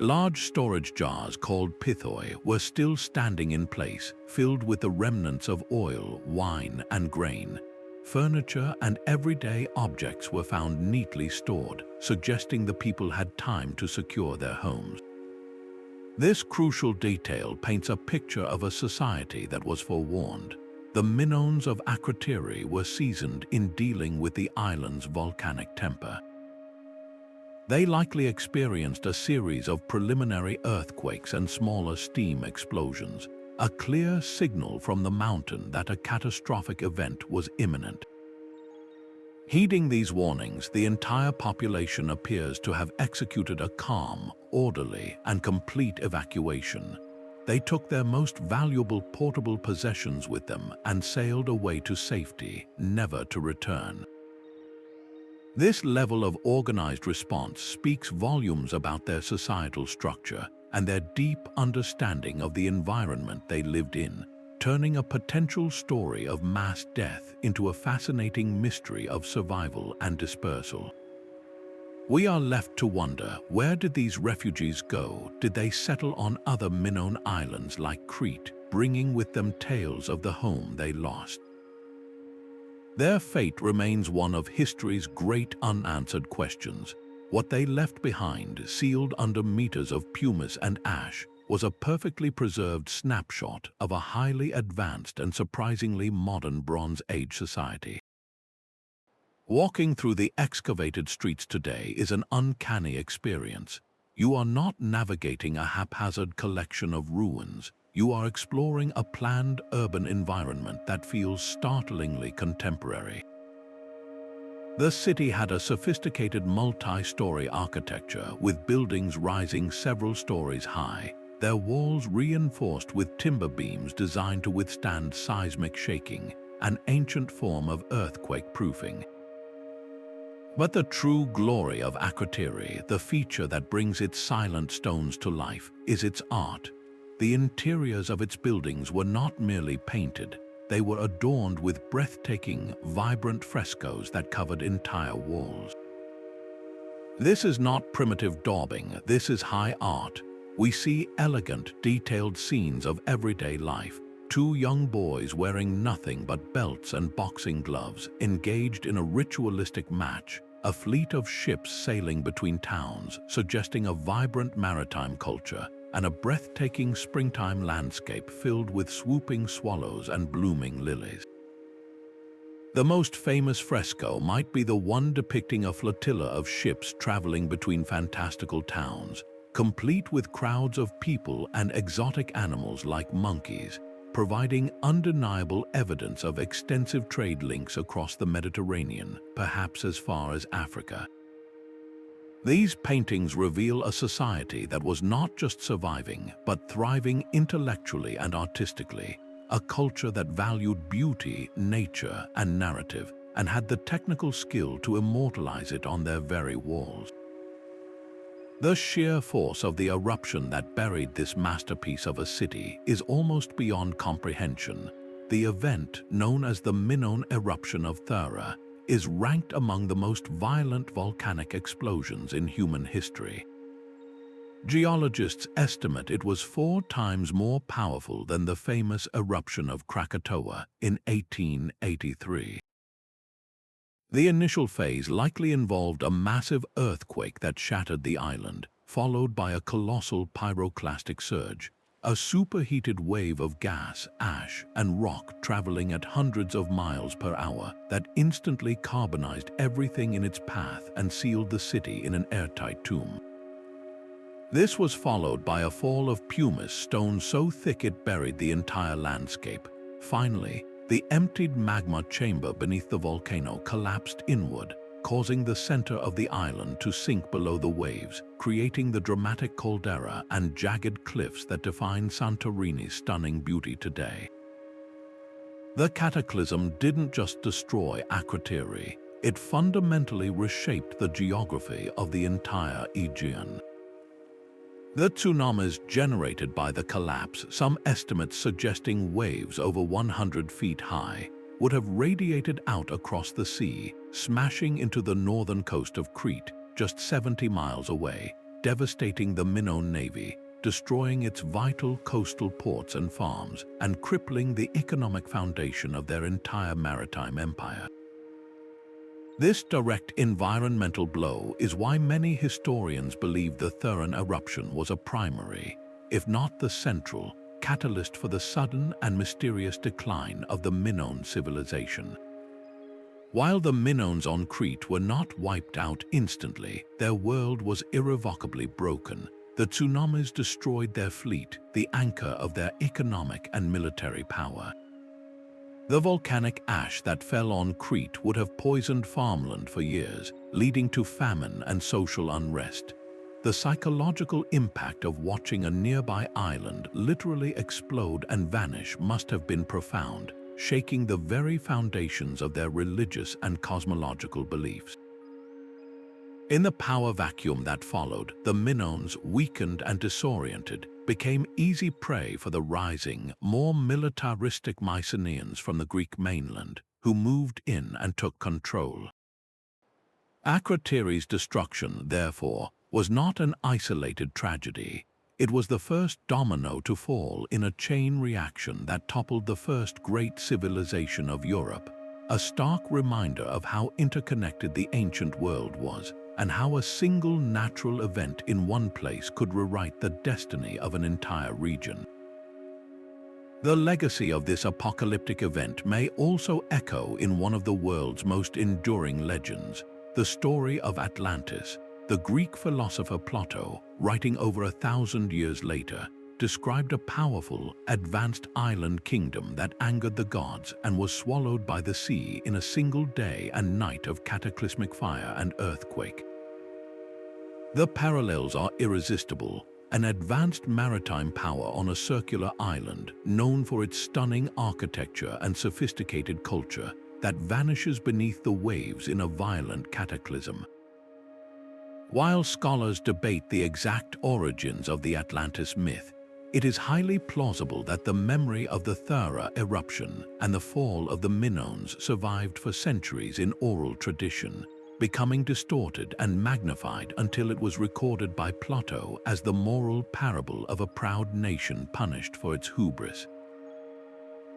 Speaker 1: Large storage jars called pithoi were still standing in place, filled with the remnants of oil, wine, and grain. Furniture and everyday objects were found neatly stored, suggesting the people had time to secure their homes. This crucial detail paints a picture of a society that was forewarned. The Minoans of Akrotiri were seasoned in dealing with the island's volcanic temper. They likely experienced a series of preliminary earthquakes and smaller steam explosions, a clear signal from the mountain that a catastrophic event was imminent. Heeding these warnings, the entire population appears to have executed a calm, orderly, and complete evacuation. They took their most valuable portable possessions with them and sailed away to safety, never to return. This level of organized response speaks volumes about their societal structure and their deep understanding of the environment they lived in, turning a potential story of mass death into a fascinating mystery of survival and dispersal. We are left to wonder, where did these refugees go? Did they settle on other Minoan islands like Crete, bringing with them tales of the home they lost? Their fate remains one of history's great unanswered questions. What they left behind, sealed under meters of pumice and ash, was a perfectly preserved snapshot of a highly advanced and surprisingly modern Bronze Age society. Walking through the excavated streets today is an uncanny experience. You are not navigating a haphazard collection of ruins. You are exploring a planned urban environment that feels startlingly contemporary. The city had a sophisticated multi-story architecture with buildings rising several stories high, their walls reinforced with timber beams designed to withstand seismic shaking, an ancient form of earthquake proofing. But the true glory of Akrotiri, the feature that brings its silent stones to life, is its art. The interiors of its buildings were not merely painted. They were adorned with breathtaking, vibrant frescoes that covered entire walls. This is not primitive daubing, this is high art. We see elegant, detailed scenes of everyday life. Two young boys wearing nothing but belts and boxing gloves, engaged in a ritualistic match, a fleet of ships sailing between towns, suggesting a vibrant maritime culture, and a breathtaking springtime landscape filled with swooping swallows and blooming lilies. The most famous fresco might be the one depicting a flotilla of ships traveling between fantastical towns, complete with crowds of people and exotic animals like monkeys, providing undeniable evidence of extensive trade links across the Mediterranean, perhaps as far as Africa. These paintings reveal a society that was not just surviving, but thriving intellectually and artistically, a culture that valued beauty, nature, and narrative, and had the technical skill to immortalize it on their very walls. The sheer force of the eruption that buried this masterpiece of a city is almost beyond comprehension. The event, known as the Minoan eruption of Thera, is ranked among the most violent volcanic explosions in human history. Geologists estimate it was 4 times more powerful than the famous eruption of Krakatoa in 1883. The initial phase likely involved a massive earthquake that shattered the island, followed by a colossal pyroclastic surge, a superheated wave of gas, ash, and rock traveling at hundreds of miles per hour that instantly carbonized everything in its path and sealed the city in an airtight tomb. This was followed by a fall of pumice stone so thick it buried the entire landscape. Finally, the emptied magma chamber beneath the volcano collapsed inward, causing the center of the island to sink below the waves, creating the dramatic caldera and jagged cliffs that define Santorini's stunning beauty today. The cataclysm didn't just destroy Akrotiri, it fundamentally reshaped the geography of the entire Aegean. The tsunamis generated by the collapse, some estimates suggesting waves over 100 feet high, would have radiated out across the sea, smashing into the northern coast of Crete, just 70 miles away, devastating the Minoan navy, destroying its vital coastal ports and farms, and crippling the economic foundation of their entire maritime empire. This direct environmental blow is why many historians believe the Thuran eruption was a primary, if not the central, catalyst for the sudden and mysterious decline of the Minoan civilization. While the Minoans on Crete were not wiped out instantly, their world was irrevocably broken. The tsunamis destroyed their fleet, the anchor of their economic and military power. The volcanic ash that fell on Crete would have poisoned farmland for years, leading to famine and social unrest. The psychological impact of watching a nearby island literally explode and vanish must have been profound, shaking the very foundations of their religious and cosmological beliefs. In the power vacuum that followed, the Minoans, weakened and disoriented, became easy prey for the rising, more militaristic Mycenaeans from the Greek mainland, who moved in and took control. Akrotiri's destruction, therefore, was not an isolated tragedy. It was the first domino to fall in a chain reaction that toppled the first great civilization of Europe, a stark reminder of how interconnected the ancient world was, and how a single natural event in one place could rewrite the destiny of an entire region. The legacy of this apocalyptic event may also echo in one of the world's most enduring legends, the story of Atlantis. The Greek philosopher Plato, writing over 1,000 years later, described a powerful, advanced island kingdom that angered the gods and was swallowed by the sea in a single day and night of cataclysmic fire and earthquake. The parallels are irresistible. An advanced maritime power on a circular island, known for its stunning architecture and sophisticated culture, that vanishes beneath the waves in a violent cataclysm. While scholars debate the exact origins of the Atlantis myth, it is highly plausible that the memory of the Thera eruption and the fall of the Minoans survived for centuries in oral tradition, becoming distorted and magnified until it was recorded by Plato as the moral parable of a proud nation punished for its hubris.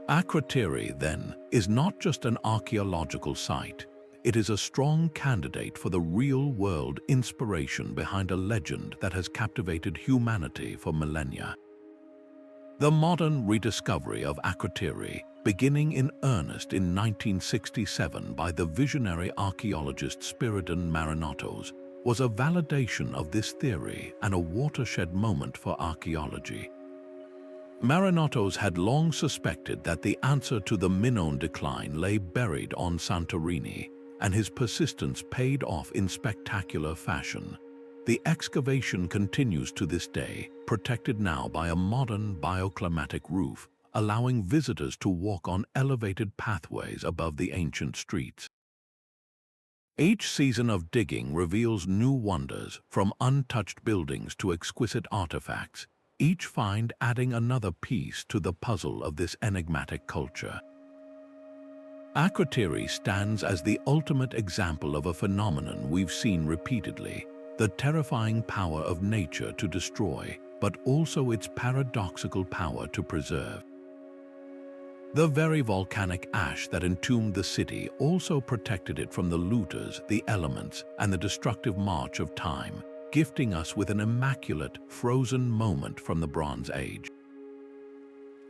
Speaker 1: Akrotiri, then, is not just an archaeological site. It is a strong candidate for the real-world inspiration behind a legend that has captivated humanity for millennia. The modern rediscovery of Akrotiri, beginning in earnest in 1967 by the visionary archaeologist Spiridon Marinatos, was a validation of this theory and a watershed moment for archaeology. Marinatos had long suspected that the answer to the Minoan decline lay buried on Santorini, and his persistence paid off in spectacular fashion. The excavation continues to this day, protected now by a modern bioclimatic roof, allowing visitors to walk on elevated pathways above the ancient streets. Each season of digging reveals new wonders, from untouched buildings to exquisite artifacts, each find adding another piece to the puzzle of this enigmatic culture. Akrotiri stands as the ultimate example of a phenomenon we've seen repeatedly, the terrifying power of nature to destroy, but also its paradoxical power to preserve. The very volcanic ash that entombed the city also protected it from the looters, the elements, and the destructive march of time, gifting us with an immaculate, frozen moment from the Bronze Age.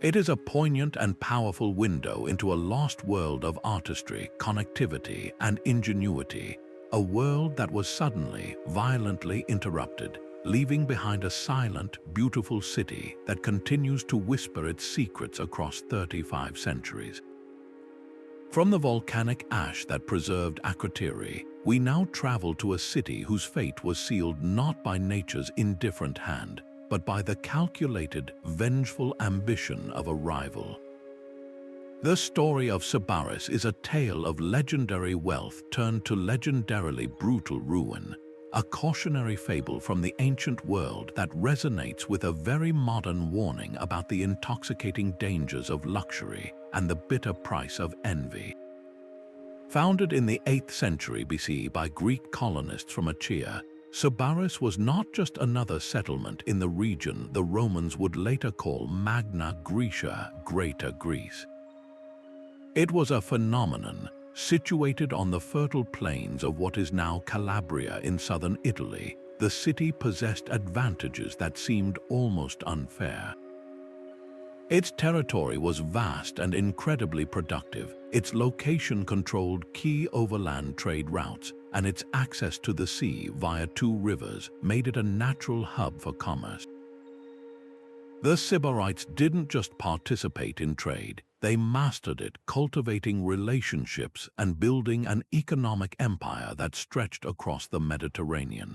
Speaker 1: It is a poignant and powerful window into a lost world of artistry, connectivity, and ingenuity, a world that was suddenly, violently interrupted, leaving behind a silent, beautiful city that continues to whisper its secrets across 35 centuries. From the volcanic ash that preserved Akrotiri, we now travel to a city whose fate was sealed not by nature's indifferent hand, but by the calculated, vengeful ambition of a rival. The story of Sybaris is a tale of legendary wealth turned to legendarily brutal ruin, a cautionary fable from the ancient world that resonates with a very modern warning about the intoxicating dangers of luxury and the bitter price of envy. Founded in the 8th century BC by Greek colonists from Achaea, Sybaris was not just another settlement in the region the Romans would later call Magna Graecia, Greater Greece. It was a phenomenon situated on the fertile plains of what is now Calabria in southern Italy. The city possessed advantages that seemed almost unfair. Its territory was vast and incredibly productive. Its location controlled key overland trade routes, and its access to the sea via 2 rivers made it a natural hub for commerce. The Sybarites didn't just participate in trade, they mastered it, cultivating relationships and building an economic empire that stretched across the Mediterranean.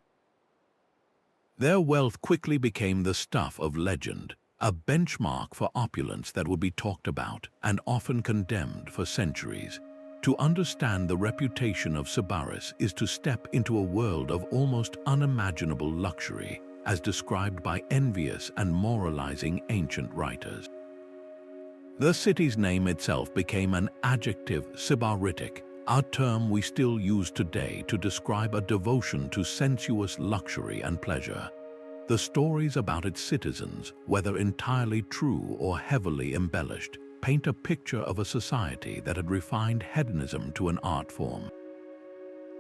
Speaker 1: Their wealth quickly became the stuff of legend, a benchmark for opulence that would be talked about and often condemned for centuries. To understand the reputation of Sybaris is to step into a world of almost unimaginable luxury, as described by envious and moralizing ancient writers. The city's name itself became an adjective, Sybaritic, a term we still use today to describe a devotion to sensuous luxury and pleasure. The stories about its citizens, whether entirely true or heavily embellished, paint a picture of a society that had refined hedonism to an art form.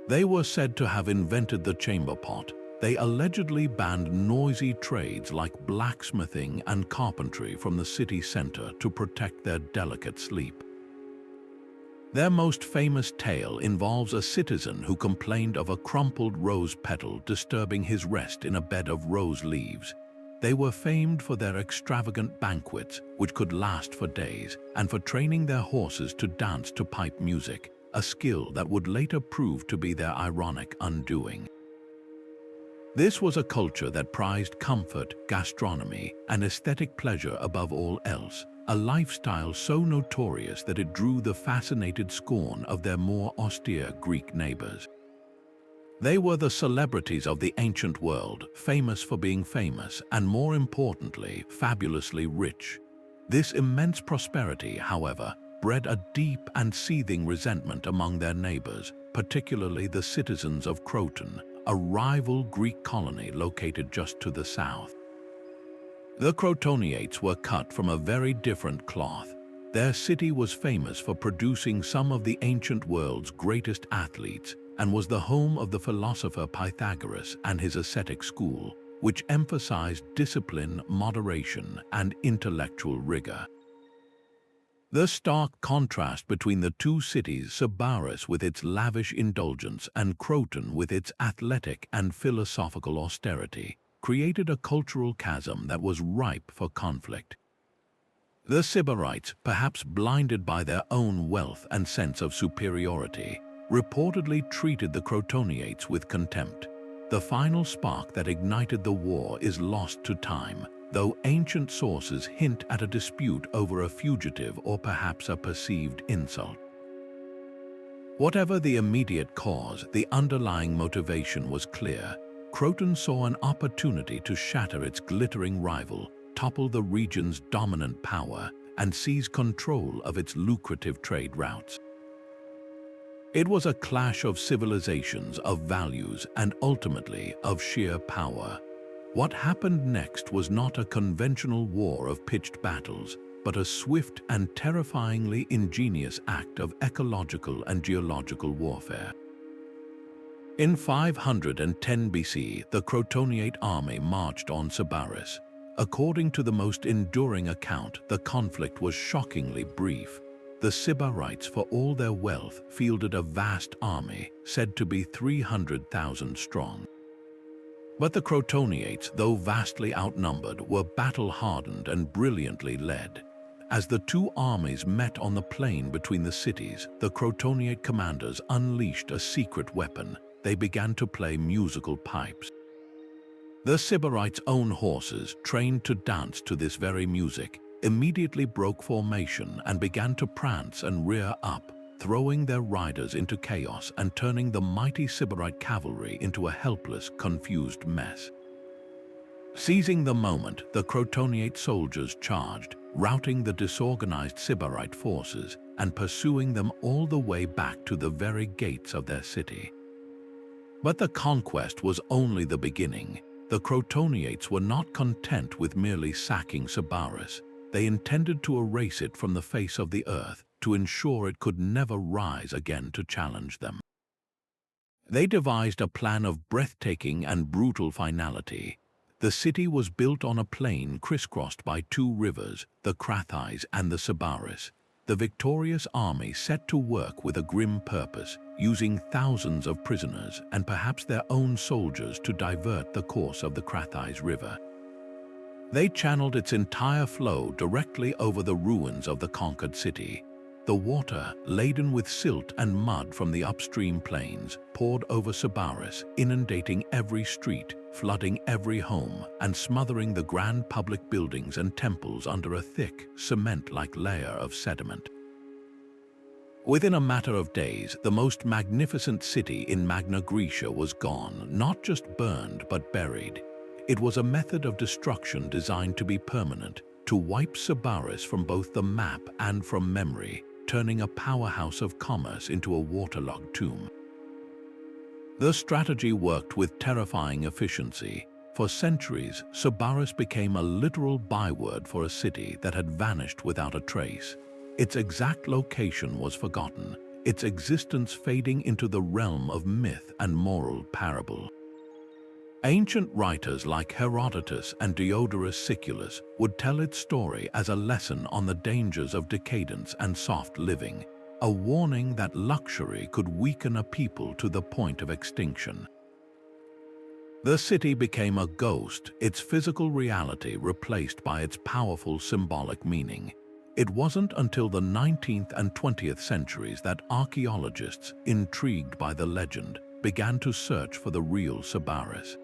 Speaker 1: They were said to have invented the chamber pot. They allegedly banned noisy trades like blacksmithing and carpentry from the city center to protect their delicate sleep. Their most famous tale involves a citizen who complained of a crumpled rose petal disturbing his rest in a bed of rose leaves. They were famed for their extravagant banquets, which could last for days, and for training their horses to dance to pipe music, a skill that would later prove to be their ironic undoing. This was a culture that prized comfort, gastronomy, and aesthetic pleasure above all else, a lifestyle so notorious that it drew the fascinated scorn of their more austere Greek neighbors. They were the celebrities of the ancient world, famous for being famous and, more importantly, fabulously rich. This immense prosperity, however, bred a deep and seething resentment among their neighbors, particularly the citizens of Croton, a rival Greek colony located just to the south. The Crotoniates were cut from a very different cloth. Their city was famous for producing some of the ancient world's greatest athletes and was the home of the philosopher Pythagoras and his ascetic school, which emphasized discipline, moderation, and intellectual rigor. The stark contrast between the two cities, Sybaris with its lavish indulgence and Croton with its athletic and philosophical austerity, created a cultural chasm that was ripe for conflict. The Sybarites, perhaps blinded by their own wealth and sense of superiority, reportedly treated the Crotoniates with contempt. The final spark that ignited the war is lost to time, though ancient sources hint at a dispute over a fugitive or perhaps a perceived insult. Whatever the immediate cause, the underlying motivation was clear. Croton saw an opportunity to shatter its glittering rival, topple the region's dominant power, and seize control of its lucrative trade routes. It was a clash of civilizations, of values, and ultimately of sheer power. What happened next was not a conventional war of pitched battles, but a swift and terrifyingly ingenious act of ecological and geological warfare. In 510 BC, the Crotoniate army marched on Sybaris. According to the most enduring account, the conflict was shockingly brief. The Sybarites, for all their wealth, fielded a vast army, said to be 300,000 strong. But the Crotoniates, though vastly outnumbered, were battle-hardened and brilliantly led. As the two armies met on the plain between the cities, the Crotoniate commanders unleashed a secret weapon. They began to play musical pipes. The Sybarites' own horses, trained to dance to this very music, immediately broke formation and began to prance and rear up, throwing their riders into chaos and turning the mighty Sybarite cavalry into a helpless, confused mess. Seizing the moment, the Crotoniate soldiers charged, routing the disorganized Sybarite forces and pursuing them all the way back to the very gates of their city. But the conquest was only the beginning. The Crotoniates were not content with merely sacking Sybaris. They intended to erase it from the face of the earth to ensure it could never rise again to challenge them. They devised a plan of breathtaking and brutal finality. The city was built on a plain crisscrossed by two rivers, the Crathais and the Sybaris. The victorious army set to work with a grim purpose, using thousands of prisoners and perhaps their own soldiers to divert the course of the Crathais River. They channeled its entire flow directly over the ruins of the conquered city. The water, laden with silt and mud from the upstream plains, poured over Sybaris, inundating every street, flooding every home, and smothering the grand public buildings and temples under a thick, cement-like layer of sediment. Within a matter of days, the most magnificent city in Magna Graecia was gone, not just burned but buried. It was a method of destruction designed to be permanent, to wipe Sybaris from both the map and from memory, turning a powerhouse of commerce into a waterlogged tomb. The strategy worked with terrifying efficiency. For centuries, Sybaris became a literal byword for a city that had vanished without a trace. Its exact location was forgotten, its existence fading into the realm of myth and moral parable. Ancient writers like Herodotus and Diodorus Siculus would tell its story as a lesson on the dangers of decadence and soft living, a warning that luxury could weaken a people to the point of extinction. The city became a ghost, its physical reality replaced by its powerful symbolic meaning. It wasn't until the 19th and 20th centuries that archaeologists, intrigued by the legend, began to search for the real Sybaris.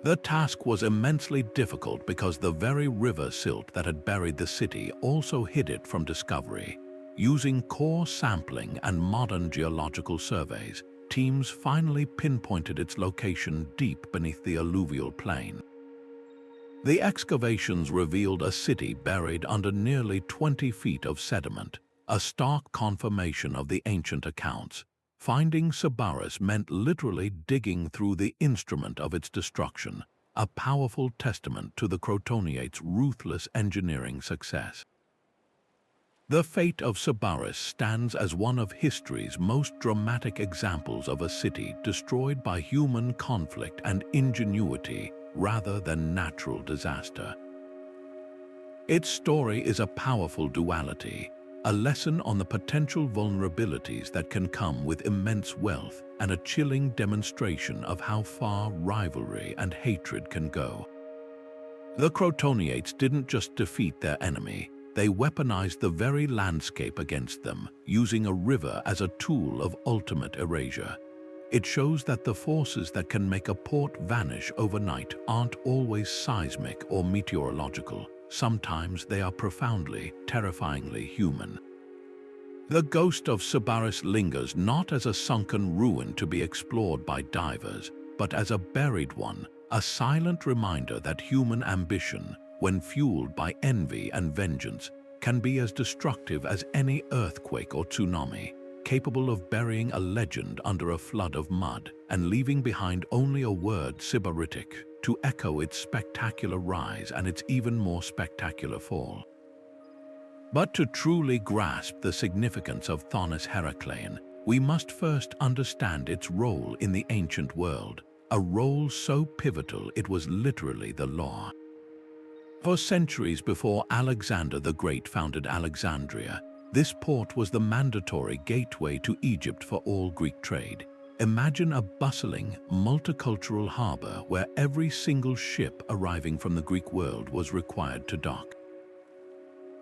Speaker 1: The task was immensely difficult because the very river silt that had buried the city also hid it from discovery. Using core sampling and modern geological surveys, teams finally pinpointed its location deep beneath the alluvial plain. The excavations revealed a city buried under nearly 20 feet of sediment, a stark confirmation of the ancient accounts. Finding Sybaris meant literally digging through the instrument of its destruction, a powerful testament to the Crotoniates' ruthless engineering success. The fate of Sybaris stands as one of history's most dramatic examples of a city destroyed by human conflict and ingenuity rather than natural disaster. Its story is a powerful duality, a lesson on the potential vulnerabilities that can come with immense wealth and a chilling demonstration of how far rivalry and hatred can go. The Crotoniates didn't just defeat their enemy, they weaponized the very landscape against them, using a river as a tool of ultimate erasure. It shows that the forces that can make a port vanish overnight aren't always seismic or meteorological. Sometimes they are profoundly, terrifyingly human. The ghost of Sybaris lingers not as a sunken ruin to be explored by divers, but as a buried one, a silent reminder that human ambition, when fueled by envy and vengeance, can be as destructive as any earthquake or tsunami, capable of burying a legend under a flood of mud and leaving behind only a word Sybaritic to echo its spectacular rise and its even more spectacular fall. But to truly grasp the significance of Thonis-Heracleion, we must first understand its role in the ancient world, a role so pivotal it was literally the law. For centuries before Alexander the Great founded Alexandria, this port was the mandatory gateway to Egypt for all Greek trade. Imagine a bustling, multicultural harbor where every single ship arriving from the Greek world was required to dock.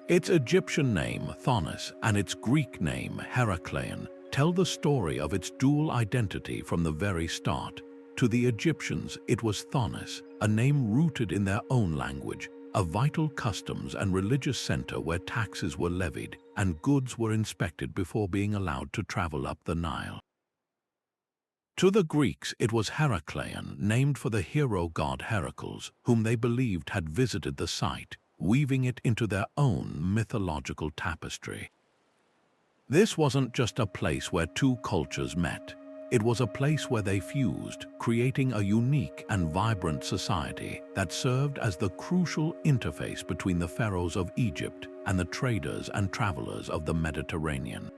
Speaker 1: Its Egyptian name, Thonis, and its Greek name, Heracleion, tell the story of its dual identity from the very start. To the Egyptians, it was Thonis, a name rooted in their own language, a vital customs and religious center where taxes were levied and goods were inspected before being allowed to travel up the Nile. To the Greeks, it was Heracleion, named for the hero god Heracles, whom they believed had visited the site, weaving it into their own mythological tapestry. This wasn't just a place where two cultures met. It was a place where they fused, creating a unique and vibrant society that served as the crucial interface between the pharaohs of Egypt and the traders and travelers of the Mediterranean.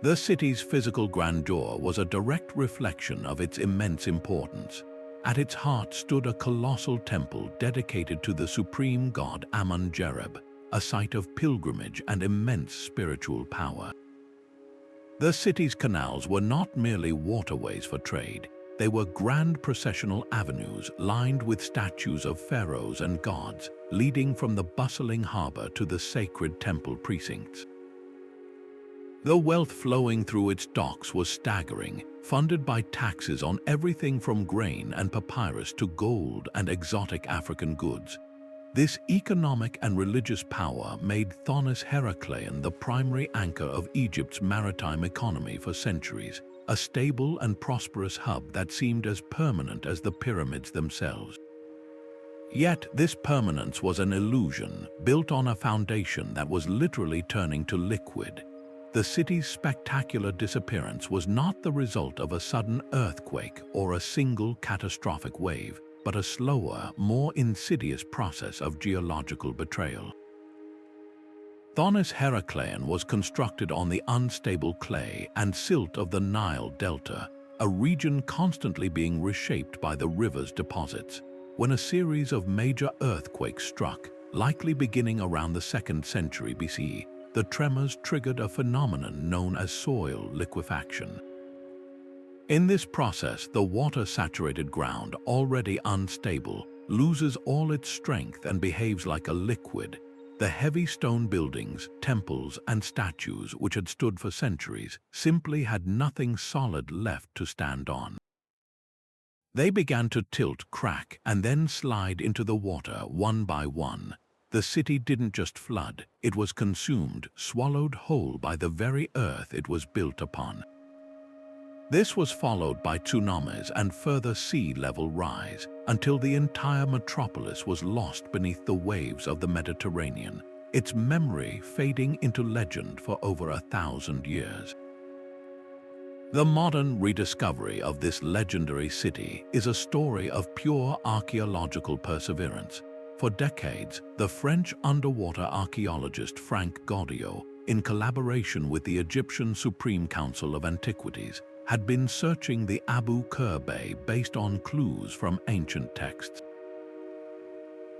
Speaker 1: The city's physical grandeur was a direct reflection of its immense importance. At its heart stood a colossal temple dedicated to the supreme god Amun-Jereb, a site of pilgrimage and immense spiritual power. The city's canals were not merely waterways for trade, they were grand processional avenues lined with statues of pharaohs and gods, leading from the bustling harbor to the sacred temple precincts. The wealth flowing through its docks was staggering, funded by taxes on everything from grain and papyrus to gold and exotic African goods. This economic and religious power made Thonis-Heracleion the primary anchor of Egypt's maritime economy for centuries, a stable and prosperous hub that seemed as permanent as the pyramids themselves. Yet this permanence was an illusion, built on a foundation that was literally turning to liquid. The city's spectacular disappearance was not the result of a sudden earthquake or a single catastrophic wave, but a slower, more insidious process of geological betrayal. Thonis-Heracleion was constructed on the unstable clay and silt of the Nile Delta, a region constantly being reshaped by the river's deposits. When a series of major earthquakes struck, likely beginning around the 2nd century BCE, the tremors triggered a phenomenon known as soil liquefaction. In this process, the water-saturated ground, already unstable, loses all its strength and behaves like a liquid. The heavy stone buildings, temples, and statues which had stood for centuries simply had nothing solid left to stand on. They began to tilt, crack, and then slide into the water one by one. The city didn't just flood, it was consumed, swallowed whole by the very earth it was built upon. This was followed by tsunamis and further sea level rise, until the entire metropolis was lost beneath the waves of the Mediterranean, its memory fading into legend for over 1,000 years. The modern rediscovery of this legendary city is a story of pure archaeological perseverance. For decades, the French underwater archaeologist Frank Gaudiot, in collaboration with the Egyptian Supreme Council of Antiquities, had been searching the Abu Qir Bay based on clues from ancient texts.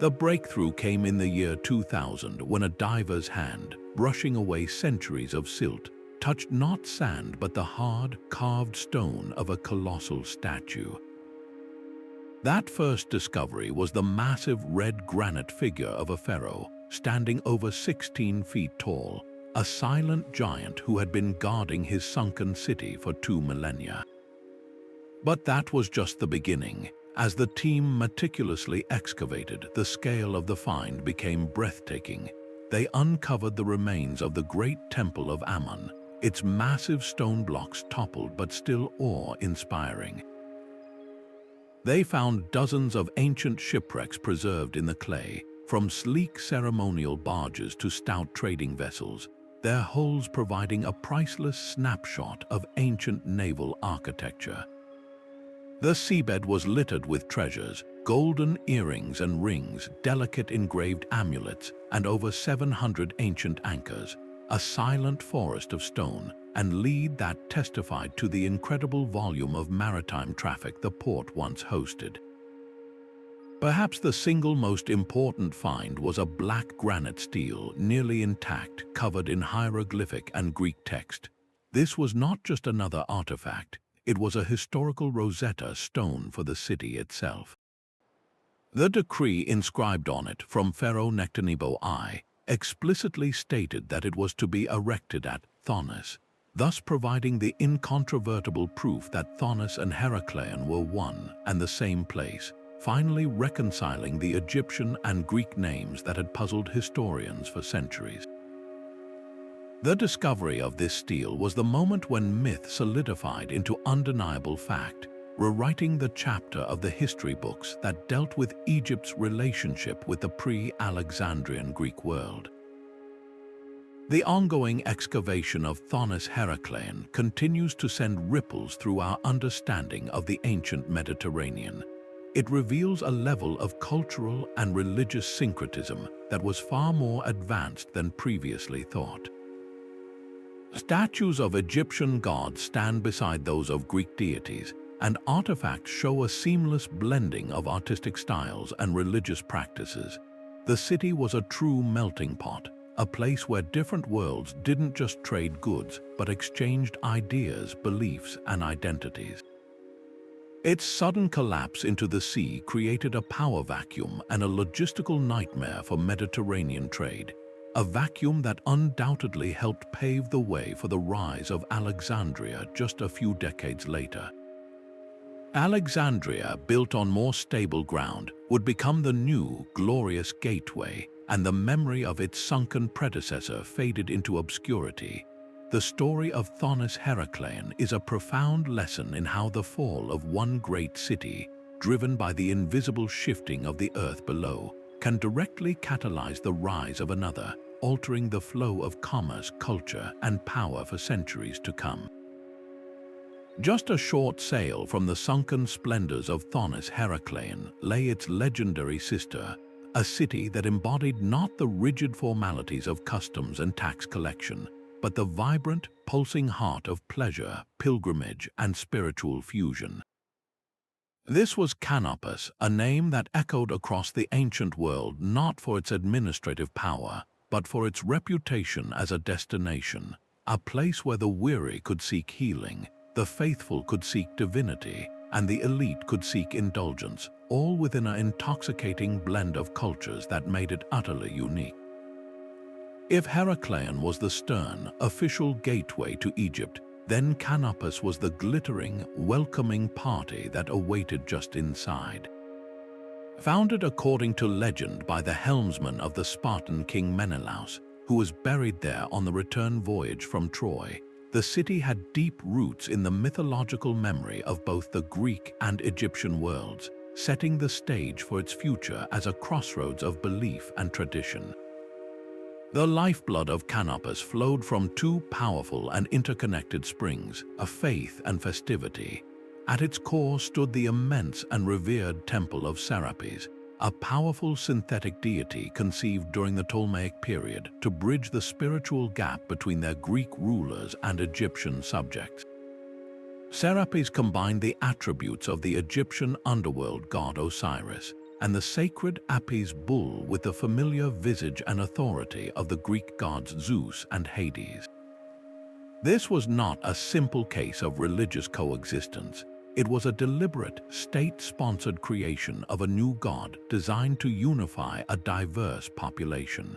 Speaker 1: The breakthrough came in the year 2000 when a diver's hand, brushing away centuries of silt, touched not sand but the hard, carved stone of a colossal statue. That first discovery was the massive red granite figure of a pharaoh, standing over 16 feet tall, a silent giant who had been guarding his sunken city for 2 millennia. But that was just the beginning. As the team meticulously excavated, the scale of the find became breathtaking. They uncovered the remains of the great temple of Amun, its massive stone blocks toppled but still awe-inspiring. They found dozens of ancient shipwrecks preserved in the clay, from sleek ceremonial barges to stout trading vessels. their hulls providing a priceless snapshot of ancient naval architecture. The seabed was littered with treasures, golden earrings and rings, delicate engraved amulets, and over 700 ancient anchors, a silent forest of stone and lead that testified to the incredible volume of maritime traffic the port once hosted. Perhaps the single most important find was a black granite stele, nearly intact, covered in hieroglyphic and Greek text. This was not just another artifact, it was a historical Rosetta Stone for the city itself. The decree inscribed on it from Pharaoh Nectanebo I explicitly stated that it was to be erected at Thonis, thus providing the incontrovertible proof that Thonis and Heracleion were one and the same place, finally reconciling the Egyptian and Greek names that had puzzled historians for centuries. The discovery of this stele was the moment when myth solidified into undeniable fact, rewriting the chapter of the history books that dealt with Egypt's relationship with the pre-Alexandrian Greek world. The ongoing excavation of Thonis-Heracleion continues to send ripples through our understanding of the ancient Mediterranean. It reveals a level of cultural and religious syncretism that was far more advanced than previously thought. Statues of Egyptian gods stand beside those of Greek deities, and artifacts show a seamless blending of artistic styles and religious practices. The city was a true melting pot, a place where different worlds didn't just trade goods, but exchanged ideas, beliefs, and identities. Its sudden collapse into the sea created a power vacuum and a logistical nightmare for Mediterranean trade, a vacuum that undoubtedly helped pave the way for the rise of Alexandria just a few decades later. Alexandria, built on more stable ground, would become the new, glorious gateway, and the memory of its sunken predecessor faded into obscurity. The story of Thonis-Heracleion is a profound lesson in how the fall of one great city, driven by the invisible shifting of the earth below, can directly catalyze the rise of another, altering the flow of commerce, culture, and power for centuries to come. Just a short sail from the sunken splendors of Thonis-Heracleion lay its legendary sister, a city that embodied not the rigid formalities of customs and tax collection, but the vibrant, pulsing heart of pleasure, pilgrimage, and spiritual fusion. This was Canopus, a name that echoed across the ancient world not for its administrative power, but for its reputation as a destination, a place where the weary could seek healing, the faithful could seek divinity, and the elite could seek indulgence, all within an intoxicating blend of cultures that made it utterly unique. If Heracleion was the stern, official gateway to Egypt, then Canopus was the glittering, welcoming party that awaited just inside. Founded according to legend by the helmsman of the Spartan king Menelaus, who was buried there on the return voyage from Troy, the city had deep roots in the mythological memory of both the Greek and Egyptian worlds, setting the stage for its future as a crossroads of belief and tradition. The lifeblood of Canopus flowed from two powerful and interconnected springs, of faith and festivity. At its core stood the immense and revered temple of Serapis, a powerful synthetic deity conceived during the Ptolemaic period to bridge the spiritual gap between their Greek rulers and Egyptian subjects. Serapis combined the attributes of the Egyptian underworld god Osiris and the sacred Apis bull with the familiar visage and authority of the Greek gods Zeus and Hades. This was not a simple case of religious coexistence. It was a deliberate, state-sponsored creation of a new god designed to unify a diverse population.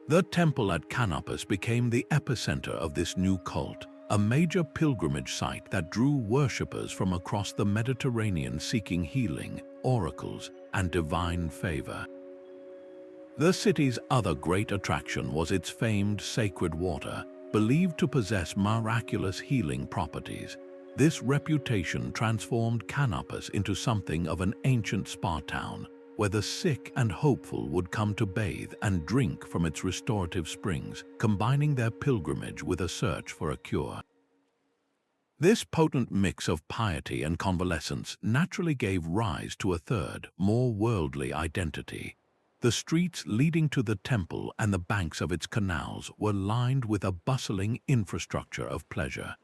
Speaker 1: The temple at Canopus became the epicenter of this new cult, a major pilgrimage site that drew worshippers from across the Mediterranean seeking healing, oracles, and divine favor. The city's other great attraction was its famed sacred water, believed to possess miraculous healing properties. This reputation transformed Canopus into something of an ancient spa town, where the sick and hopeful would come to bathe and drink from its restorative springs, combining their pilgrimage with a search for a cure. This potent mix of piety and convalescence naturally gave rise to a third, more worldly identity. The streets leading to the temple and the banks of its canals were lined with a bustling infrastructure of pleasure.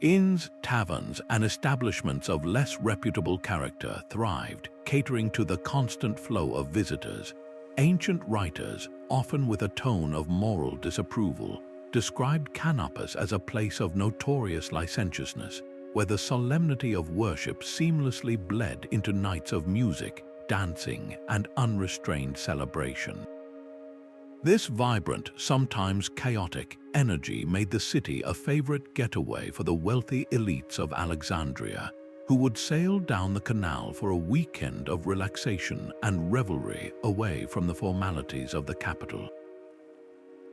Speaker 1: Inns, taverns, and establishments of less reputable character thrived, catering to the constant flow of visitors. Ancient writers, often with a tone of moral disapproval, described Canopus as a place of notorious licentiousness, where the solemnity of worship seamlessly bled into nights of music, dancing, and unrestrained celebration. This vibrant, sometimes chaotic, energy made the city a favorite getaway for the wealthy elites of Alexandria, who would sail down the canal for a weekend of relaxation and revelry away from the formalities of the capital.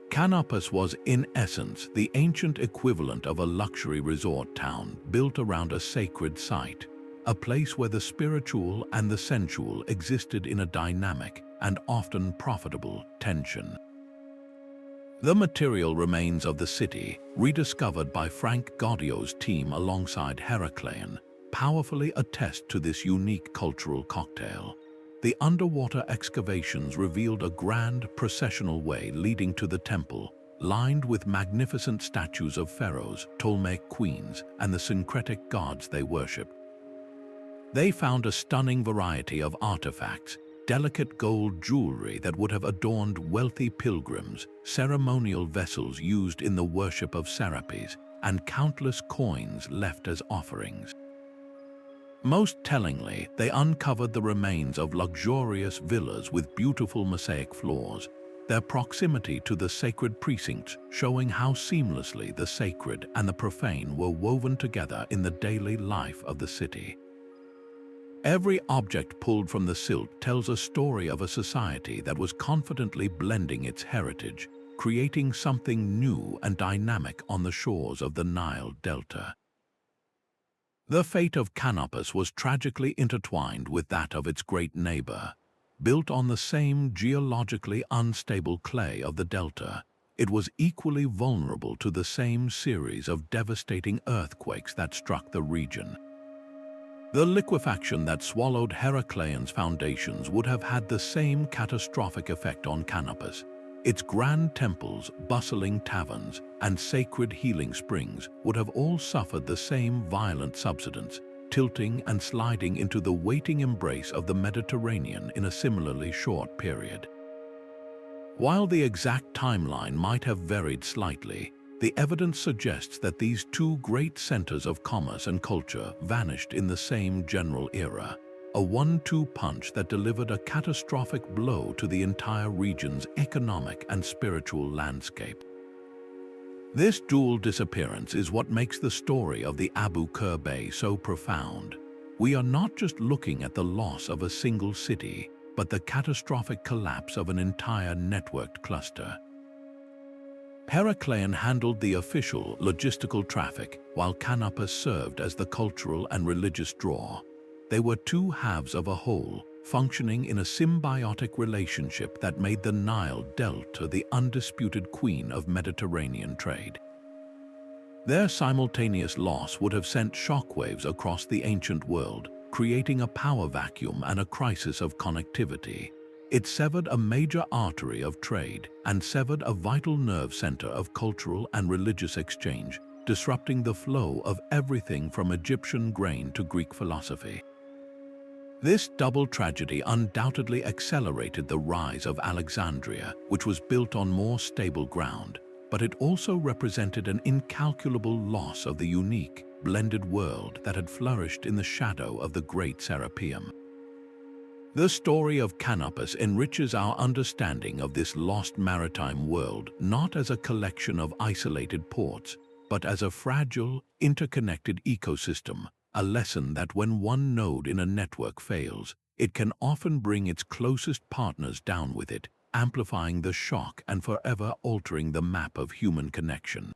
Speaker 1: Canopus was, in essence, the ancient equivalent of a luxury resort town built around a sacred site, a place where the spiritual and the sensual existed in a dynamic and often profitable tension. The material remains of the city, rediscovered by Frank Godio's team alongside Heracleion, powerfully attest to this unique cultural cocktail. The underwater excavations revealed a grand processional way leading to the temple, lined with magnificent statues of pharaohs, Ptolemaic queens, and the syncretic gods they worship. They found a stunning variety of artifacts, delicate gold jewelry that would have adorned wealthy pilgrims, ceremonial vessels used in the worship of Serapis, and countless coins left as offerings. Most tellingly, they uncovered the remains of luxurious villas with beautiful mosaic floors, their proximity to the sacred precincts showing how seamlessly the sacred and the profane were woven together in the daily life of the city. Every object pulled from the silt tells a story of a society that was confidently blending its heritage, creating something new and dynamic on the shores of the Nile Delta. The fate of Canopus was tragically intertwined with that of its great neighbor. Built on the same geologically unstable clay of the delta, it was equally vulnerable to the same series of devastating earthquakes that struck the region. The liquefaction that swallowed Heracleion's foundations would have had the same catastrophic effect on Canopus. Its grand temples, bustling taverns, and sacred healing springs would have all suffered the same violent subsidence, tilting and sliding into the waiting embrace of the Mediterranean in a similarly short period. While the exact timeline might have varied slightly, the evidence suggests that these two great centers of commerce and culture vanished in the same general era, a one-two punch that delivered a catastrophic blow to the entire region's economic and spiritual landscape. This dual disappearance is what makes the story of the Abu Qir so profound. We are not just looking at the loss of a single city, but the catastrophic collapse of an entire networked cluster. Heracleion handled the official, logistical traffic, while Canopus served as the cultural and religious draw. They were two halves of a whole, functioning in a symbiotic relationship that made the Nile Delta the undisputed queen of Mediterranean trade. Their simultaneous loss would have sent shockwaves across the ancient world, creating a power vacuum and a crisis of connectivity. It severed a major artery of trade and severed a vital nerve center of cultural and religious exchange, disrupting the flow of everything from Egyptian grain to Greek philosophy. This double tragedy undoubtedly accelerated the rise of Alexandria, which was built on more stable ground, but it also represented an incalculable loss of the unique, blended world that had flourished in the shadow of the great Serapeum. The story of Canopus enriches our understanding of this lost maritime world not as a collection of isolated ports, but as a fragile, interconnected ecosystem, a lesson that when one node in a network fails, it can often bring its closest partners down with it, amplifying the shock and forever altering the map of human connection.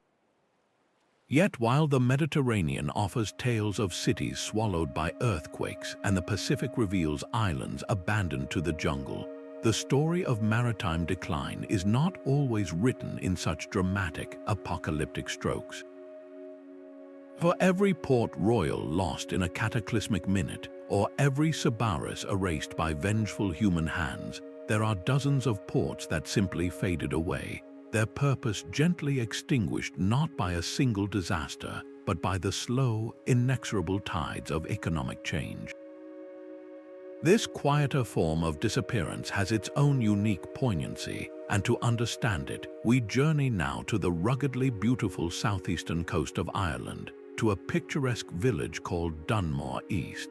Speaker 1: Yet while the Mediterranean offers tales of cities swallowed by earthquakes and the Pacific reveals islands abandoned to the jungle, the story of maritime decline is not always written in such dramatic, apocalyptic strokes. For every Port Royal lost in a cataclysmic minute, or every Cerberus erased by vengeful human hands, there are dozens of ports that simply faded away, their purpose gently extinguished not by a single disaster, but by the slow, inexorable tides of economic change. This quieter form of disappearance has its own unique poignancy, and to understand it, we journey now to the ruggedly beautiful southeastern coast of Ireland, to a picturesque village called Dunmore East.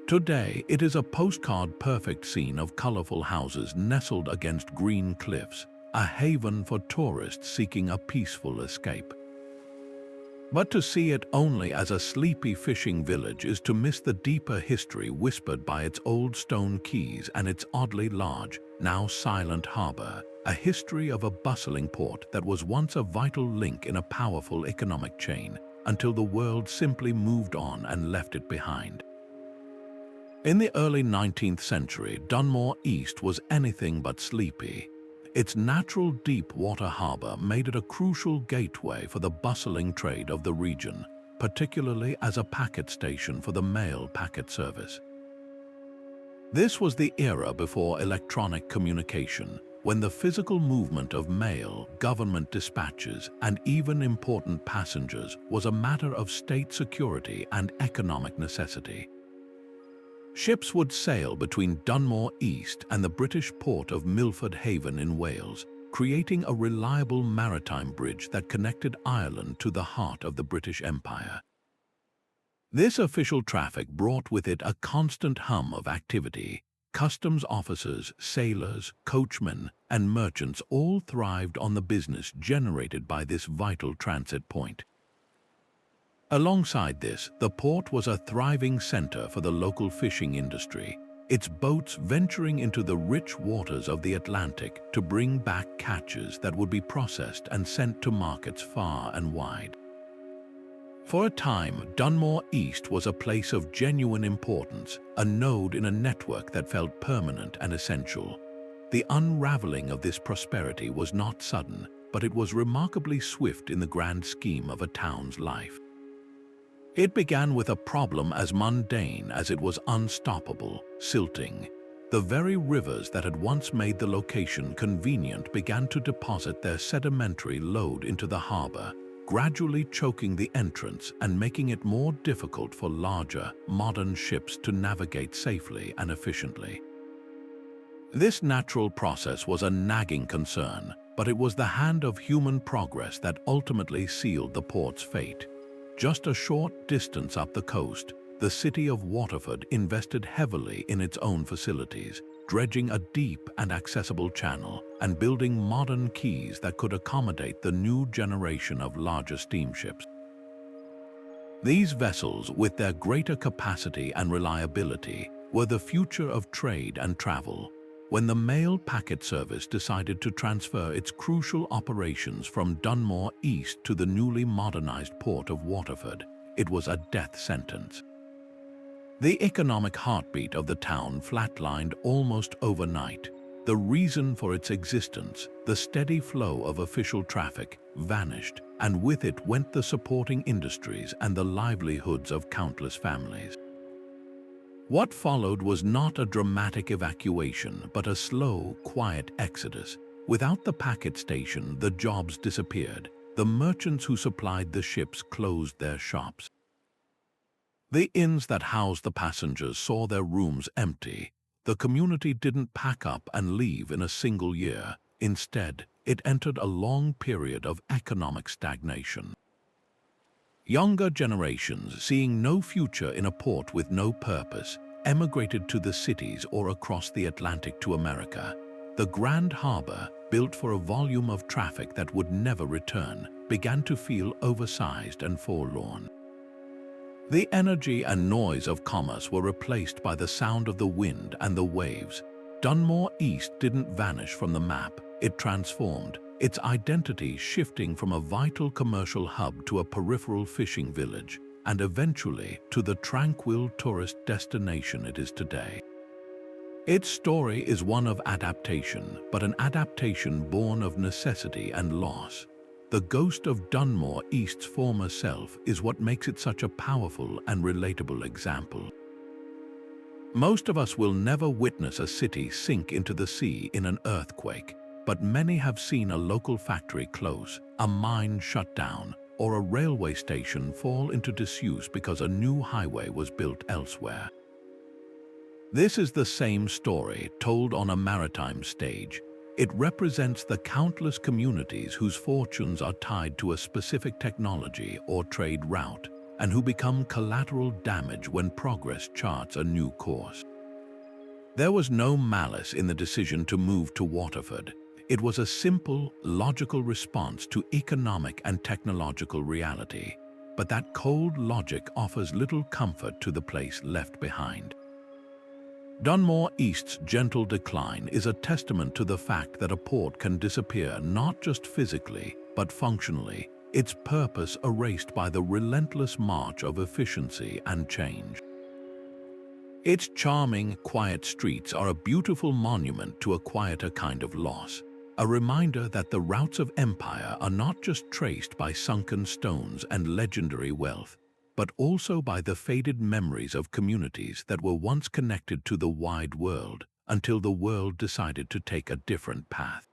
Speaker 1: Today, it is a postcard-perfect scene of colorful houses nestled against green cliffs, a haven for tourists seeking a peaceful escape. But to see it only as a sleepy fishing village is to miss the deeper history whispered by its old stone quays and its oddly large, now silent harbor, a history of a bustling port that was once a vital link in a powerful economic chain, until the world simply moved on and left it behind. In the early 19th century, Dunmore East was anything but sleepy. Its natural deep water harbor made it a crucial gateway for the bustling trade of the region, particularly as a packet station for the mail packet service. This was the era before electronic communication, when the physical movement of mail, government dispatches, and even important passengers was a matter of state security and economic necessity. Ships would sail between Dunmore East and the British port of Milford Haven in Wales, creating a reliable maritime bridge that connected Ireland to the heart of the British Empire. This official traffic brought with it a constant hum of activity. Customs officers, sailors, coachmen, and merchants all thrived on the business generated by this vital transit point. Alongside this, the port was a thriving center for the local fishing industry, its boats venturing into the rich waters of the Atlantic to bring back catches that would be processed and sent to markets far and wide. For a time, Dunmore East was a place of genuine importance, a node in a network that felt permanent and essential. The unraveling of this prosperity was not sudden, but it was remarkably swift in the grand scheme of a town's life. It began with a problem as mundane as it was unstoppable: silting. The very rivers that had once made the location convenient began to deposit their sedimentary load into the harbor, gradually choking the entrance and making it more difficult for larger, modern ships to navigate safely and efficiently. This natural process was a nagging concern, but it was the hand of human progress that ultimately sealed the port's fate. Just a short distance up the coast, the city of Waterford invested heavily in its own facilities, dredging a deep and accessible channel and building modern quays that could accommodate the new generation of larger steamships. These vessels, with their greater capacity and reliability, were the future of trade and travel. When the mail packet service decided to transfer its crucial operations from Dunmore East to the newly modernized port of Waterford, it was a death sentence. The economic heartbeat of the town flatlined almost overnight. The reason for its existence, the steady flow of official traffic, vanished, and with it went the supporting industries and the livelihoods of countless families. What followed was not a dramatic evacuation, but a slow, quiet exodus. Without the packet station, the jobs disappeared. The merchants who supplied the ships closed their shops. The inns that housed the passengers saw their rooms empty. The community didn't pack up and leave in a single year. Instead, it entered a long period of economic stagnation. Younger generations, seeing no future in a port with no purpose, emigrated to the cities or across the Atlantic to America. The Grand Harbor, built for a volume of traffic that would never return, began to feel oversized and forlorn. The energy and noise of commerce were replaced by the sound of the wind and the waves. Dunmore East didn't vanish from the map, it transformed. its identity shifting from a vital commercial hub to a peripheral fishing village, and eventually to the tranquil tourist destination it is today. Its story is one of adaptation, but an adaptation born of necessity and loss. The ghost of Dunmore East's former self is what makes it such a powerful and relatable example. Most of us will never witness a city sink into the sea in an earthquake, but many have seen a local factory close, a mine shut down, or a railway station fall into disuse because a new highway was built elsewhere. This is the same story told on a maritime stage. It represents the countless communities whose fortunes are tied to a specific technology or trade route, and who become collateral damage when progress charts a new course. There was no malice in the decision to move to Waterford. It was a simple, logical response to economic and technological reality, but that cold logic offers little comfort to the place left behind. Dunmore East's gentle decline is a testament to the fact that a port can disappear not just physically, but functionally, its purpose erased by the relentless march of efficiency and change. Its charming, quiet streets are a beautiful monument to a quieter kind of loss, a reminder that the routes of empire are not just traced by sunken stones and legendary wealth, but also by the faded memories of communities that were once connected to the wide world until the world decided to take a different path.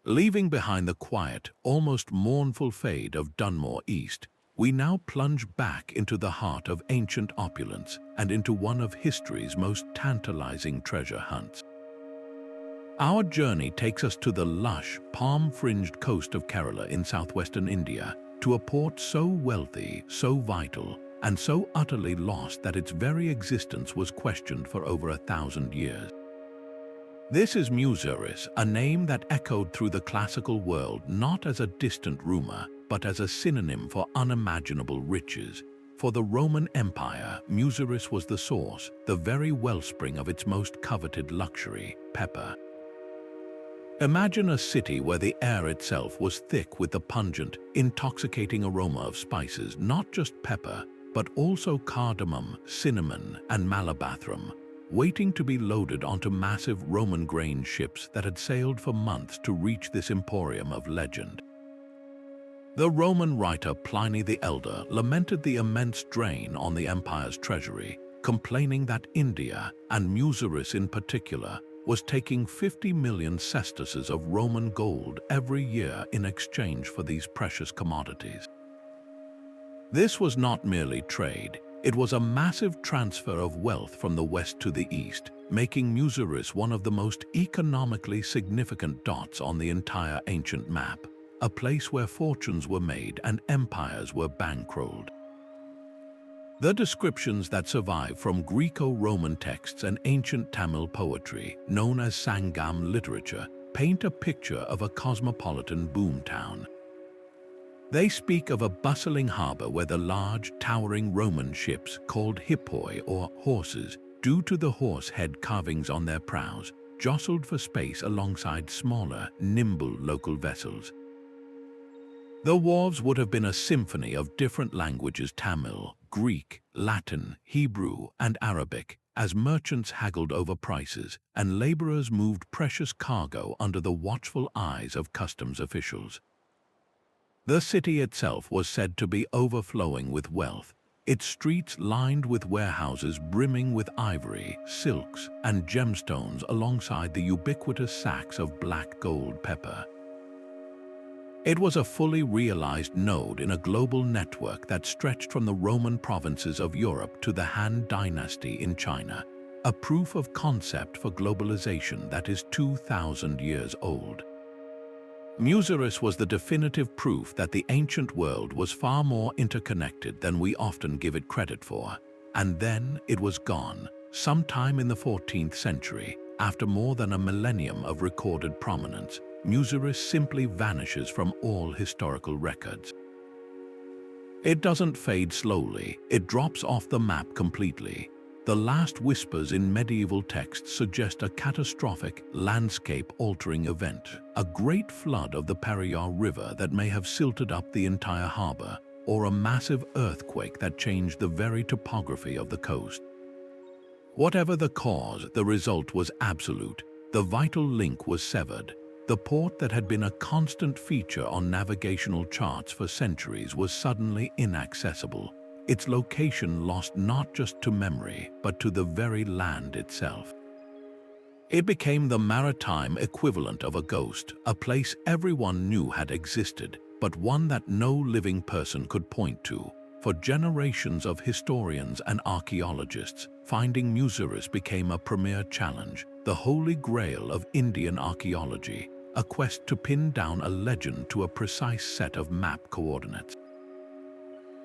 Speaker 1: Leaving behind the quiet, almost mournful fade of Dunmore East, we now plunge back into the heart of ancient opulence and into one of history's most tantalizing treasure hunts. Our journey takes us to the lush, palm-fringed coast of Kerala in southwestern India, to a port so wealthy, so vital, and so utterly lost that its very existence was questioned for over 1,000 years. This is Muziris, a name that echoed through the classical world not as a distant rumor, but as a synonym for unimaginable riches. For the Roman Empire, Muziris was the source, the very wellspring of its most coveted luxury, pepper. Imagine a city where the air itself was thick with the pungent, intoxicating aroma of spices, not just pepper, but also cardamom, cinnamon, and Mahabalapuram, waiting to be loaded onto massive Roman grain ships that had sailed for months to reach this emporium of legend. The Roman writer Pliny the Elder lamented the immense drain on the empire's treasury, complaining that India, and Muziris in particular, was taking 50 million sesterces of Roman gold every year in exchange for these precious commodities. This was not merely trade, it was a massive transfer of wealth from the west to the east, making Muziris one of the most economically significant dots on the entire ancient map, a place where fortunes were made and empires were bankrolled. The descriptions that survive from Greco-Roman texts and ancient Tamil poetry, known as Sangam literature, paint a picture of a cosmopolitan boomtown. They speak of a bustling harbor where the large, towering Roman ships, called hippoi or horses, due to the horse head carvings on their prows, jostled for space alongside smaller, nimble local vessels. The wharves would have been a symphony of different languages: Tamil, Greek, Latin, Hebrew, and Arabic, as merchants haggled over prices and laborers moved precious cargo under the watchful eyes of customs officials. The city itself was said to be overflowing with wealth, its streets lined with warehouses brimming with ivory, silks, and gemstones alongside the ubiquitous sacks of black gold pepper. It was a fully realized node in a global network that stretched from the Roman provinces of Europe to the Han Dynasty in China, a proof of concept for globalization that is 2,000 years old. Muziris was the definitive proof that the ancient world was far more interconnected than we often give it credit for. And then it was gone, sometime in the 14th century, after more than a millennium of recorded prominence. Muziris simply vanishes from all historical records. It doesn't fade slowly, it drops off the map completely. The last whispers in medieval texts suggest a catastrophic, landscape-altering event, a great flood of the Periyar River that may have silted up the entire harbor, or a massive earthquake that changed the very topography of the coast. Whatever the cause, the result was absolute. The vital link was severed. The port that had been a constant feature on navigational charts for centuries was suddenly inaccessible. Its location lost not just to memory, but to the very land itself. It became the maritime equivalent of a ghost, a place everyone knew had existed, but one that no living person could point to. For generations of historians and archaeologists, finding Muziris became a premier challenge, the holy grail of Indian archaeology, a quest to pin down a legend to a precise set of map coordinates.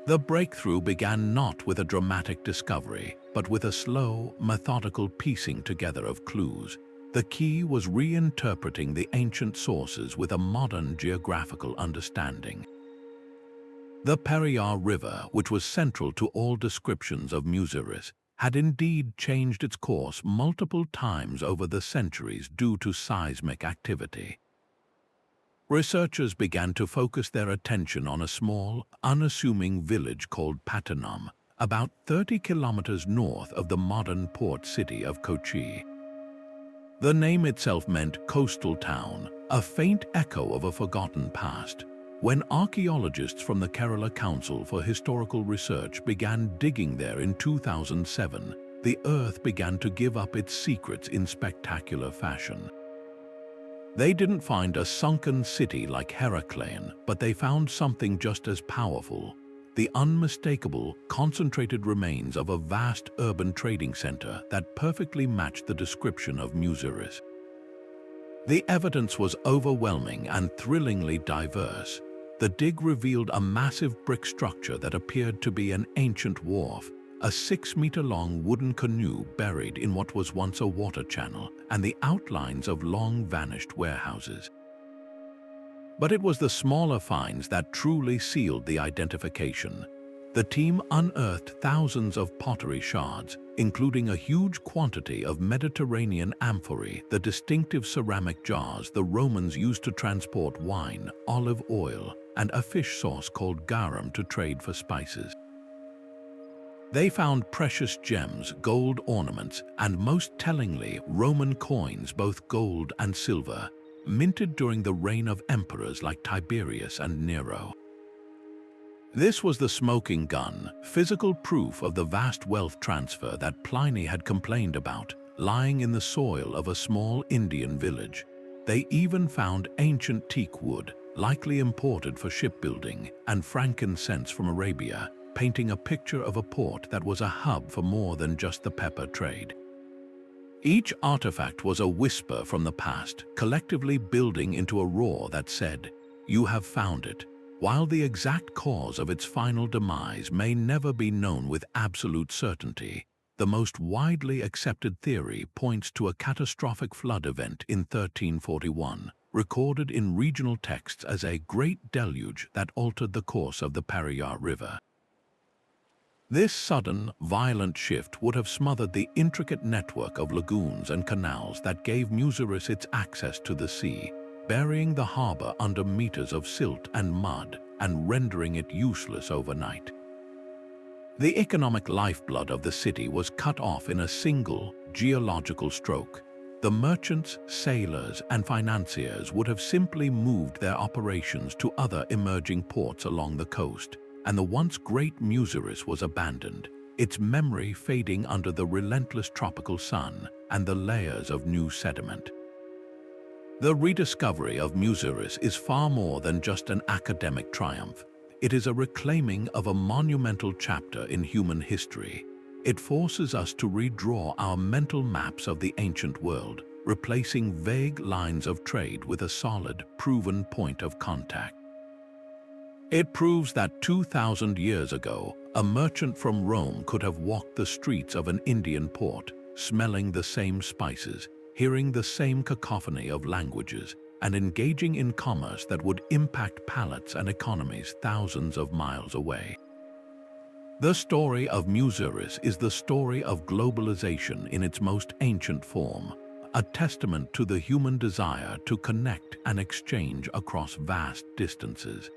Speaker 1: The breakthrough began not with a dramatic discovery, but with a slow, methodical piecing together of clues. The key was reinterpreting the ancient sources with a modern geographical understanding. The Periyar River, which was central to all descriptions of Muziris, had indeed changed its course multiple times over the centuries due to seismic activity. Researchers began to focus their attention on a small, unassuming village called Patanam, about 30 kilometers north of the modern port city of Kochi. The name itself meant coastal town, a faint echo of a forgotten past. When archaeologists from the Kerala Council for Historical Research began digging there in 2007, the earth began to give up its secrets in spectacular fashion. They didn't find a sunken city like Heracleion, but they found something just as powerful: the unmistakable, concentrated remains of a vast urban trading center that perfectly matched the description of Muziris. The evidence was overwhelming and thrillingly diverse. The dig revealed a massive brick structure that appeared to be an ancient wharf, a 6-meter-long wooden canoe buried in what was once a water channel, and the outlines of long-vanished warehouses. But it was the smaller finds that truly sealed the identification. The team unearthed thousands of pottery shards, including a huge quantity of Mediterranean amphorae, the distinctive ceramic jars the Romans used to transport wine, olive oil, and a fish sauce called garam to trade for spices. They found precious gems, gold ornaments, and most tellingly, Roman coins, both gold and silver, minted during the reign of emperors like Tiberius and Nero. This was the smoking gun, physical proof of the vast wealth transfer that Pliny had complained about, lying in the soil of a small Indian village. They even found ancient teak wood, likely imported for shipbuilding, and frankincense from Arabia, painting a picture of a port that was a hub for more than just the pepper trade. Each artifact was a whisper from the past, collectively building into a roar that said, "You have found it." While the exact cause of its final demise may never be known with absolute certainty, the most widely accepted theory points to a catastrophic flood event in 1341, recorded in regional texts as a great deluge that altered the course of the Periyar River. This sudden, violent shift would have smothered the intricate network of lagoons and canals that gave Muziris its access to the sea, burying the harbor under meters of silt and mud and rendering it useless overnight. The economic lifeblood of the city was cut off in a single, geological stroke. The merchants, sailors, and financiers would have simply moved their operations to other emerging ports along the coast, and the once great Muziris was abandoned, its memory fading under the relentless tropical sun and the layers of new sediment. The rediscovery of Muziris is far more than just an academic triumph. It is a reclaiming of a monumental chapter in human history. It forces us to redraw our mental maps of the ancient world, replacing vague lines of trade with a solid, proven point of contact. It proves that 2,000 years ago, a merchant from Rome could have walked the streets of an Indian port, smelling the same spices, hearing the same cacophony of languages, and engaging in commerce that would impact palates and economies thousands of miles away. The story of Muziris is the story of globalization in its most ancient form, a testament to the human desire to connect and exchange across vast distances.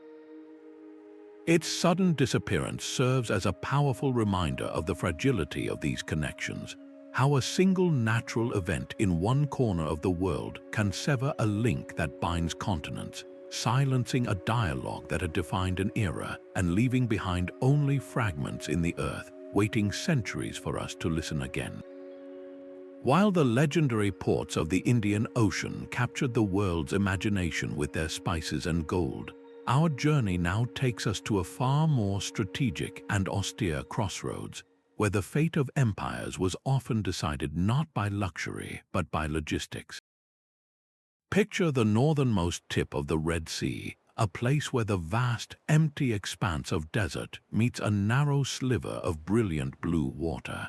Speaker 1: Its sudden disappearance serves as a powerful reminder of the fragility of these connections, how a single natural event in one corner of the world can sever a link that binds continents, silencing a dialogue that had defined an era and leaving behind only fragments in the earth, waiting centuries for us to listen again. While the legendary ports of the Indian Ocean captured the world's imagination with their spices and gold, our journey now takes us to a far more strategic and austere crossroads, where the fate of empires was often decided not by luxury but by logistics. Picture the northernmost tip of the Red Sea, a place where the vast, empty expanse of desert meets a narrow sliver of brilliant blue water.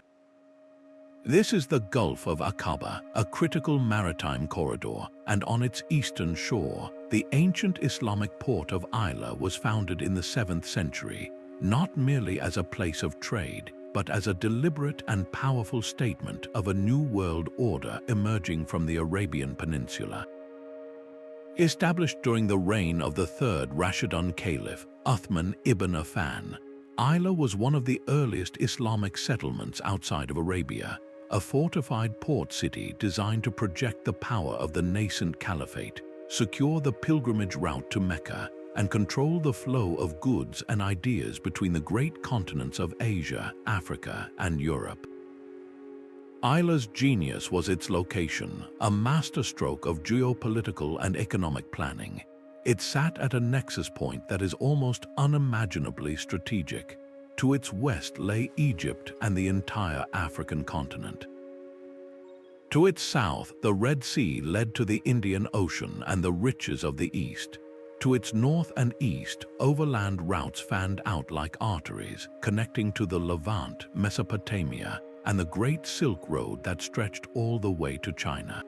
Speaker 1: This is the Gulf of Aqaba, a critical maritime corridor, and on its eastern shore, the ancient Islamic port of Isla was founded in the 7th century, not merely as a place of trade, but as a deliberate and powerful statement of a new world order emerging from the Arabian Peninsula. Established during the reign of the third Rashidun Caliph, Uthman ibn Affan, Isla was one of the earliest Islamic settlements outside of Arabia, a fortified port city designed to project the power of the nascent caliphate, secure the pilgrimage route to Mecca, and control the flow of goods and ideas between the great continents of Asia, Africa, and Europe. Isla's genius was its location, a masterstroke of geopolitical and economic planning. It sat at a nexus point that is almost unimaginably strategic. To its west lay Egypt and the entire African continent. To its south, the Red Sea led to the Indian Ocean and the riches of the East. To its north and east, overland routes fanned out like arteries, connecting to the Levant, Mesopotamia, and the Great Silk Road that stretched all the way to China.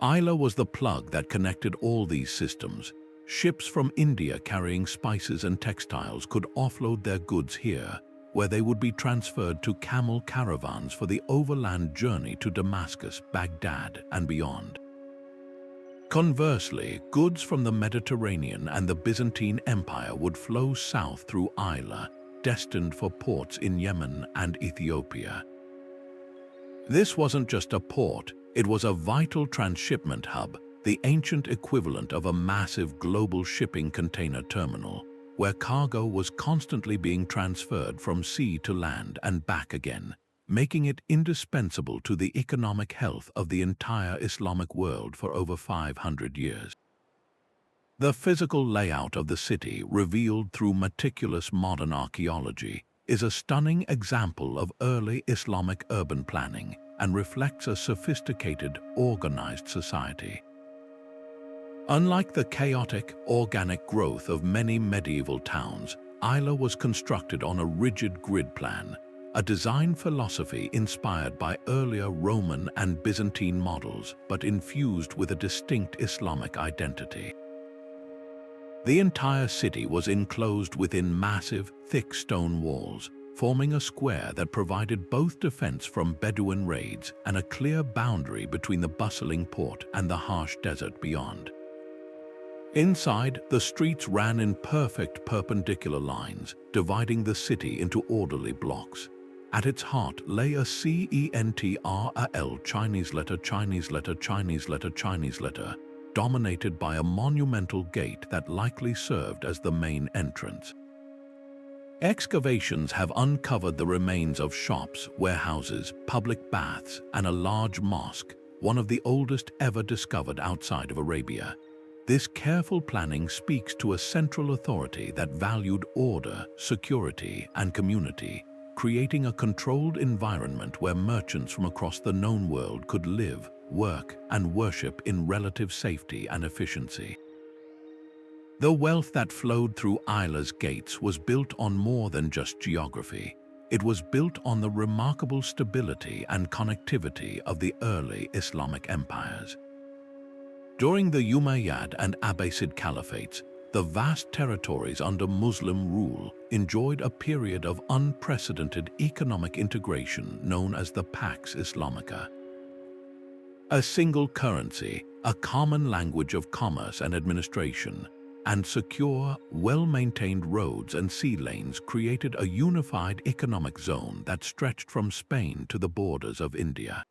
Speaker 1: Isla was the plug that connected all these systems. Ships from India carrying spices and textiles could offload their goods here, where they would be transferred to camel caravans for the overland journey to Damascus, Baghdad, and beyond. Conversely, goods from the Mediterranean and the Byzantine Empire would flow south through Isla, destined for ports in Yemen and Ethiopia. This wasn't just a port, it was a vital transshipment hub, the ancient equivalent of a massive global shipping container terminal, where cargo was constantly being transferred from sea to land and back again, making it indispensable to the economic health of the entire Islamic world for over 500 years. The physical layout of the city, revealed through meticulous modern archaeology, is a stunning example of early Islamic urban planning and reflects a sophisticated, organized society. Unlike the chaotic, organic growth of many medieval towns, Isla was constructed on a rigid grid plan, a design philosophy inspired by earlier Roman and Byzantine models, but infused with a distinct Islamic identity. The entire city was enclosed within massive, thick stone walls, forming a square that provided both defense from Bedouin raids and a clear boundary between the bustling port and the harsh desert beyond. Inside, the streets ran in perfect perpendicular lines, dividing the city into orderly blocks. At its heart lay a central Chinese letter, dominated by a monumental gate that likely served as the main entrance. Excavations have uncovered the remains of shops, warehouses, public baths, and a large mosque, one of the oldest ever discovered outside of Arabia. This careful planning speaks to a central authority that valued order, security, and community, creating a controlled environment where merchants from across the known world could live, work, and worship in relative safety and efficiency. The wealth that flowed through Isla's gates was built on more than just geography. It was built on the remarkable stability and connectivity of the early Islamic empires. During the Umayyad and Abbasid caliphates, the vast territories under Muslim rule enjoyed a period of unprecedented economic integration known as the Pax Islamica. A single currency, a common language of commerce and administration, and secure, well-maintained roads and sea lanes created a unified economic zone that stretched from Spain to the borders of India.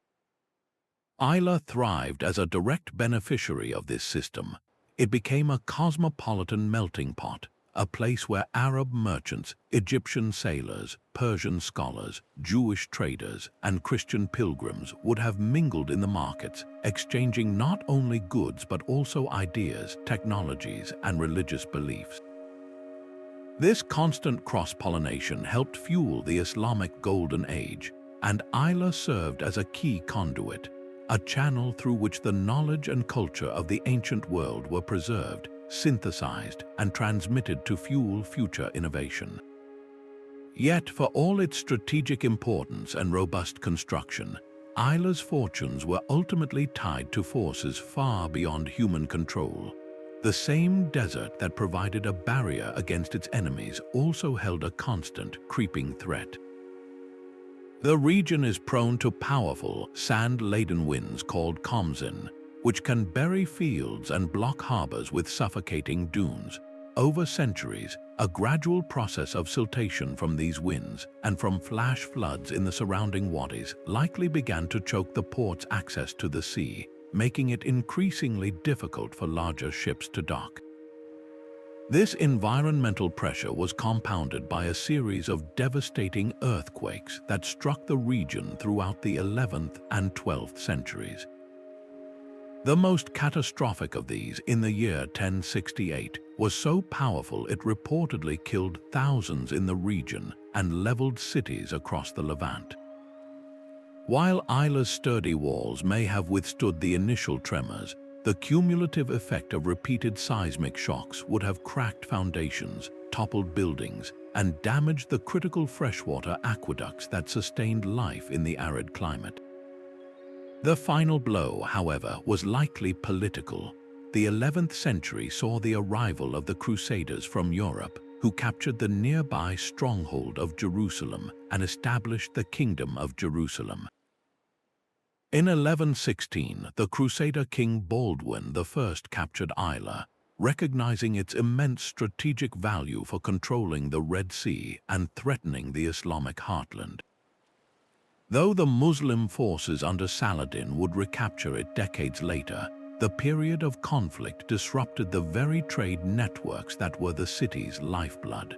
Speaker 1: Isla thrived as a direct beneficiary of this system. It became a cosmopolitan melting pot, a place where Arab merchants, Egyptian sailors, Persian scholars, Jewish traders, and Christian pilgrims would have mingled in the markets, exchanging not only goods but also ideas, technologies, and religious beliefs. This constant cross-pollination helped fuel the Islamic Golden Age, and Isla served as a key conduit, a channel through which the knowledge and culture of the ancient world were preserved, synthesized, and transmitted to fuel future innovation. Yet, for all its strategic importance and robust construction, Isla's fortunes were ultimately tied to forces far beyond human control. The same desert that provided a barrier against its enemies also held a constant, creeping threat. The region is prone to powerful, sand-laden winds called Khamsin, which can bury fields and block harbors with suffocating dunes. Over centuries, a gradual process of siltation from these winds and from flash floods in the surrounding wadis likely began to choke the port's access to the sea, making it increasingly difficult for larger ships to dock. This environmental pressure was compounded by a series of devastating earthquakes that struck the region throughout the 11th and 12th centuries. The most catastrophic of these, in the year 1068, was so powerful it reportedly killed thousands in the region and leveled cities across the Levant. While Isla's sturdy walls may have withstood the initial tremors, the cumulative effect of repeated seismic shocks would have cracked foundations, toppled buildings, and damaged the critical freshwater aqueducts that sustained life in the arid climate. The final blow, however, was likely political. The 11th century saw the arrival of the Crusaders from Europe, who captured the nearby stronghold of Jerusalem and established the Kingdom of Jerusalem. In 1116, the Crusader King Baldwin I captured Isla, recognizing its immense strategic value for controlling the Red Sea and threatening the Islamic heartland. Though the Muslim forces under Saladin would recapture it decades later, the period of conflict disrupted the very trade networks that were the city's lifeblood.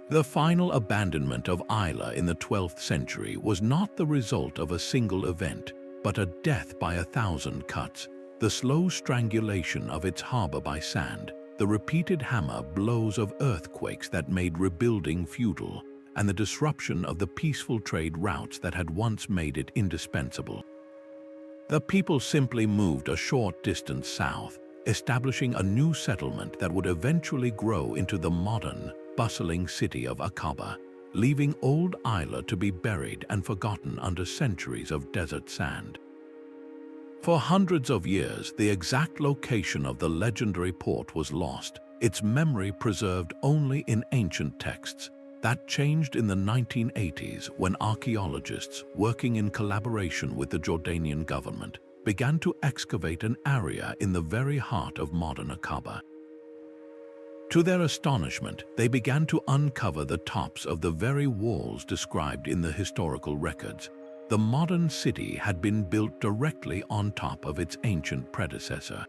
Speaker 1: The final abandonment of Isla in the 12th century was not the result of a single event, but a death by 1,000 cuts, the slow strangulation of its harbor by sand, the repeated hammer blows of earthquakes that made rebuilding futile, and the disruption of the peaceful trade routes that had once made it indispensable. The people simply moved a short distance south, establishing a new settlement that would eventually grow into the modern, bustling city of Aqaba, leaving old Isla to be buried and forgotten under centuries of desert sand. For hundreds of years, the exact location of the legendary port was lost, its memory preserved only in ancient texts. That changed in the 1980s when archaeologists, working in collaboration with the Jordanian government, began to excavate an area in the very heart of modern Aqaba. To their astonishment, they began to uncover the tops of the very walls described in the historical records. The modern city had been built directly on top of its ancient predecessor.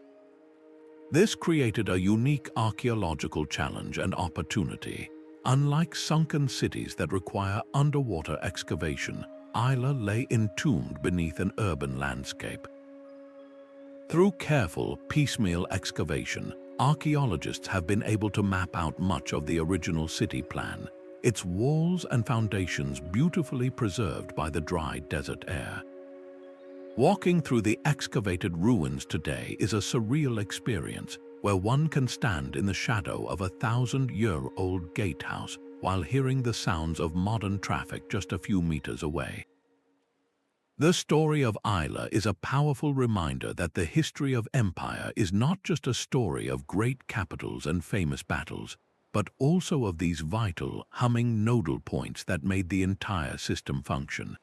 Speaker 1: This created a unique archaeological challenge and opportunity. Unlike sunken cities that require underwater excavation, Isla lay entombed beneath an urban landscape. Through careful, piecemeal excavation, archaeologists have been able to map out much of the original city plan, its walls and foundations beautifully preserved by the dry desert air. Walking through the excavated ruins today is a surreal experience, where one can stand in the shadow of a 1,000-year-old gatehouse while hearing the sounds of modern traffic just a few meters away. The story of Isla is a powerful reminder that the history of empire is not just a story of great capitals and famous battles, but also of these vital, humming nodal points that made the entire system function.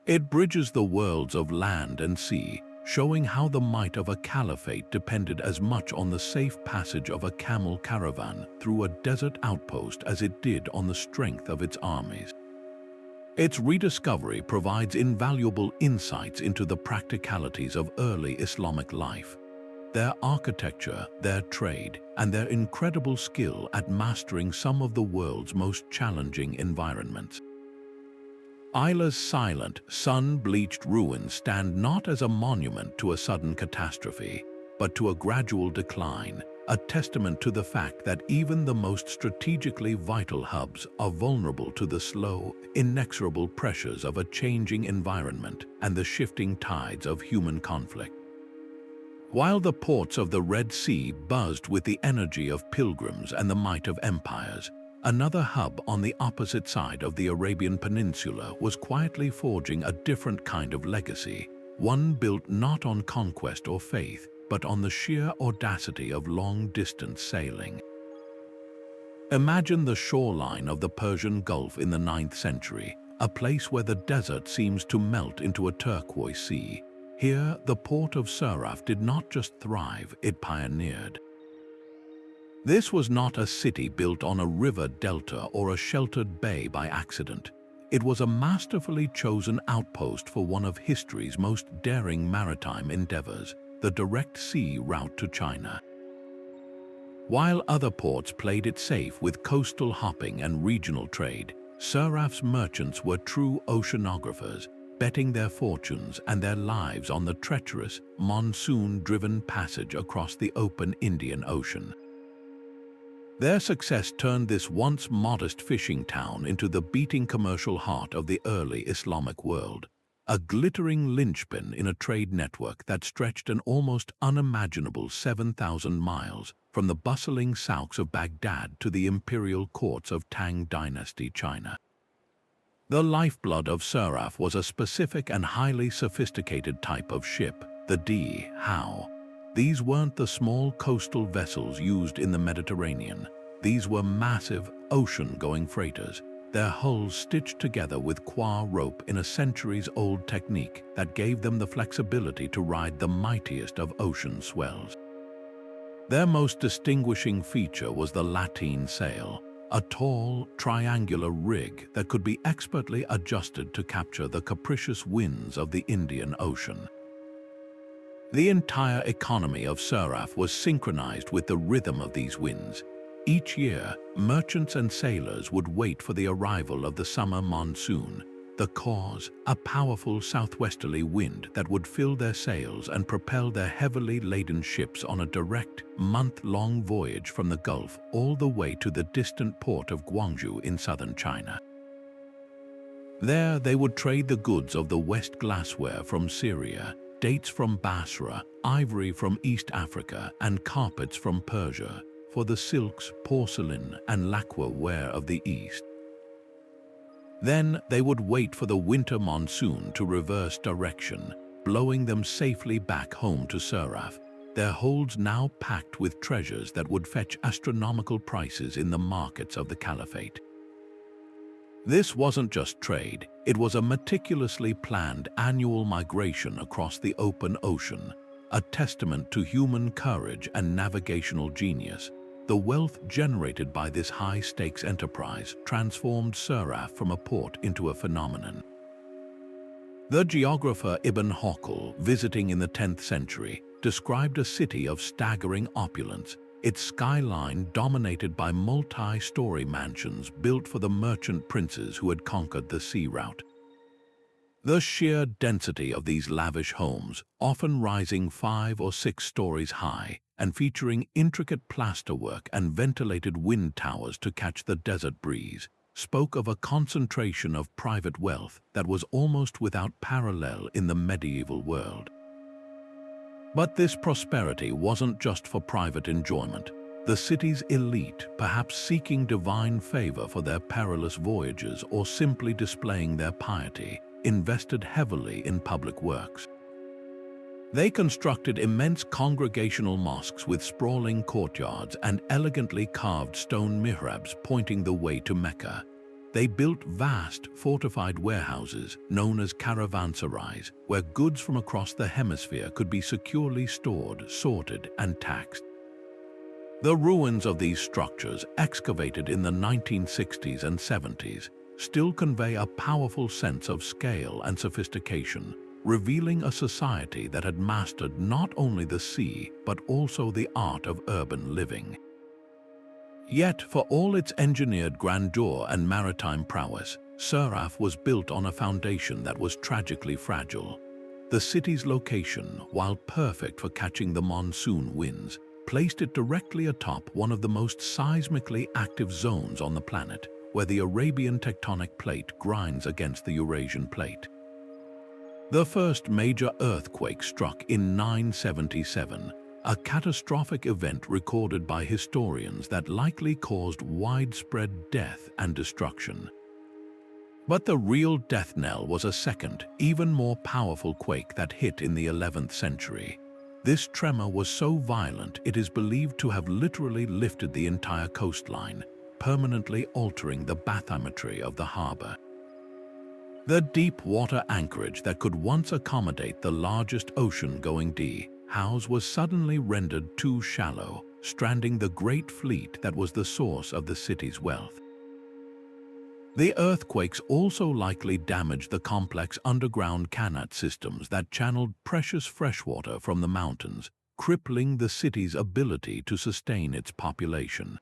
Speaker 1: It bridges the worlds of land and sea, showing how the might of a caliphate depended as much on the safe passage of a camel caravan through a desert outpost as it did on the strength of its armies. Its rediscovery provides invaluable insights into the practicalities of early Islamic life, their architecture, their trade, and their incredible skill at mastering some of the world's most challenging environments. Isla's silent, sun-bleached ruins stand not as a monument to a sudden catastrophe, but to a gradual decline, a testament to the fact that even the most strategically vital hubs are vulnerable to the slow, inexorable pressures of a changing environment and the shifting tides of human conflict. While the ports of the Red Sea buzzed with the energy of pilgrims and the might of empires, another hub on the opposite side of the Arabian Peninsula was quietly forging a different kind of legacy, one built not on conquest or faith, but on the sheer audacity of long-distance sailing. Imagine the shoreline of the Persian Gulf in the 9th century, a place where the desert seems to melt into a turquoise sea. Here, the port of Suraf did not just thrive, it pioneered. This was not a city built on a river delta or a sheltered bay by accident. It was a masterfully chosen outpost for one of history's most daring maritime endeavors, the direct sea route to China. While other ports played it safe with coastal hopping and regional trade, Suraf's merchants were true oceanographers, betting their fortunes and their lives on the treacherous, monsoon-driven passage across the open Indian Ocean. Their success turned this once modest fishing town into the beating commercial heart of the early Islamic world, a glittering linchpin in a trade network that stretched an almost unimaginable 7,000 miles from the bustling souks of Baghdad to the imperial courts of Tang Dynasty China. The lifeblood of Suraf was a specific and highly sophisticated type of ship, the Hao. These weren't the small coastal vessels used in the Mediterranean. These were massive, ocean-going freighters, their hulls stitched together with coir rope in a centuries-old technique that gave them the flexibility to ride the mightiest of ocean swells. Their most distinguishing feature was the lateen sail, a tall, triangular rig that could be expertly adjusted to capture the capricious winds of the Indian Ocean. The entire economy of Suraf was synchronized with the rhythm of these winds. Each year, merchants and sailors would wait for the arrival of the summer monsoon, the cause, a powerful southwesterly wind that would fill their sails and propel their heavily laden ships on a direct, month-long voyage from the Gulf all the way to the distant port of Guangzhou in southern China. There, they would trade the goods of the West glassware from Syria, dates from Basra, ivory from East Africa, and carpets from Persia, for the silks, porcelain, and lacquer ware of the East. Then they would wait for the winter monsoon to reverse direction, blowing them safely back home to Suraf, their holds now packed with treasures that would fetch astronomical prices in the markets of the Caliphate. This wasn't just trade, it was a meticulously planned annual migration across the open ocean, a testament to human courage and navigational genius. The wealth generated by this high-stakes enterprise transformed Suraf from a port into a phenomenon. The geographer Ibn Hawqal, visiting in the 10th century, described a city of staggering opulence, its skyline dominated by multi-story mansions built for the merchant princes who had conquered the sea route. The sheer density of these lavish homes, often rising 5 or 6 stories high, and featuring intricate plasterwork and ventilated wind towers to catch the desert breeze, spoke of a concentration of private wealth that was almost without parallel in the medieval world. But this prosperity wasn't just for private enjoyment. The city's elite, perhaps seeking divine favor for their perilous voyages or simply displaying their piety, invested heavily in public works. They constructed immense congregational mosques with sprawling courtyards and elegantly carved stone mihrabs pointing the way to Mecca. They built vast, fortified warehouses known as caravanserais, where goods from across the hemisphere could be securely stored, sorted, and taxed. The ruins of these structures, excavated in the 1960s and 70s, still convey a powerful sense of scale and sophistication, revealing a society that had mastered not only the sea but also the art of urban living. Yet, for all its engineered grandeur and maritime prowess, Suraf was built on a foundation that was tragically fragile. The city's location, while perfect for catching the monsoon winds, placed it directly atop one of the most seismically active zones on the planet, where the Arabian tectonic plate grinds against the Eurasian plate. The first major earthquake struck in 977, a catastrophic event recorded by historians that likely caused widespread death and destruction. But the real death knell was a second, even more powerful quake that hit in the 11th century. This tremor was so violent it is believed to have literally lifted the entire coastline, permanently altering the bathymetry of the harbor. The deep water anchorage that could once accommodate the largest ocean-going house was suddenly rendered too shallow, stranding the great fleet that was the source of the city's wealth. The earthquakes also likely damaged the complex underground canal systems that channeled precious freshwater from the mountains, crippling the city's ability to sustain its population.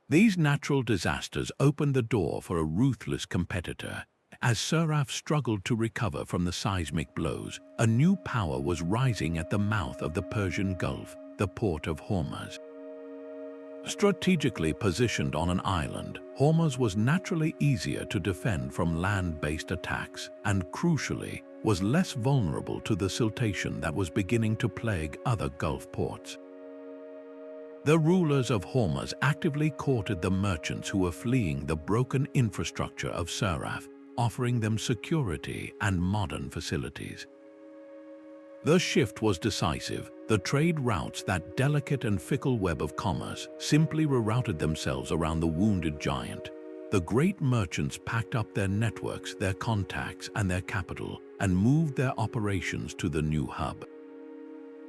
Speaker 1: These natural disasters opened the door for a ruthless competitor. As Suraf struggled to recover from the seismic blows, a new power was rising at the mouth of the Persian Gulf, the port of Hormuz. Strategically positioned on an island, Hormuz was naturally easier to defend from land-based attacks and, crucially, was less vulnerable to the siltation that was beginning to plague other Gulf ports. The rulers of Hormuz actively courted the merchants who were fleeing the broken infrastructure of Suraf, offering them security and modern facilities. The shift was decisive. The trade routes, that delicate and fickle web of commerce, simply rerouted themselves around the wounded giant. The great merchants packed up their networks, their contacts, and their capital, and moved their operations to the new hub.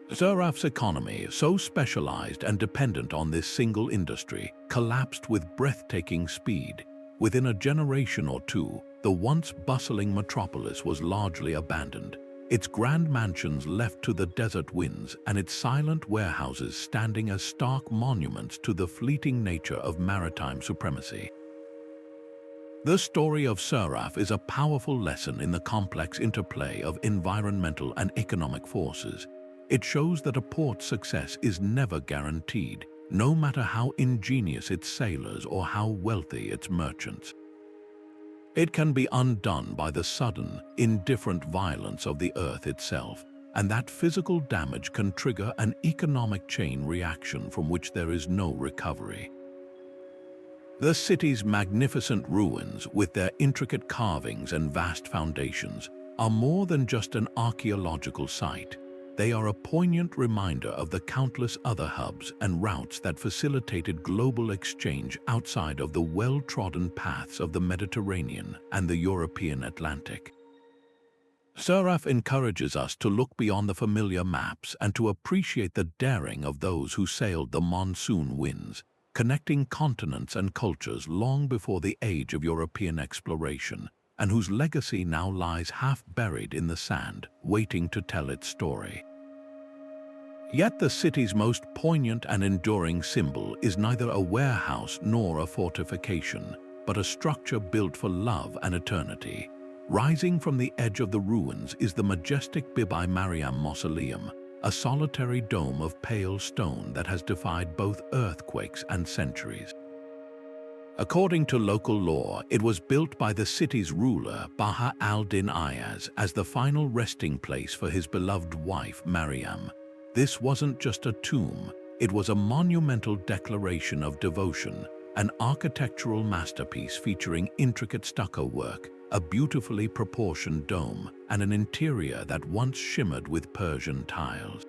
Speaker 1: Suraf's economy, so specialized and dependent on this single industry, collapsed with breathtaking speed. Within a generation or two, the once bustling metropolis was largely abandoned, its grand mansions left to the desert winds and its silent warehouses standing as stark monuments to the fleeting nature of maritime supremacy. The story of Suraf is a powerful lesson in the complex interplay of environmental and economic forces. It shows that a port's success is never guaranteed, no matter how ingenious its sailors or how wealthy its merchants. It can be undone by the sudden, indifferent violence of the earth itself, and that physical damage can trigger an economic chain reaction from which there is no recovery. The city's magnificent ruins, with their intricate carvings and vast foundations, are more than just an archaeological site. They are a poignant reminder of the countless other hubs and routes that facilitated global exchange outside of the well-trodden paths of the Mediterranean and the European Atlantic. Suraf encourages us to look beyond the familiar maps and to appreciate the daring of those who sailed the monsoon winds, connecting continents and cultures long before the age of European exploration, and whose legacy now lies half buried in the sand, waiting to tell its story. Yet the city's most poignant and enduring symbol is neither a warehouse nor a fortification, but a structure built for love and eternity. Rising from the edge of the ruins is the majestic Bibi Mariam Mausoleum, a solitary dome of pale stone that has defied both earthquakes and centuries. According to local law, it was built by the city's ruler, Baha al-Din Ayaz, as the final resting place for his beloved wife, Mariam. This wasn't just a tomb, it was a monumental declaration of devotion, an architectural masterpiece featuring intricate stucco work, a beautifully proportioned dome, and an interior that once shimmered with Persian tiles.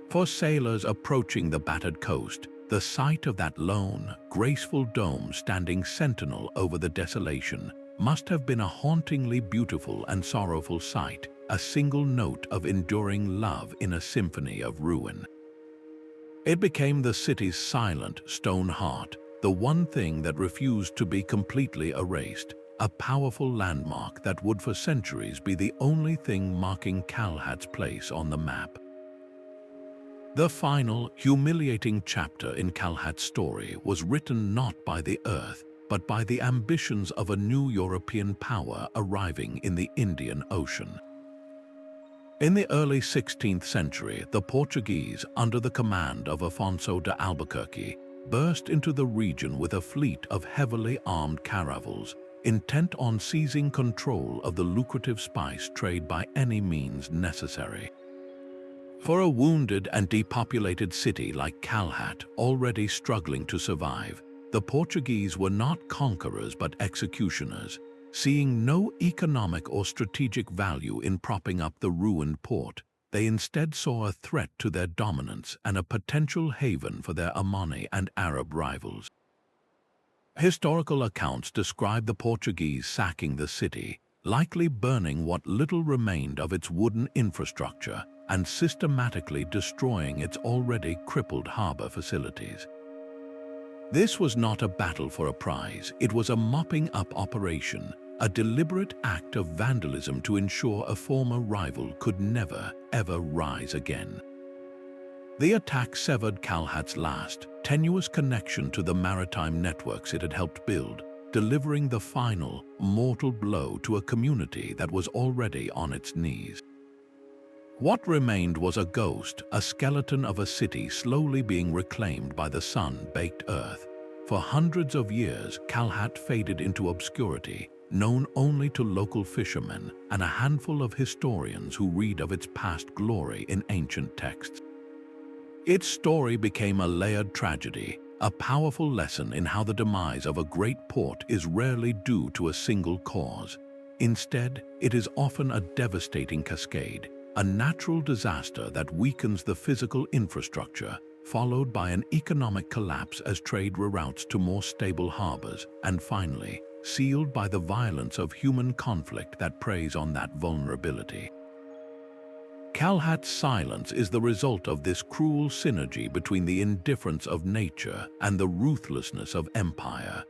Speaker 1: For sailors approaching the battered coast, the sight of that lone, graceful dome standing sentinel over the desolation must have been a hauntingly beautiful and sorrowful sight, a single note of enduring love in a symphony of ruin. It became the city's silent stone heart, the one thing that refused to be completely erased, a powerful landmark that would for centuries be the only thing marking Kalhat's place on the map. The final, humiliating chapter in Kalhat's story was written not by the Earth, but by the ambitions of a new European power arriving in the Indian Ocean. In the early 16th century, the Portuguese, under the command of Afonso de Albuquerque, burst into the region with a fleet of heavily armed caravels, intent on seizing control of the lucrative spice trade by any means necessary. For a wounded and depopulated city like Kalhat, already struggling to survive, the Portuguese were not conquerors but executioners, seeing no economic or strategic value in propping up the ruined port. They instead saw a threat to their dominance and a potential haven for their Omani and Arab rivals. Historical accounts describe the Portuguese sacking the city, likely burning what little remained of its wooden infrastructure and systematically destroying its already crippled harbor facilities. This was not a battle for a prize, it was a mopping-up operation, a deliberate act of vandalism to ensure a former rival could never, ever rise again. The attack severed Kalhat's last, tenuous connection to the maritime networks it had helped build, delivering the final, mortal blow to a community that was already on its knees. What remained was a ghost, a skeleton of a city slowly being reclaimed by the sun-baked earth. For hundreds of years, Kalhat faded into obscurity, known only to local fishermen and a handful of historians who read of its past glory in ancient texts. Its story became a layered tragedy, a powerful lesson in how the demise of a great port is rarely due to a single cause. Instead, it is often a devastating cascade, a natural disaster that weakens the physical infrastructure, followed by an economic collapse as trade reroutes to more stable harbors, and finally, sealed by the violence of human conflict that preys on that vulnerability. Kalhat's silence is the result of this cruel synergy between the indifference of nature and the ruthlessness of empire.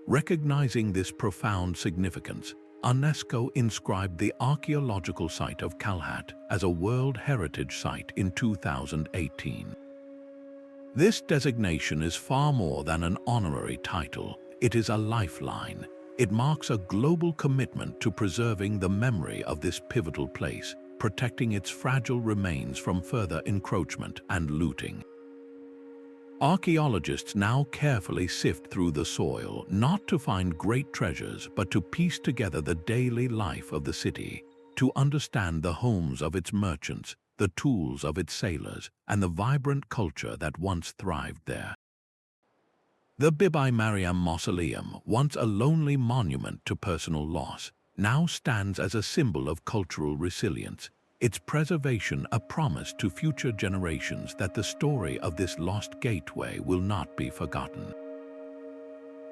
Speaker 1: Recognizing this profound significance, UNESCO inscribed the archaeological site of Kalhat as a World Heritage Site in 2018. This designation is far more than an honorary title. It is a lifeline. It marks a global commitment to preserving the memory of this pivotal place, protecting its fragile remains from further encroachment and looting. Archaeologists now carefully sift through the soil, not to find great treasures, but to piece together the daily life of the city, to understand the homes of its merchants, the tools of its sailors, and the vibrant culture that once thrived there. The Bibi Mariam Mausoleum, once a lonely monument to personal loss, now stands as a symbol of cultural resilience, its preservation a promise to future generations that the story of this lost gateway will not be forgotten.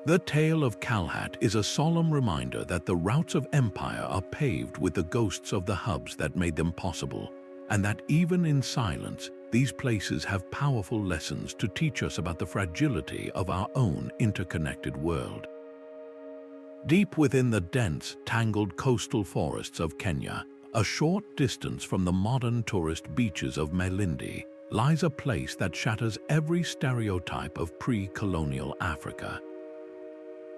Speaker 1: The tale of Kalhat is a solemn reminder that the routes of empire are paved with the ghosts of the hubs that made them possible, and that even in silence, these places have powerful lessons to teach us about the fragility of our own interconnected world. Deep within the dense, tangled coastal forests of Kenya, a short distance from the modern tourist beaches of Malindi, lies a place that shatters every stereotype of pre-colonial Africa.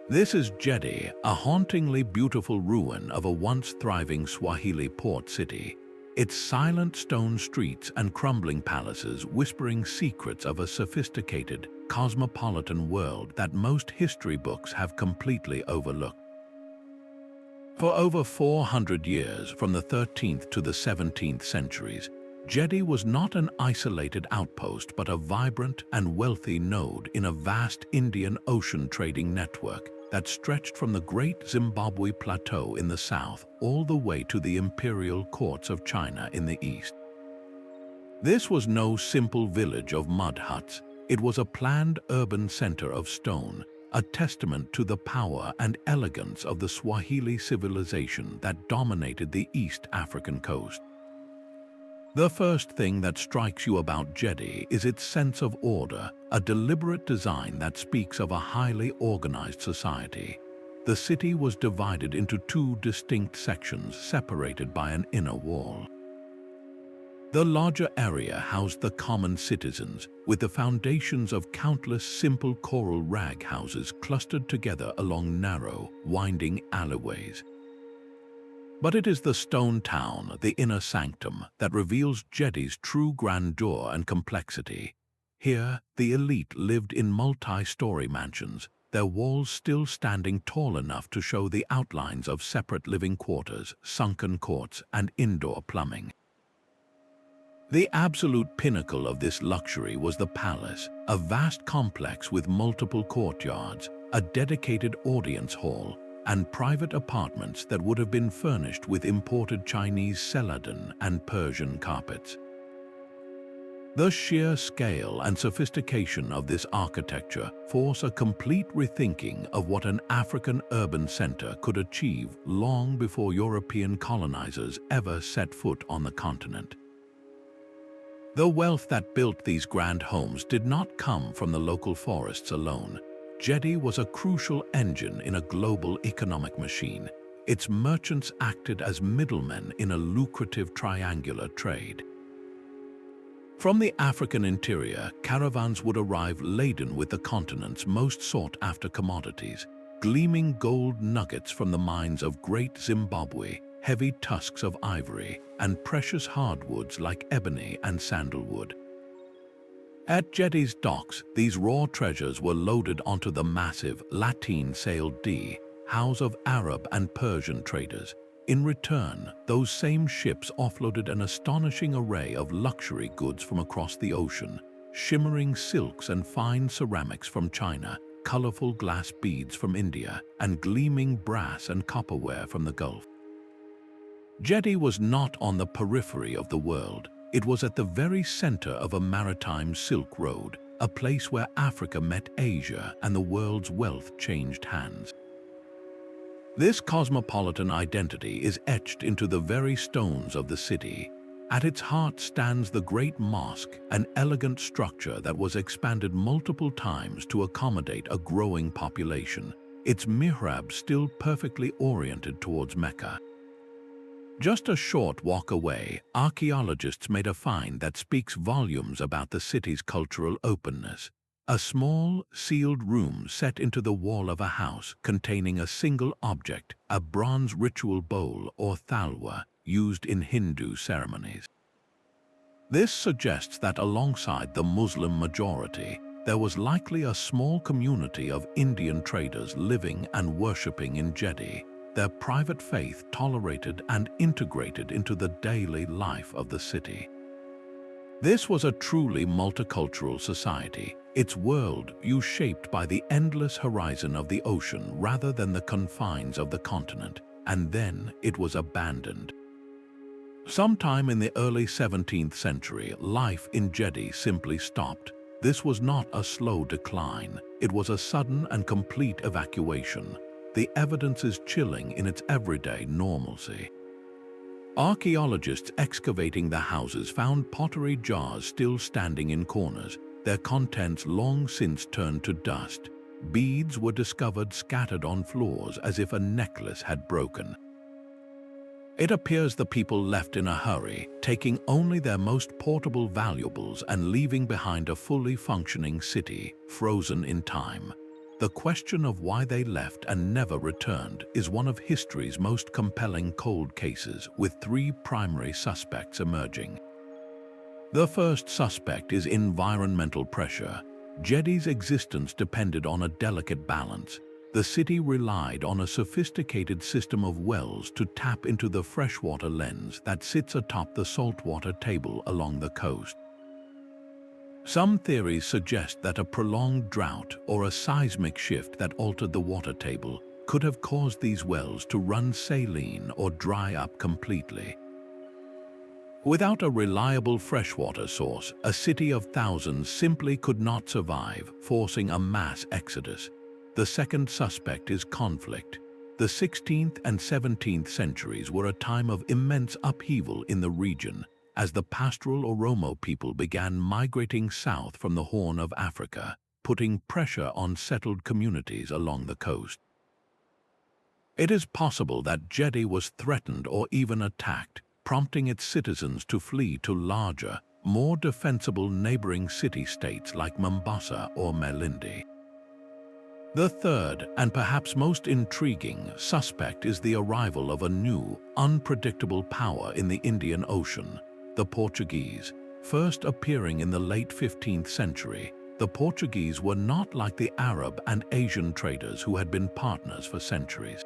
Speaker 1: This is Jeddah, a hauntingly beautiful ruin of a once thriving Swahili port city, its silent stone streets and crumbling palaces whispering secrets of a sophisticated, cosmopolitan world that most history books have completely overlooked. For over 400 years, from the 13th to the 17th centuries, Jeddah was not an isolated outpost but a vibrant and wealthy node in a vast Indian Ocean trading network that stretched from the Great Zimbabwe Plateau in the south all the way to the imperial courts of China in the east. This was no simple village of mud huts. It was a planned urban center of stone, a testament to the power and elegance of the Swahili civilization that dominated the East African coast. The first thing that strikes you about Djedih is its sense of order, a deliberate design that speaks of a highly organized society. The city was divided into two distinct sections separated by an inner wall. The larger area housed the common citizens, with the foundations of countless simple coral rag houses clustered together along narrow, winding alleyways. But it is the stone town, the inner sanctum, that reveals Djedih's true grandeur and complexity. Here, the elite lived in multi-story mansions, their walls still standing tall enough to show the outlines of separate living quarters, sunken courts, and indoor plumbing. The absolute pinnacle of this luxury was the palace, a vast complex with multiple courtyards, a dedicated audience hall, and private apartments that would have been furnished with imported Chinese celadon and Persian carpets. The sheer scale and sophistication of this architecture force a complete rethinking of what an African urban center could achieve long before European colonizers ever set foot on the continent. The wealth that built these grand homes did not come from the local forests alone. Djedih was a crucial engine in a global economic machine. Its merchants acted as middlemen in a lucrative triangular trade. From the African interior, caravans would arrive laden with the continent's most sought-after commodities, gleaming gold nuggets from the mines of Great Zimbabwe, heavy tusks of ivory, and precious hardwoods like ebony and sandalwood. At Djedih's docks, these raw treasures were loaded onto the massive lateen-sailed D, house of Arab and Persian traders. In return, those same ships offloaded an astonishing array of luxury goods from across the ocean, shimmering silks and fine ceramics from China, colorful glass beads from India, and gleaming brass and copperware from the Gulf. Djedih was not on the periphery of the world. It was at the very center of a maritime Silk Road, a place where Africa met Asia and the world's wealth changed hands. This cosmopolitan identity is etched into the very stones of the city. At its heart stands the Great Mosque, an elegant structure that was expanded multiple times to accommodate a growing population, its mihrab still perfectly oriented towards Mecca. Just a short walk away, archaeologists made a find that speaks volumes about the city's cultural openness. A small, sealed room set into the wall of a house containing a single object, a bronze ritual bowl or thalwa, used in Hindu ceremonies. This suggests that alongside the Muslim majority, there was likely a small community of Indian traders living and worshipping in Djedih, their private faith tolerated and integrated into the daily life of the city. This was a truly multicultural society, its worldview shaped by the endless horizon of the ocean rather than the confines of the continent, and then it was abandoned. Sometime in the early 17th century, life in Djedih simply stopped. This was not a slow decline, it was a sudden and complete evacuation. The evidence is chilling in its everyday normalcy. Archaeologists excavating the houses found pottery jars still standing in corners, their contents long since turned to dust. Beads were discovered scattered on floors as if a necklace had broken. It appears the people left in a hurry, taking only their most portable valuables and leaving behind a fully functioning city, frozen in time. The question of why they left and never returned is one of history's most compelling cold cases, with three primary suspects emerging. The first suspect is environmental pressure. Djedih's existence depended on a delicate balance. The city relied on a sophisticated system of wells to tap into the freshwater lens that sits atop the saltwater table along the coast. Some theories suggest that a prolonged drought or a seismic shift that altered the water table could have caused these wells to run saline or dry up completely. Without a reliable freshwater source, a city of thousands simply could not survive, forcing a mass exodus. The second suspect is conflict. The 16th and 17th centuries were a time of immense upheaval in the region, as the pastoral Oromo people began migrating south from the Horn of Africa, putting pressure on settled communities along the coast. It is possible that Jeddah was threatened or even attacked, prompting its citizens to flee to larger, more defensible neighboring city-states like Mombasa or Malindi. The third, and perhaps most intriguing, suspect is the arrival of a new, unpredictable power in the Indian Ocean, the Portuguese. First appearing in the late 15th century, the Portuguese were not like the Arab and Asian traders who had been partners for centuries.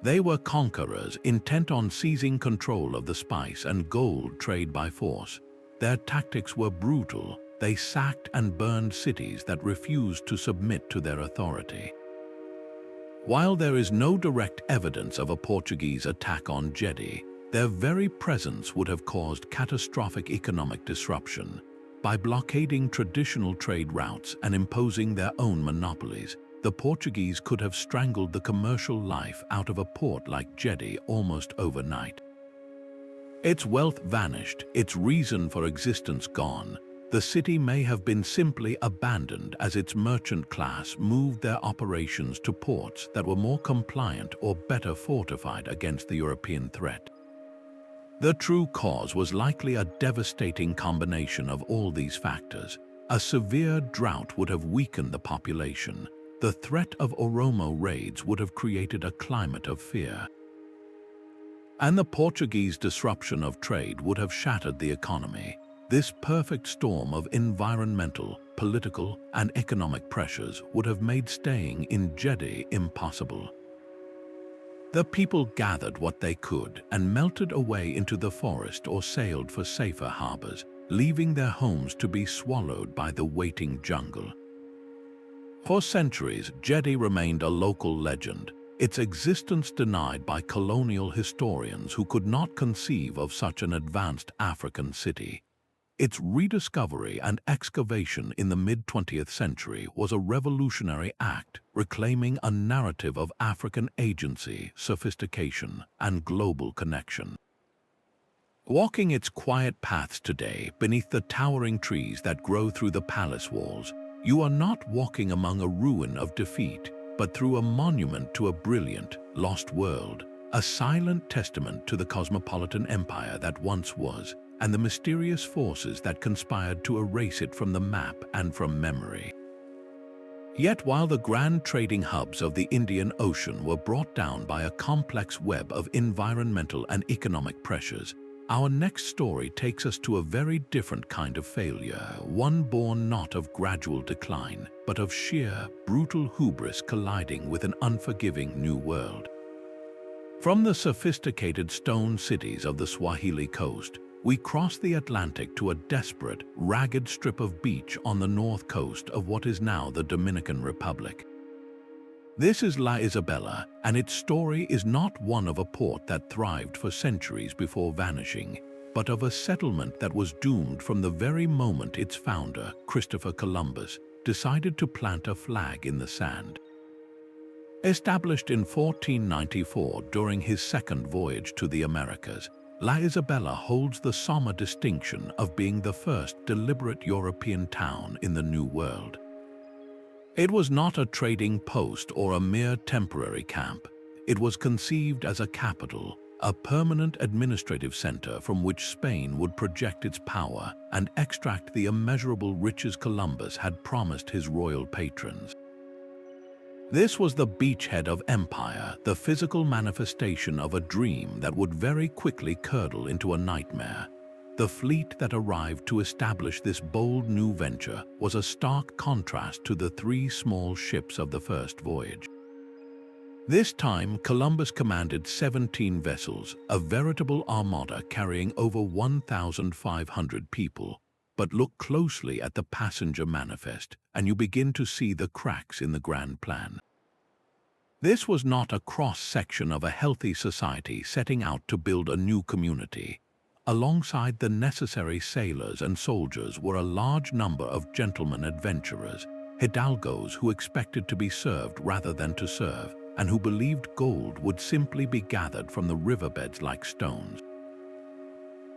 Speaker 1: They were conquerors intent on seizing control of the spice and gold trade by force. Their tactics were brutal. They sacked and burned cities that refused to submit to their authority. While there is no direct evidence of a Portuguese attack on Jeddah, their very presence would have caused catastrophic economic disruption. By blockading traditional trade routes and imposing their own monopolies, the Portuguese could have strangled the commercial life out of a port like Jeddah almost overnight. Its wealth vanished, its reason for existence gone. The city may have been simply abandoned as its merchant class moved their operations to ports that were more compliant or better fortified against the European threat. The true cause was likely a devastating combination of all these factors. A severe drought would have weakened the population. The threat of Oromo raids would have created a climate of fear. And the Portuguese disruption of trade would have shattered the economy. This perfect storm of environmental, political, and economic pressures would have made staying in Jeddah impossible. The people gathered what they could and melted away into the forest or sailed for safer harbors, leaving their homes to be swallowed by the waiting jungle. For centuries, Jeddah remained a local legend, its existence denied by colonial historians who could not conceive of such an advanced African city. Its rediscovery and excavation in the mid-20th century was a revolutionary act, reclaiming a narrative of African agency, sophistication, and global connection. Walking its quiet paths today beneath the towering trees that grow through the palace walls, you are not walking among a ruin of defeat, but through a monument to a brilliant, lost world, a silent testament to the cosmopolitan empire that once was, and the mysterious forces that conspired to erase it from the map and from memory. Yet while the grand trading hubs of the Indian Ocean were brought down by a complex web of environmental and economic pressures, our next story takes us to a very different kind of failure, one born not of gradual decline, but of sheer, brutal hubris colliding with an unforgiving new world. From the sophisticated stone cities of the Swahili coast, we cross the Atlantic to a desperate, ragged strip of beach on the north coast of what is now the Dominican Republic. This is La Isabela, and its story is not one of a port that thrived for centuries before vanishing, but of a settlement that was doomed from the very moment its founder, Christopher Columbus, decided to plant a flag in the sand. Established in 1494 during his second voyage to the Americas, La Isabela holds the somber distinction of being the first deliberate European town in the New World. It was not a trading post or a mere temporary camp. It was conceived as a capital, a permanent administrative center from which Spain would project its power and extract the immeasurable riches Columbus had promised his royal patrons. This was the beachhead of empire, the physical manifestation of a dream that would very quickly curdle into a nightmare. The fleet that arrived to establish this bold new venture was a stark contrast to the 3 small ships of the first voyage. This time, Columbus commanded 17 vessels, a veritable armada carrying over 1,500 people. but look closely at the passenger manifest, and you begin to see the cracks in the grand plan. This was not a cross-section of a healthy society setting out to build a new community. Alongside the necessary sailors and soldiers were a large number of gentlemen adventurers, hidalgos who expected to be served rather than to serve, and who believed gold would simply be gathered from the riverbeds like stones.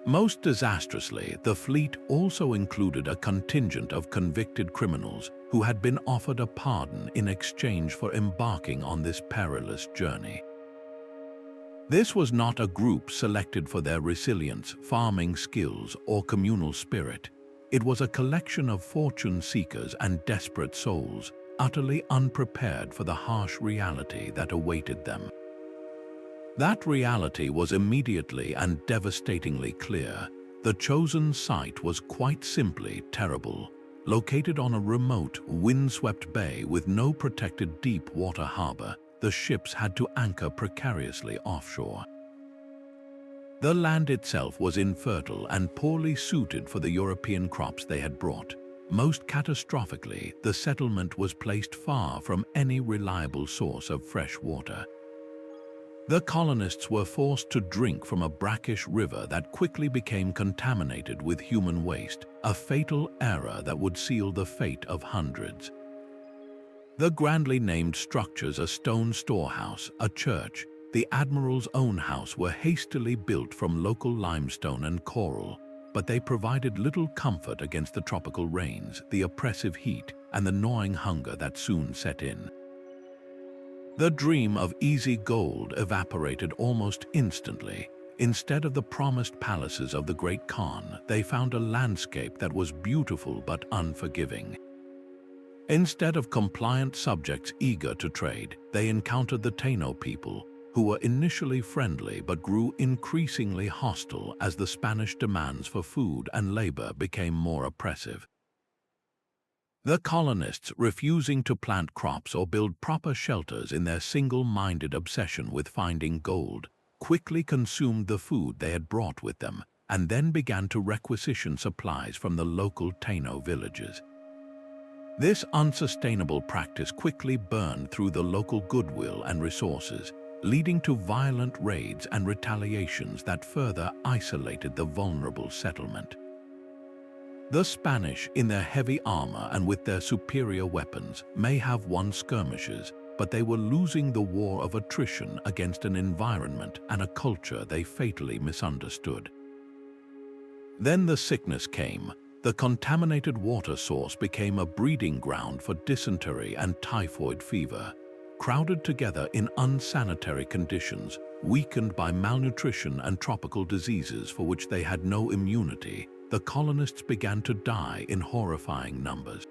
Speaker 1: Most disastrously, the fleet also included a contingent of convicted criminals who had been offered a pardon in exchange for embarking on this perilous journey. This was not a group selected for their resilience, farming skills, or communal spirit. It was a collection of fortune seekers and desperate souls, utterly unprepared for the harsh reality that awaited them. That reality was immediately and devastatingly clear. The chosen site was quite simply terrible. Located on a remote, windswept bay with no protected deep water harbor, the ships had to anchor precariously offshore. The land itself was infertile and poorly suited for the European crops they had brought. Most catastrophically, the settlement was placed far from any reliable source of fresh water. The colonists were forced to drink from a brackish river that quickly became contaminated with human waste, a fatal error that would seal the fate of hundreds. The grandly named structures, a stone storehouse, a church, the admiral's own house, were hastily built from local limestone and coral, but they provided little comfort against the tropical rains, the oppressive heat, and the gnawing hunger that soon set in. The dream of easy gold evaporated almost instantly. Instead of the promised palaces of the great Khan, they found a landscape that was beautiful but unforgiving. Instead of compliant subjects eager to trade, they encountered the Taino people, who were initially friendly but grew increasingly hostile as the Spanish demands for food and labor became more oppressive. The colonists, refusing to plant crops or build proper shelters in their single-minded obsession with finding gold, quickly consumed the food they had brought with them, and then began to requisition supplies from the local Taino villages. This unsustainable practice quickly burned through the local goodwill and resources, leading to violent raids and retaliations that further isolated the vulnerable settlement. The Spanish, in their heavy armor and with their superior weapons, may have won skirmishes, but they were losing the war of attrition against an environment and a culture they fatally misunderstood. Then the sickness came. The contaminated water source became a breeding ground for dysentery and typhoid fever. Crowded together in unsanitary conditions, weakened by malnutrition and tropical diseases for which they had no immunity, the colonists began to die in horrifying numbers.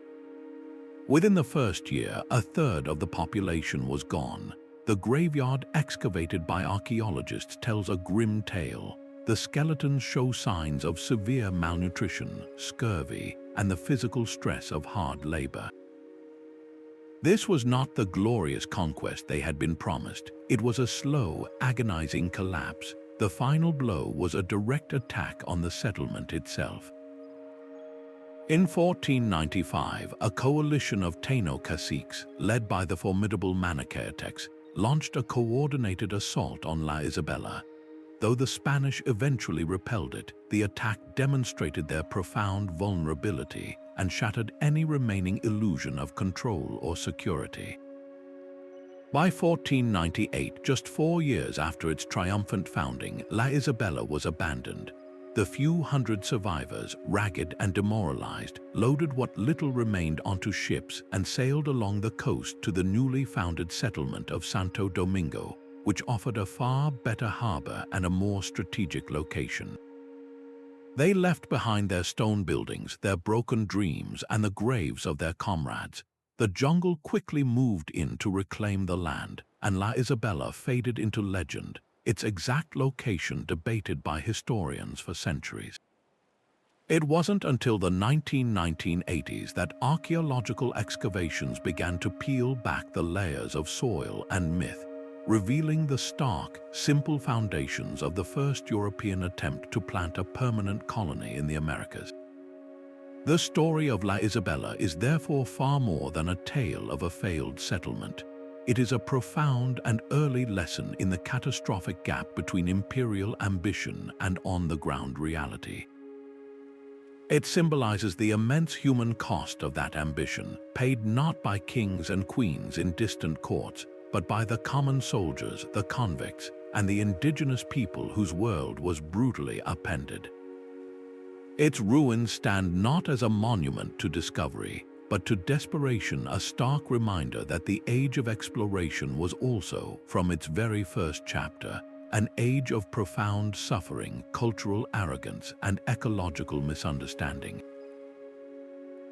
Speaker 1: Within the first year, a third of the population was gone. The graveyard excavated by archaeologists tells a grim tale. The skeletons show signs of severe malnutrition, scurvy, and the physical stress of hard labor. This was not the glorious conquest they had been promised. It was a slow, agonizing collapse. The final blow was a direct attack on the settlement itself. In 1495, a coalition of Taino caciques, led by the formidable Manichaetecs, launched a coordinated assault on La Isabela. Though the Spanish eventually repelled it, the attack demonstrated their profound vulnerability and shattered any remaining illusion of control or security. By 1498, just 4 years after its triumphant founding, La Isabela was abandoned. The few hundred survivors, ragged and demoralized, loaded what little remained onto ships and sailed along the coast to the newly founded settlement of Santo Domingo, which offered a far better harbor and a more strategic location. They left behind their stone buildings, their broken dreams, and the graves of their comrades. The jungle quickly moved in to reclaim the land, and La Isabela faded into legend, its exact location debated by historians for centuries. It wasn't until the 1980s that archaeological excavations began to peel back the layers of soil and myth, revealing the stark, simple foundations of the first European attempt to plant a permanent colony in the Americas. The story of La Isabella is therefore far more than a tale of a failed settlement. It is a profound and early lesson in the catastrophic gap between imperial ambition and on-the-ground reality. It symbolizes the immense human cost of that ambition, paid not by kings and queens in distant courts, but by the common soldiers, the convicts, and the indigenous people whose world was brutally upended. Its ruins stand not as a monument to discovery, but to desperation, a stark reminder that the age of exploration was also, from its very first chapter, an age of profound suffering, cultural arrogance, and ecological misunderstanding.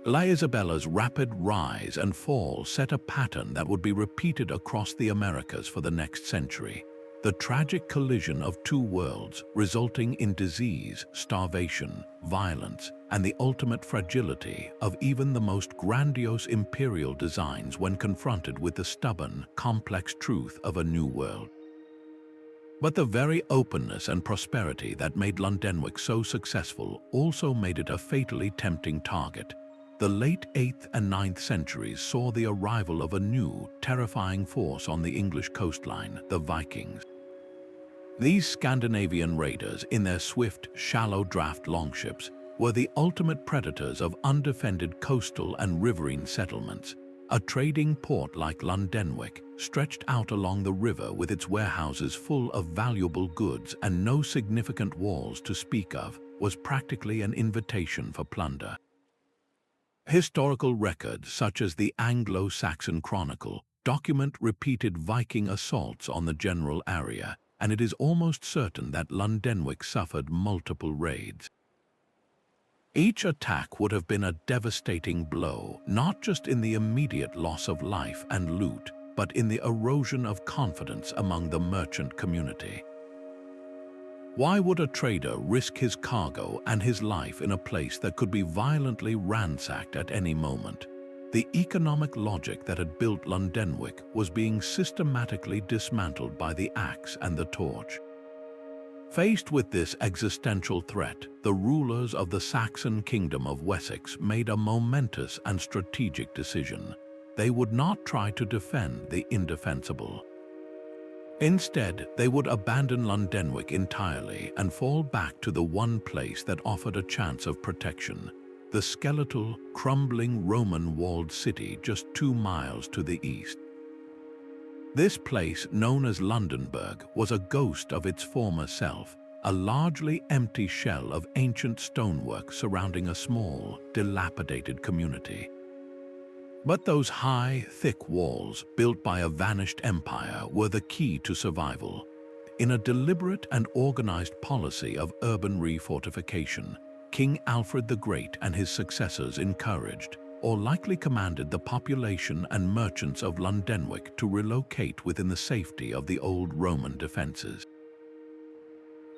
Speaker 1: La Isabella's rapid rise and fall set a pattern that would be repeated across the Americas for the next century. The tragic collision of two worlds, resulting in disease, starvation, violence, and the ultimate fragility of even the most grandiose imperial designs when confronted with the stubborn, complex truth of a new world. But the very openness and prosperity that made Dunwich so successful also made it a fatally tempting target. The late 8th and 9th centuries saw the arrival of a new, terrifying force on the English coastline, the Vikings. These Scandinavian raiders, in their swift, shallow-draft longships, were the ultimate predators of undefended coastal and riverine settlements. A trading port like Dunwich, stretched out along the river with its warehouses full of valuable goods and no significant walls to speak of, was practically an invitation for plunder. Historical records such as the Anglo-Saxon Chronicle document repeated Viking assaults on the general area, and it is almost certain that Dunwich suffered multiple raids. Each attack would have been a devastating blow, not just in the immediate loss of life and loot, but in the erosion of confidence among the merchant community. Why would a trader risk his cargo and his life in a place that could be violently ransacked at any moment? The economic logic that had built Dunwich was being systematically dismantled by the axe and the torch. Faced with this existential threat, the rulers of the Saxon kingdom of Wessex made a momentous and strategic decision. They would not try to defend the indefensible. Instead, they would abandon Dunwich entirely and fall back to the one place that offered a chance of protection: the skeletal, crumbling Roman-walled city just 2 miles to the east. This place, known as Lundenburg, was a ghost of its former self, a largely empty shell of ancient stonework surrounding a small, dilapidated community. But those high, thick walls, built by a vanished empire, were the key to survival. In a deliberate and organized policy of urban refortification, King Alfred the Great and his successors encouraged, or likely commanded, the population and merchants of Dunwich to relocate within the safety of the old Roman defenses.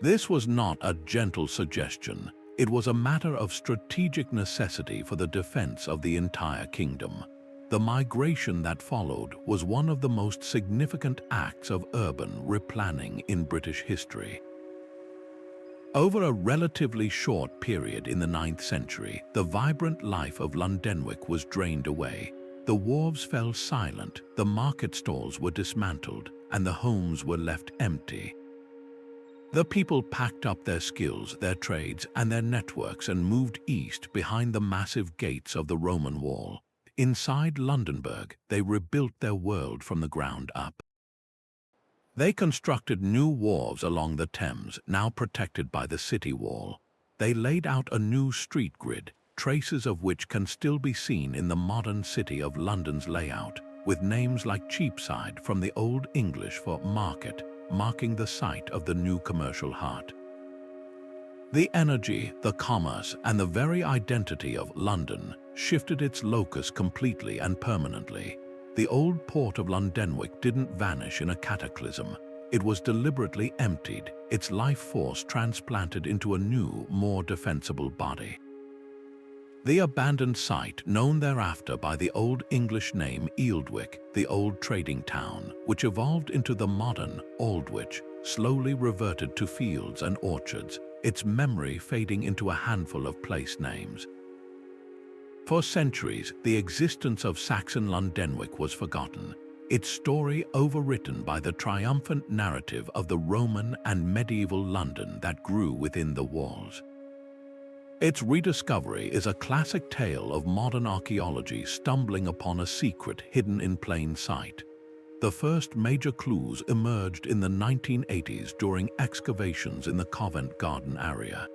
Speaker 1: This was not a gentle suggestion. It was a matter of strategic necessity for the defense of the entire kingdom. The migration that followed was one of the most significant acts of urban replanning in British history. Over a relatively short period in the 9th century, the vibrant life of Dunwich was drained away. The wharves fell silent, the market stalls were dismantled, and the homes were left empty. The people packed up their skills, their trades, and their networks and moved east behind the massive gates of the Roman wall. Inside Dunwich, they rebuilt their world from the ground up. They constructed new wharves along the Thames, now protected by the city wall. They laid out a new street grid, traces of which can still be seen in the modern city of London's layout, with names like Cheapside from the Old English for market, marking the site of the new commercial heart. The energy, the commerce, and the very identity of London shifted its locus completely and permanently. The old port of Dunwich didn't vanish in a cataclysm. It was deliberately emptied, its life force transplanted into a new, more defensible body. The abandoned site, known thereafter by the Old English name Ealdwick, the old trading town, which evolved into the modern Aldwych, slowly reverted to fields and orchards, its memory fading into a handful of place names. For centuries, the existence of Saxon Dunwich was forgotten, its story overwritten by the triumphant narrative of the Roman and medieval London that grew within the walls. Its rediscovery is a classic tale of modern archaeology stumbling upon a secret hidden in plain sight. The first major clues emerged in the 1980s during excavations in the Covent Garden area.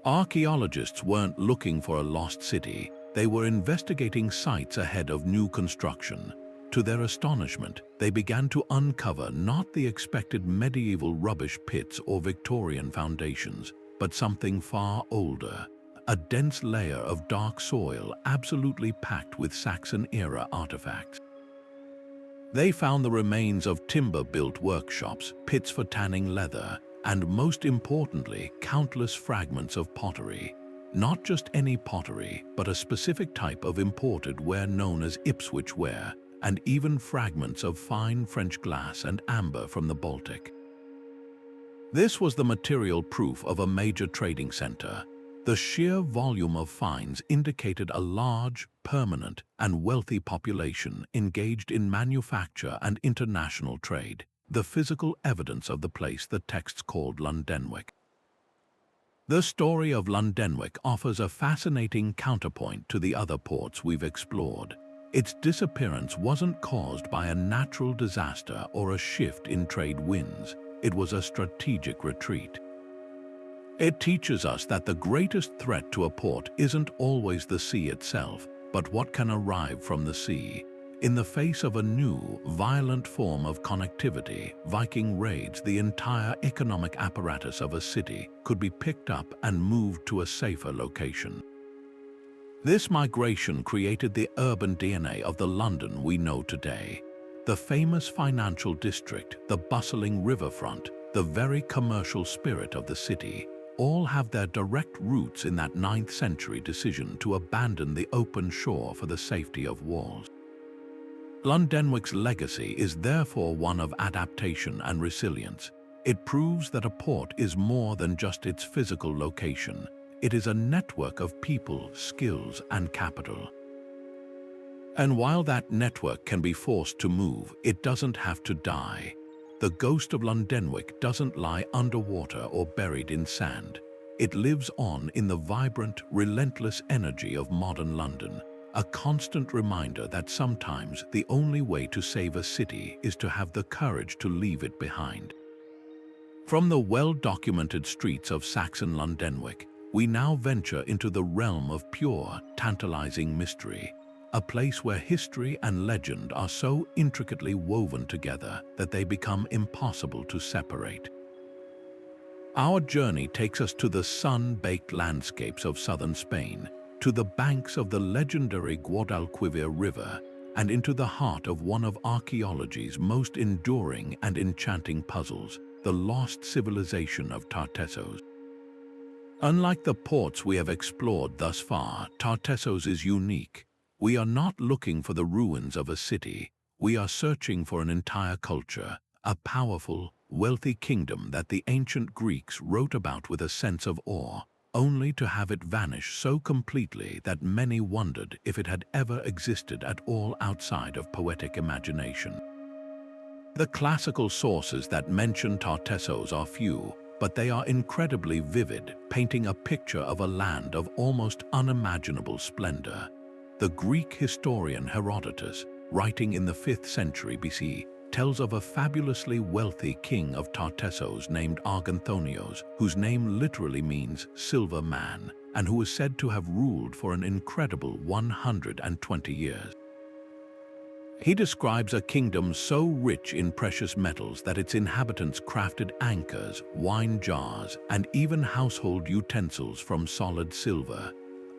Speaker 1: Archaeologists weren't looking for a lost city, they were investigating sites ahead of new construction. To their astonishment, they began to uncover not the expected medieval rubbish pits or Victorian foundations, but something far older, a dense layer of dark soil absolutely packed with Saxon-era artifacts. They found the remains of timber-built workshops, pits for tanning leather, and most importantly, countless fragments of pottery. Not just any pottery, but a specific type of imported ware known as Ipswich ware, and even fragments of fine French glass and amber from the Baltic. This was the material proof of a major trading center. The sheer volume of finds indicated a large, permanent, and wealthy population engaged in manufacture and international trade, the physical evidence of the place the texts called Dunwich. The story of Dunwich offers a fascinating counterpoint to the other ports we've explored. Its disappearance wasn't caused by a natural disaster or a shift in trade winds. It was a strategic retreat. It teaches us that the greatest threat to a port isn't always the sea itself, but what can arrive from the sea. In the face of a new, violent form of connectivity, Viking raids, the entire economic apparatus of a city could be picked up and moved to a safer location. This migration created the urban DNA of the London we know today. The famous financial district, the bustling riverfront, the very commercial spirit of the city, all have their direct roots in that 9th century decision to abandon the open shore for the safety of walls. Dunwich's legacy is therefore one of adaptation and resilience. It proves that a port is more than just its physical location. It is a network of people, skills, and capital. And while that network can be forced to move, it doesn't have to die. The ghost of Dunwich doesn't lie underwater or buried in sand. It lives on in the vibrant, relentless energy of modern London, a constant reminder that sometimes the only way to save a city is to have the courage to leave it behind. From the well-documented streets of Saxon Dunwich, we now venture into the realm of pure, tantalizing mystery, a place where history and legend are so intricately woven together that they become impossible to separate. Our journey takes us to the sun-baked landscapes of southern Spain, to the banks of the legendary Guadalquivir River, and into the heart of one of archaeology's most enduring and enchanting puzzles, the lost civilization of Tartessos. Unlike the ports we have explored thus far, Tartessos is unique. We are not looking for the ruins of a city. We are searching for an entire culture, a powerful, wealthy kingdom that the ancient Greeks wrote about with a sense of awe, only to have it vanish so completely that many wondered if it had ever existed at all outside of poetic imagination. The classical sources that mention Tartessos are few, but they are incredibly vivid, painting a picture of a land of almost unimaginable splendor. The Greek historian Herodotus, writing in the 5th century BC, tells of a fabulously wealthy king of Tartessos named Arganthonios, whose name literally means silver man, and who is said to have ruled for an incredible 120 years. He describes a kingdom so rich in precious metals that its inhabitants crafted anchors, wine jars, and even household utensils from solid silver.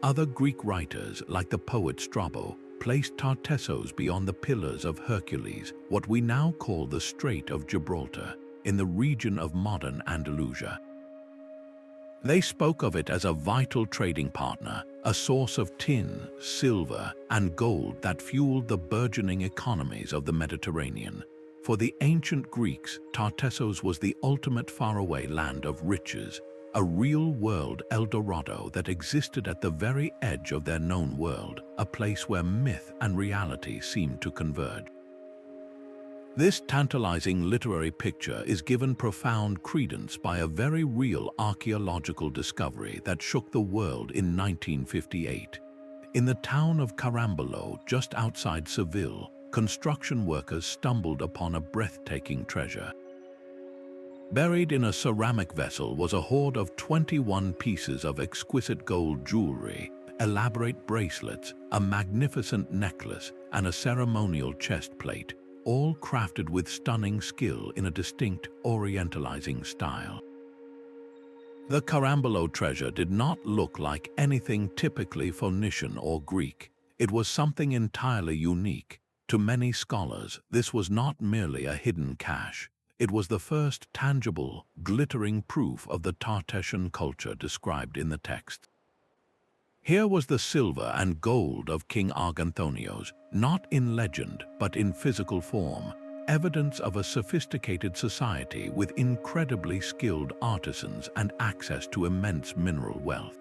Speaker 1: Other Greek writers, like the poet Strabo, placed Tartessos beyond the Pillars of Hercules, what we now call the Strait of Gibraltar, in the region of modern Andalusia. They spoke of it as a vital trading partner, a source of tin, silver, and gold that fueled the burgeoning economies of the Mediterranean. For the ancient Greeks, Tartessos was the ultimate faraway land of riches. a real-world El Dorado that existed at the very edge of their known world, a place where myth and reality seemed to converge. This tantalizing literary picture is given profound credence by a very real archaeological discovery that shook the world in 1958. In the town of Carambolo, just outside Seville, construction workers stumbled upon a breathtaking treasure. Buried in a ceramic vessel was a hoard of 21 pieces of exquisite gold jewelry, elaborate bracelets, a magnificent necklace, and a ceremonial chest plate, all crafted with stunning skill in a distinct orientalizing style. The Carambolo treasure did not look like anything typically Phoenician or Greek. It was something entirely unique. To many scholars, this was not merely a hidden cache. It was the first tangible, glittering proof of the Tartessian culture described in the text. Here was the silver and gold of King Arganthonios, not in legend but in physical form, evidence of a sophisticated society with incredibly skilled artisans and access to immense mineral wealth.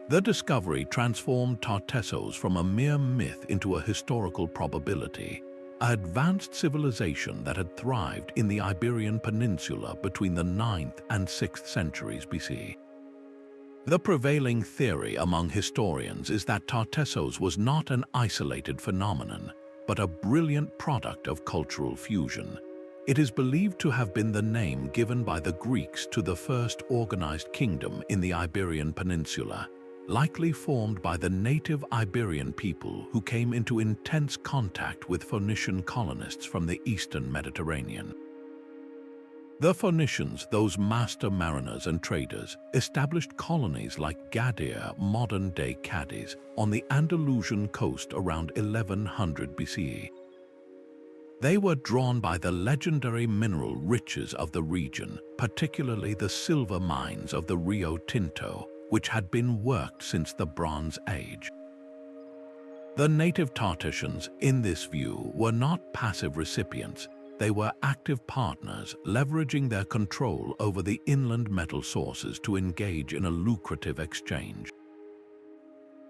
Speaker 1: The discovery transformed Tartessos from a mere myth into a historical probability, an advanced civilization that had thrived in the Iberian Peninsula between the 9th and 6th centuries BC. The prevailing theory among historians is that Tartessos was not an isolated phenomenon, but a brilliant product of cultural fusion. It is believed to have been the name given by the Greeks to the first organized kingdom in the Iberian Peninsula, likely formed by the native Iberian people who came into intense contact with Phoenician colonists from the eastern Mediterranean. The Phoenicians, those master mariners and traders, established colonies like Gadir, modern-day Cadiz, on the Andalusian coast around 1100 BCE. They were drawn by the legendary mineral riches of the region, particularly the silver mines of the Rio Tinto, which had been worked since the Bronze Age. The native Tartessians, in this view, were not passive recipients. They were active partners, leveraging their control over the inland metal sources to engage in a lucrative exchange.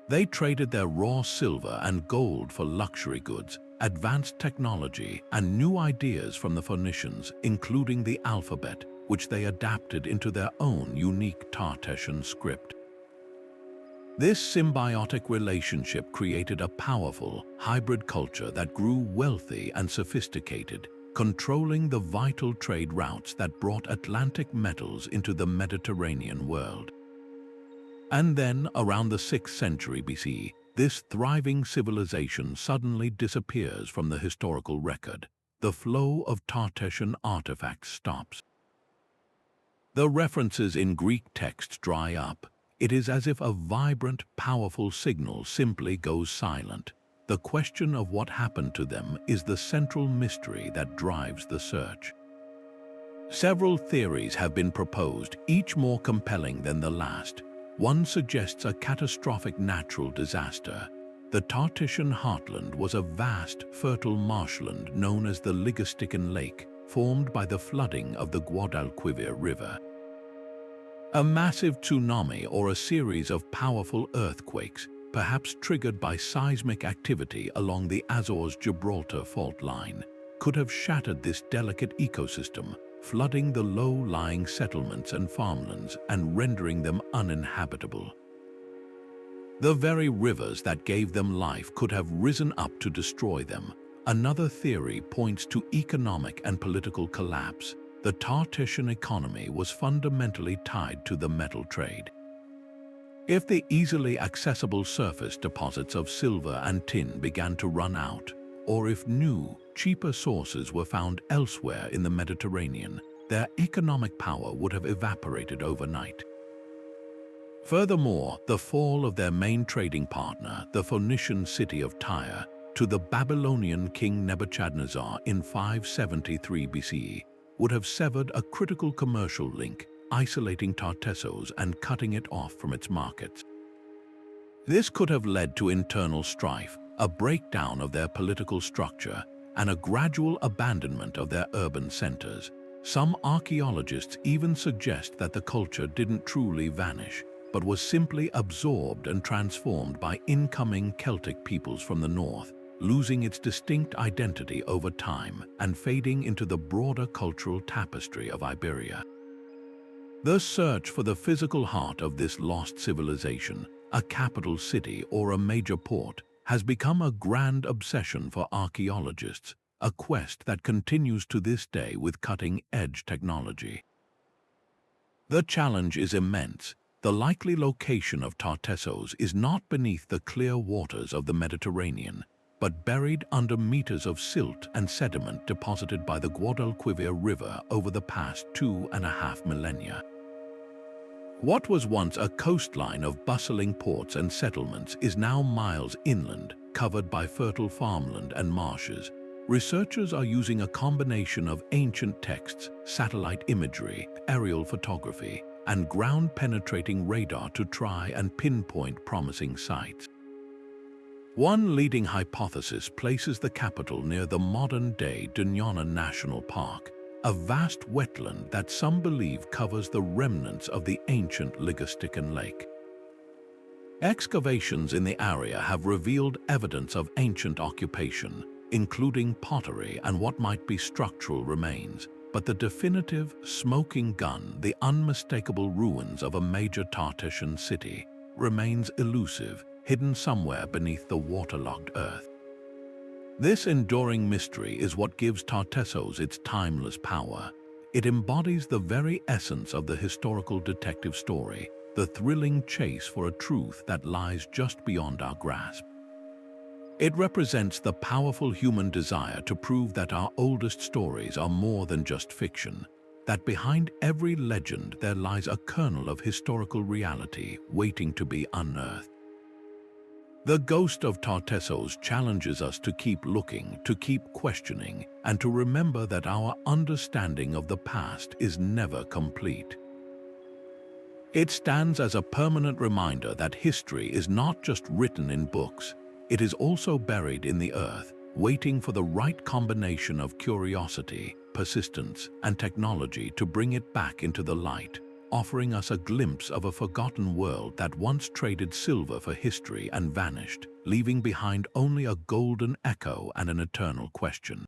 Speaker 1: They traded their raw silver and gold for luxury goods, advanced technology, and new ideas from the Phoenicians, including the alphabet, which they adapted into their own unique Tartessian script. This symbiotic relationship created a powerful, hybrid culture that grew wealthy and sophisticated, controlling the vital trade routes that brought Atlantic metals into the Mediterranean world. And then, around the 6th century BC, this thriving civilization suddenly disappears from the historical record. The flow of Tartessian artifacts stops. The references in Greek texts dry up. It is as if a vibrant, powerful signal simply goes silent. The question of what happened to them is the central mystery that drives the search. Several theories have been proposed, each more compelling than the last. One suggests a catastrophic natural disaster. The Tartessian heartland was a vast, fertile marshland known as the Liquefaction Lake, formed by the flooding of the Guadalquivir River. A massive tsunami or a series of powerful earthquakes, perhaps triggered by seismic activity along the Azores-Gibraltar fault line, could have shattered this delicate ecosystem, flooding the low-lying settlements and farmlands and rendering them uninhabitable. The very rivers that gave them life could have risen up to destroy them. Another theory points to economic and political collapse. The Tartessian economy was fundamentally tied to the metal trade. If the easily accessible surface deposits of silver and tin began to run out, or if new, cheaper sources were found elsewhere in the Mediterranean, their economic power would have evaporated overnight. Furthermore, the fall of their main trading partner, the Phoenician city of Tyre, to the Babylonian king Nebuchadnezzar in 573 BCE, would have severed a critical commercial link, isolating Tartessos and cutting it off from its markets. This could have led to internal strife, a breakdown of their political structure, and a gradual abandonment of their urban centers. Some archaeologists even suggest that the culture didn't truly vanish, but was simply absorbed and transformed by incoming Celtic peoples from the north, losing its distinct identity over time and fading into the broader cultural tapestry of Iberia. The search for the physical heart of this lost civilization, a capital city or a major port, has become a grand obsession for archaeologists, a quest that continues to this day with cutting-edge technology. The challenge is immense. The likely location of Tartessos is not beneath the clear waters of the Mediterranean, but buried under meters of silt and sediment deposited by the Guadalquivir River over the past 2.5 millennia. What was once a coastline of bustling ports and settlements is now miles inland, covered by fertile farmland and marshes. Researchers are using a combination of ancient texts, satellite imagery, aerial photography, and ground-penetrating radar to try and pinpoint promising sites. One leading hypothesis places the capital near the modern-day Dunwich National Park, a vast wetland that some believe covers the remnants of the ancient Liquefaction lake. Excavations in the area have revealed evidence of ancient occupation, including pottery and what might be structural remains, but the definitive, smoking gun, the unmistakable ruins of a major Tartessian city, remains elusive, hidden somewhere beneath the waterlogged earth. This enduring mystery is what gives Tartessos its timeless power. It embodies the very essence of the historical detective story, the thrilling chase for a truth that lies just beyond our grasp. It represents the powerful human desire to prove that our oldest stories are more than just fiction, that behind every legend there lies a kernel of historical reality waiting to be unearthed. The ghost of Tartessos challenges us to keep looking, to keep questioning, and to remember that our understanding of the past is never complete. It stands as a permanent reminder that history is not just written in books, it is also buried in the earth, waiting for the right combination of curiosity, persistence, and technology to bring it back into the light, offering us a glimpse of a forgotten world that once traded silver for history and vanished, leaving behind only a golden echo and an eternal question.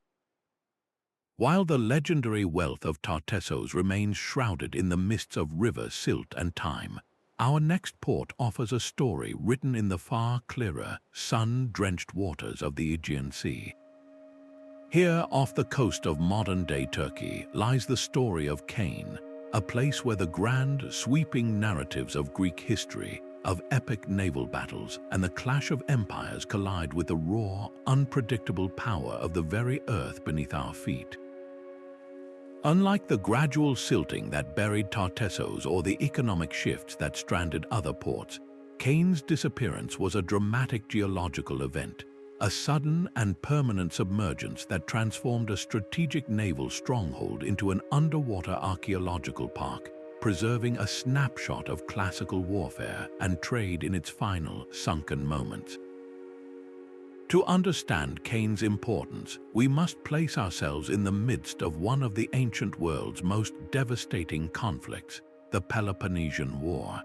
Speaker 1: While the legendary wealth of Tartessos remains shrouded in the mists of river silt and time, our next port offers a story written in the far clearer, sun-drenched waters of the Aegean Sea. Here, off the coast of modern-day Turkey, lies the story of Cain, a place where the grand, sweeping narratives of Greek history, of epic naval battles, and the clash of empires collide with the raw, unpredictable power of the very earth beneath our feet. Unlike the gradual silting that buried Tartessos or the economic shifts that stranded other ports, Cain's disappearance was a dramatic geological event, a sudden and permanent submergence that transformed a strategic naval stronghold into an underwater archaeological park, preserving a snapshot of classical warfare and trade in its final, sunken moments. To understand Cain's importance, we must place ourselves in the midst of one of the ancient world's most devastating conflicts, the Peloponnesian War.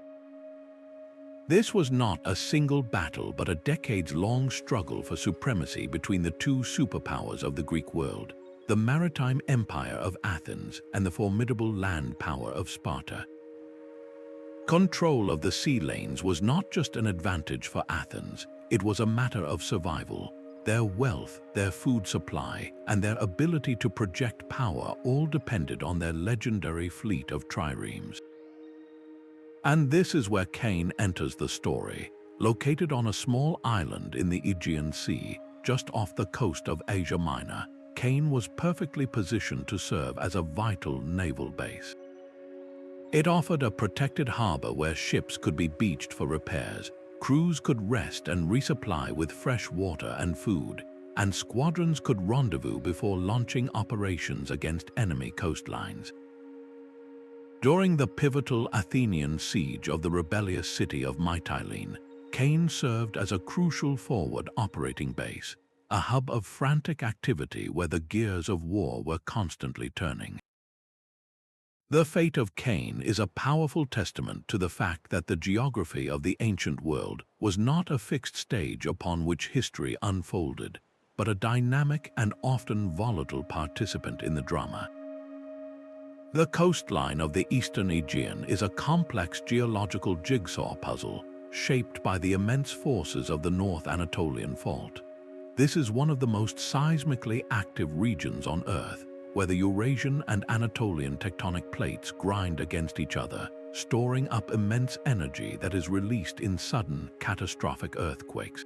Speaker 1: This was not a single battle but a decades-long struggle for supremacy between the two superpowers of the Greek world, the maritime empire of Athens and the formidable land power of Sparta. Control of the sea lanes was not just an advantage for Athens, it was a matter of survival. Their wealth, their food supply, and their ability to project power all depended on their legendary fleet of triremes. And this is where Cain enters the story. Located on a small island in the Aegean Sea, just off the coast of Asia Minor, Cain was perfectly positioned to serve as a vital naval base. It offered a protected harbor where ships could be beached for repairs, crews could rest and resupply with fresh water and food, and squadrons could rendezvous before launching operations against enemy coastlines. During the pivotal Athenian siege of the rebellious city of Mytilene, Cain served as a crucial forward operating base, a hub of frantic activity where the gears of war were constantly turning. The fate of Cain is a powerful testament to the fact that the geography of the ancient world was not a fixed stage upon which history unfolded, but a dynamic and often volatile participant in the drama. The coastline of the eastern Aegean is a complex geological jigsaw puzzle shaped by the immense forces of the North Anatolian Fault. This is one of the most seismically active regions on Earth, where the Eurasian and Anatolian tectonic plates grind against each other, storing up immense energy that is released in sudden, catastrophic earthquakes.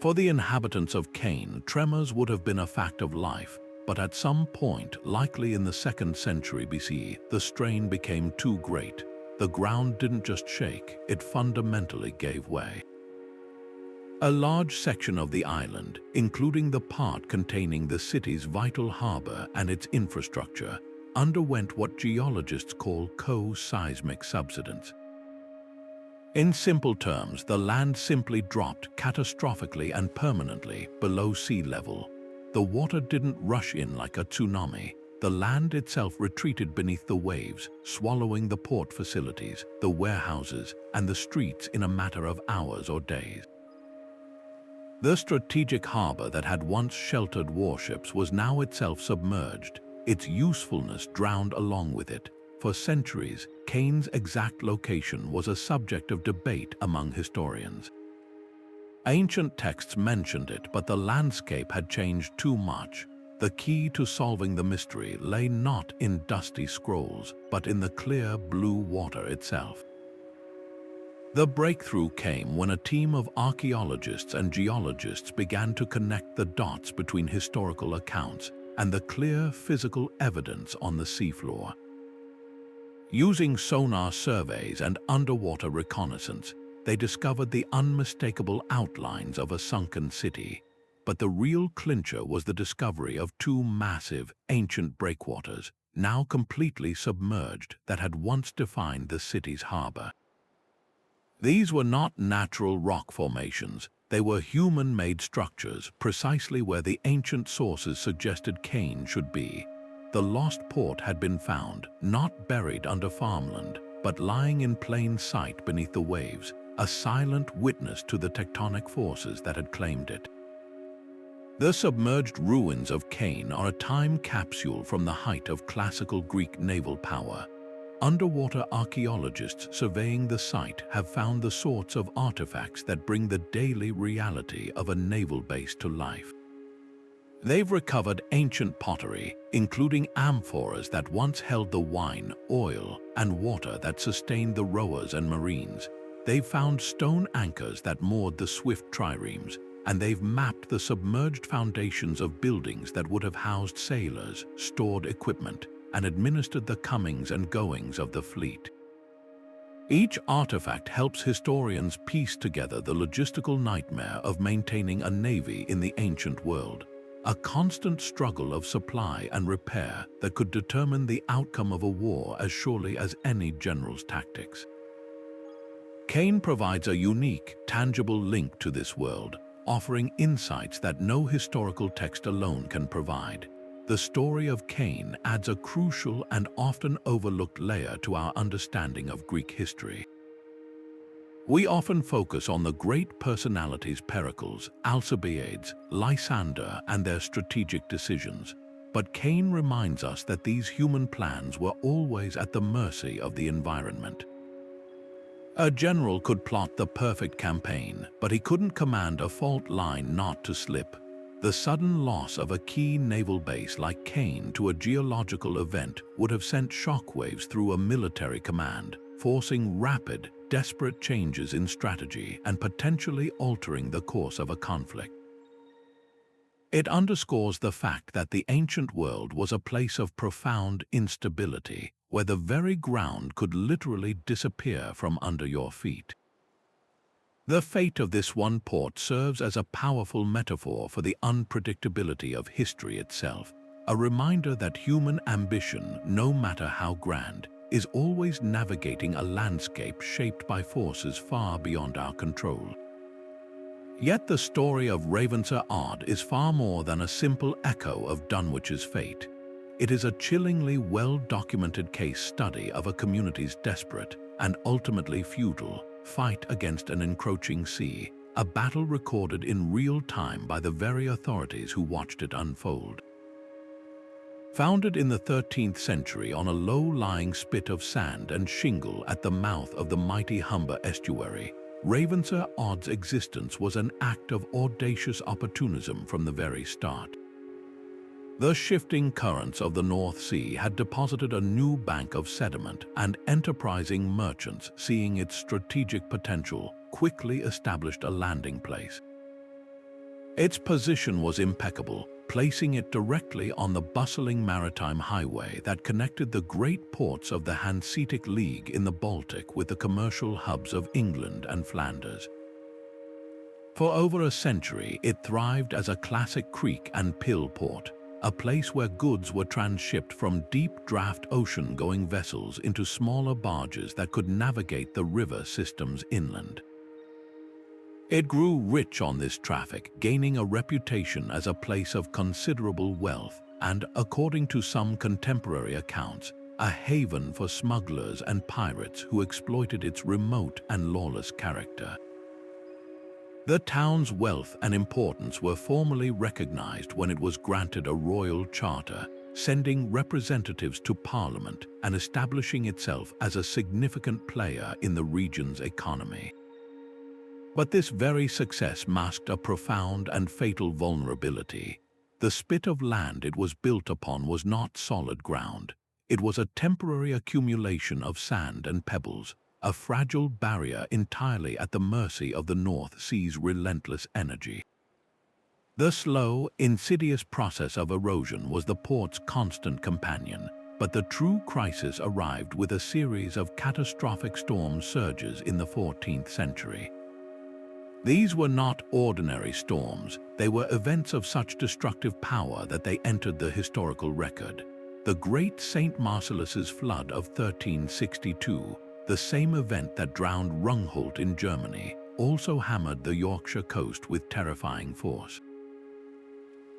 Speaker 1: For the inhabitants of Cain, tremors would have been a fact of life, but at some point, likely in the 2nd century BCE, the strain became too great. The ground didn't just shake, it fundamentally gave way. A large section of the island, including the part containing the city's vital harbor and its infrastructure, underwent what geologists call co-seismic subsidence. In simple terms, the land simply dropped catastrophically and permanently below sea level. The water didn't rush in like a tsunami. The land itself retreated beneath the waves, swallowing the port facilities, the warehouses, and the streets in a matter of hours or days. The strategic harbor that had once sheltered warships was now itself submerged, its usefulness drowned along with it. For centuries, Cain's exact location was a subject of debate among historians. Ancient texts mentioned it, but the landscape had changed too much. The key to solving the mystery lay not in dusty scrolls, but in the clear blue water itself. The breakthrough came when a team of archaeologists and geologists began to connect the dots between historical accounts and the clear physical evidence on the seafloor. Using sonar surveys and underwater reconnaissance, they discovered the unmistakable outlines of a sunken city. But the real clincher was the discovery of two massive, ancient breakwaters, now completely submerged, that had once defined the city's harbor. These were not natural rock formations, they were human-made structures, precisely where the ancient sources suggested Cain should be. The lost port had been found, not buried under farmland, but lying in plain sight beneath the waves, a silent witness to the tectonic forces that had claimed it. The submerged ruins of Cain are a time capsule from the height of classical Greek naval power. Underwater archaeologists surveying the site have found the sorts of artifacts that bring the daily reality of a naval base to life. They've recovered ancient pottery, including amphoras that once held the wine, oil, and water that sustained the rowers and marines. They've found stone anchors that moored the swift triremes, and they've mapped the submerged foundations of buildings that would have housed sailors, stored equipment, and administered the comings and goings of the fleet. Each artifact helps historians piece together the logistical nightmare of maintaining a navy in the ancient world, a constant struggle of supply and repair that could determine the outcome of a war as surely as any general's tactics. Cain provides a unique, tangible link to this world, offering insights that no historical text alone can provide. The story of Cain adds a crucial and often overlooked layer to our understanding of Greek history. We often focus on the great personalities Pericles, Alcibiades, Lysander, and their strategic decisions, but Cain reminds us that these human plans were always at the mercy of the environment. A general could plot the perfect campaign, but he couldn't command a fault line not to slip. The sudden loss of a key naval base like Cain to a geological event would have sent shockwaves through a military command, forcing rapid, desperate changes in strategy and potentially altering the course of a conflict. It underscores the fact that the ancient world was a place of profound instability, where the very ground could literally disappear from under your feet. The fate of this one port serves as a powerful metaphor for the unpredictability of history itself, a reminder that human ambition, no matter how grand, is always navigating a landscape shaped by forces far beyond our control. Yet the story of Ravensor Odd is far more than a simple echo of Dunwich's fate. It is a chillingly well-documented case study of a community's desperate and ultimately futile fight against an encroaching sea, a battle recorded in real time by the very authorities who watched it unfold. Founded in the 13th century on a low-lying spit of sand and shingle at the mouth of the mighty Humber estuary, Ravensor Odd's existence was an act of audacious opportunism from the very start. The shifting currents of the North Sea had deposited a new bank of sediment, and enterprising merchants, seeing its strategic potential, quickly established a landing place. Its position was impeccable, placing it directly on the bustling maritime highway that connected the great ports of the Hanseatic League in the Baltic with the commercial hubs of England and Flanders. For over a century, it thrived as a classic creek and pill port, a place where goods were transshipped from deep-draft ocean-going vessels into smaller barges that could navigate the river systems inland. It grew rich on this traffic, gaining a reputation as a place of considerable wealth and, according to some contemporary accounts, a haven for smugglers and pirates who exploited its remote and lawless character. The town's wealth and importance were formally recognized when it was granted a royal charter, sending representatives to Parliament and establishing itself as a significant player in the region's economy. But this very success masked a profound and fatal vulnerability. The spit of land it was built upon was not solid ground. It was a temporary accumulation of sand and pebbles, a fragile barrier entirely at the mercy of the North Sea's relentless energy. The slow, insidious process of erosion was the port's constant companion, but the true crisis arrived with a series of catastrophic storm surges in the 14th century. These were not ordinary storms, they were events of such destructive power that they entered the historical record. The Great St. Marcellus's Flood of 1362, the same event that drowned Rungholt in Germany, also hammered the Yorkshire coast with terrifying force.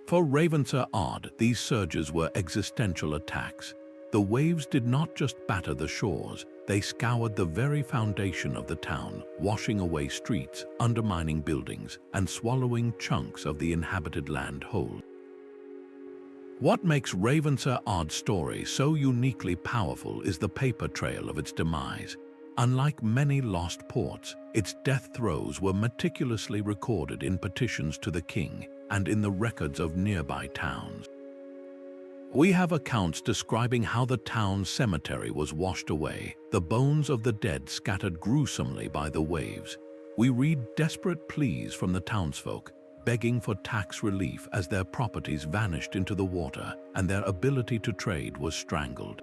Speaker 1: For Ravensor Odd, these surges were existential attacks. The waves did not just batter the shores, they scoured the very foundation of the town, washing away streets, undermining buildings, and swallowing chunks of the inhabited land whole. What makes Ravensor Odd's story so uniquely powerful is the paper trail of its demise. Unlike many lost ports, its death throes were meticulously recorded in petitions to the king and in the records of nearby towns. We have accounts describing how the town's cemetery was washed away, the bones of the dead scattered gruesomely by the waves. We read desperate pleas from the townsfolk, begging for tax relief as their properties vanished into the water and their ability to trade was strangled.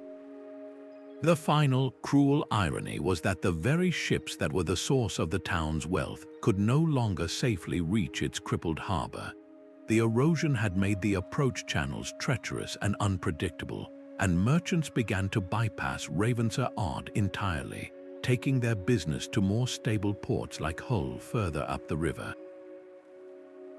Speaker 1: The final, cruel irony was that the very ships that were the source of the town's wealth could no longer safely reach its crippled harbor. The erosion had made the approach channels treacherous and unpredictable, and merchants began to bypass Ravensor Odd entirely, taking their business to more stable ports like Hull further up the river.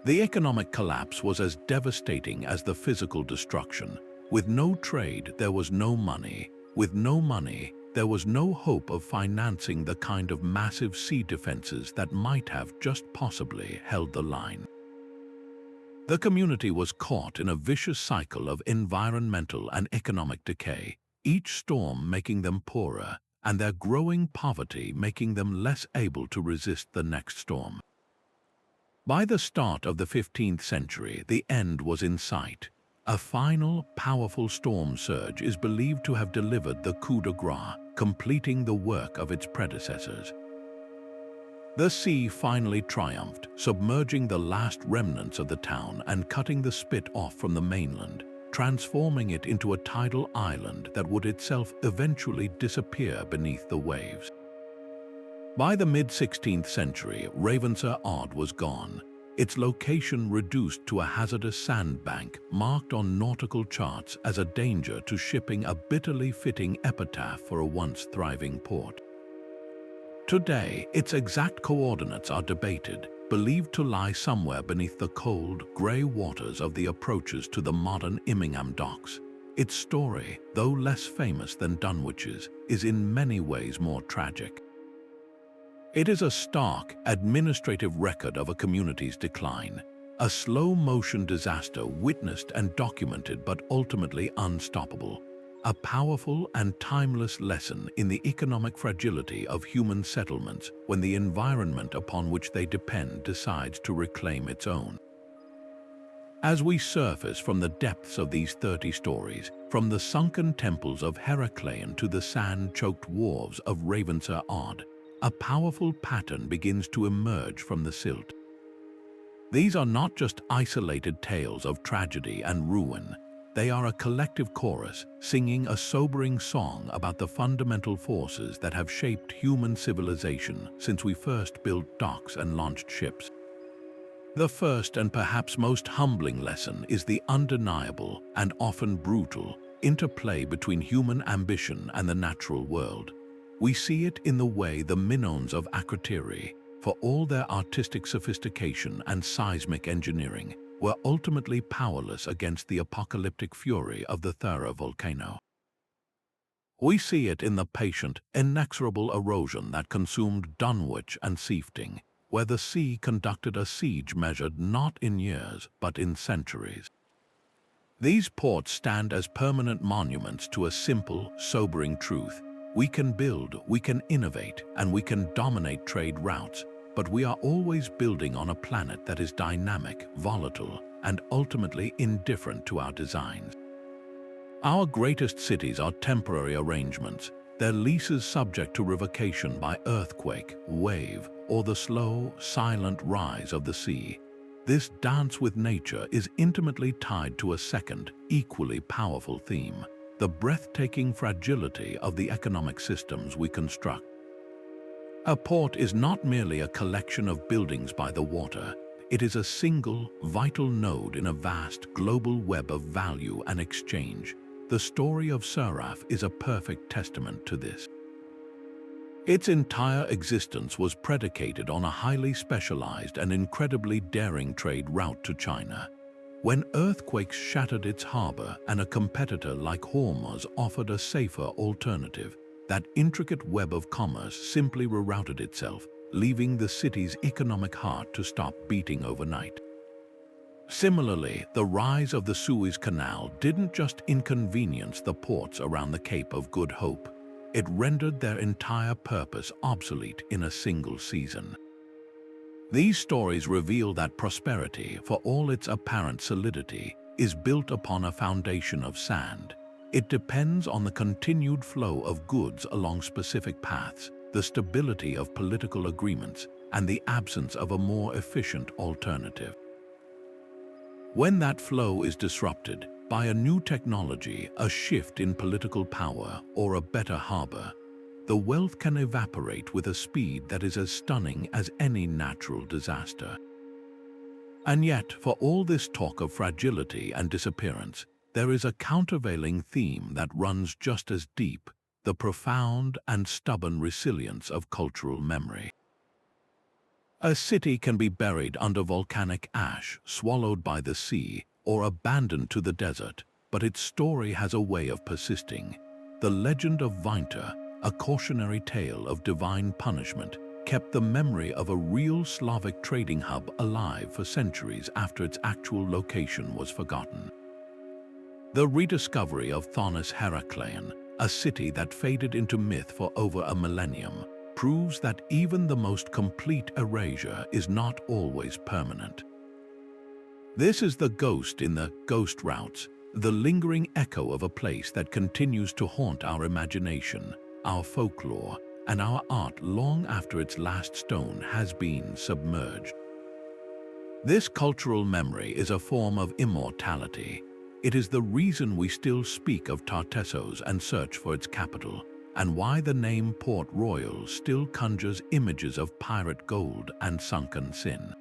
Speaker 1: The economic collapse was as devastating as the physical destruction. With no trade, there was no money. With no money, there was no hope of financing the kind of massive sea defenses that might have just possibly held the line. The community was caught in a vicious cycle of environmental and economic decay, each storm making them poorer, and their growing poverty making them less able to resist the next storm. By the start of the 15th century, the end was in sight. A final, powerful storm surge is believed to have delivered the coup de grace, completing the work of its predecessors. The sea finally triumphed, submerging the last remnants of the town and cutting the spit off from the mainland, transforming it into a tidal island that would itself eventually disappear beneath the waves. By the mid-16th century, Ravensor Odd was gone, its location reduced to a hazardous sandbank marked on nautical charts as a danger to shipping, a bitterly fitting epitaph for a once thriving port. Today, its exact coordinates are debated, believed to lie somewhere beneath the cold, grey waters of the approaches to the modern Immingham docks. Its story, though less famous than Dunwich's, is in many ways more tragic. It is a stark, administrative record of a community's decline, a slow-motion disaster witnessed and documented but ultimately unstoppable, a powerful and timeless lesson in the economic fragility of human settlements when the environment upon which they depend decides to reclaim its own. As we surface from the depths of these 30 stories, from the sunken temples of Heracleion to the sand-choked wharves of Ravenseur-Odd, a powerful pattern begins to emerge from the silt. These are not just isolated tales of tragedy and ruin. They are a collective chorus, singing a sobering song about the fundamental forces that have shaped human civilization since we first built docks and launched ships. The first and perhaps most humbling lesson is the undeniable and often brutal interplay between human ambition and the natural world. We see it in the way the Minoans of Akrotiri, for all their artistic sophistication and seismic engineering, were ultimately powerless against the apocalyptic fury of the Thera volcano. We see it in the patient, inexorable erosion that consumed Dunwich and Seefting, where the sea conducted a siege measured not in years but in centuries. These ports stand as permanent monuments to a simple, sobering truth. We can build, we can innovate, and we can dominate trade routes, but we are always building on a planet that is dynamic, volatile, and ultimately indifferent to our designs. Our greatest cities are temporary arrangements, their leases subject to revocation by earthquake, wave, or the slow, silent rise of the sea. This dance with nature is intimately tied to a second, equally powerful theme: the breathtaking fragility of the economic systems we construct. A port is not merely a collection of buildings by the water. It is a single, vital node in a vast global web of value and exchange. The story of Suraf is a perfect testament to this. Its entire existence was predicated on a highly specialized and incredibly daring trade route to China. When earthquakes shattered its harbor and a competitor like Hormuz offered a safer alternative, that intricate web of commerce simply rerouted itself, leaving the city's economic heart to stop beating overnight. Similarly, the rise of the Suez Canal didn't just inconvenience the ports around the Cape of Good Hope. It rendered their entire purpose obsolete in a single season. These stories reveal that prosperity, for all its apparent solidity, is built upon a foundation of sand. It depends on the continued flow of goods along specific paths, the stability of political agreements, and the absence of a more efficient alternative. When that flow is disrupted by a new technology, a shift in political power, or a better harbor, the wealth can evaporate with a speed that is as stunning as any natural disaster. And yet, for all this talk of fragility and disappearance, there is a countervailing theme that runs just as deep: the profound and stubborn resilience of cultural memory. A city can be buried under volcanic ash, swallowed by the sea, or abandoned to the desert, but its story has a way of persisting. The legend of Vineta, a cautionary tale of divine punishment, kept the memory of a real Slavic trading hub alive for centuries after its actual location was forgotten. The rediscovery of Thonis-Heracleion, a city that faded into myth for over a millennium, proves that even the most complete erasure is not always permanent. This is the ghost in the ghost routes, the lingering echo of a place that continues to haunt our imagination, our folklore, and our art long after its last stone has been submerged. This cultural memory is a form of immortality. It is the reason we still speak of Tartessos and search for its capital, and why the name Port Royal still conjures images of pirate gold and sunken sin.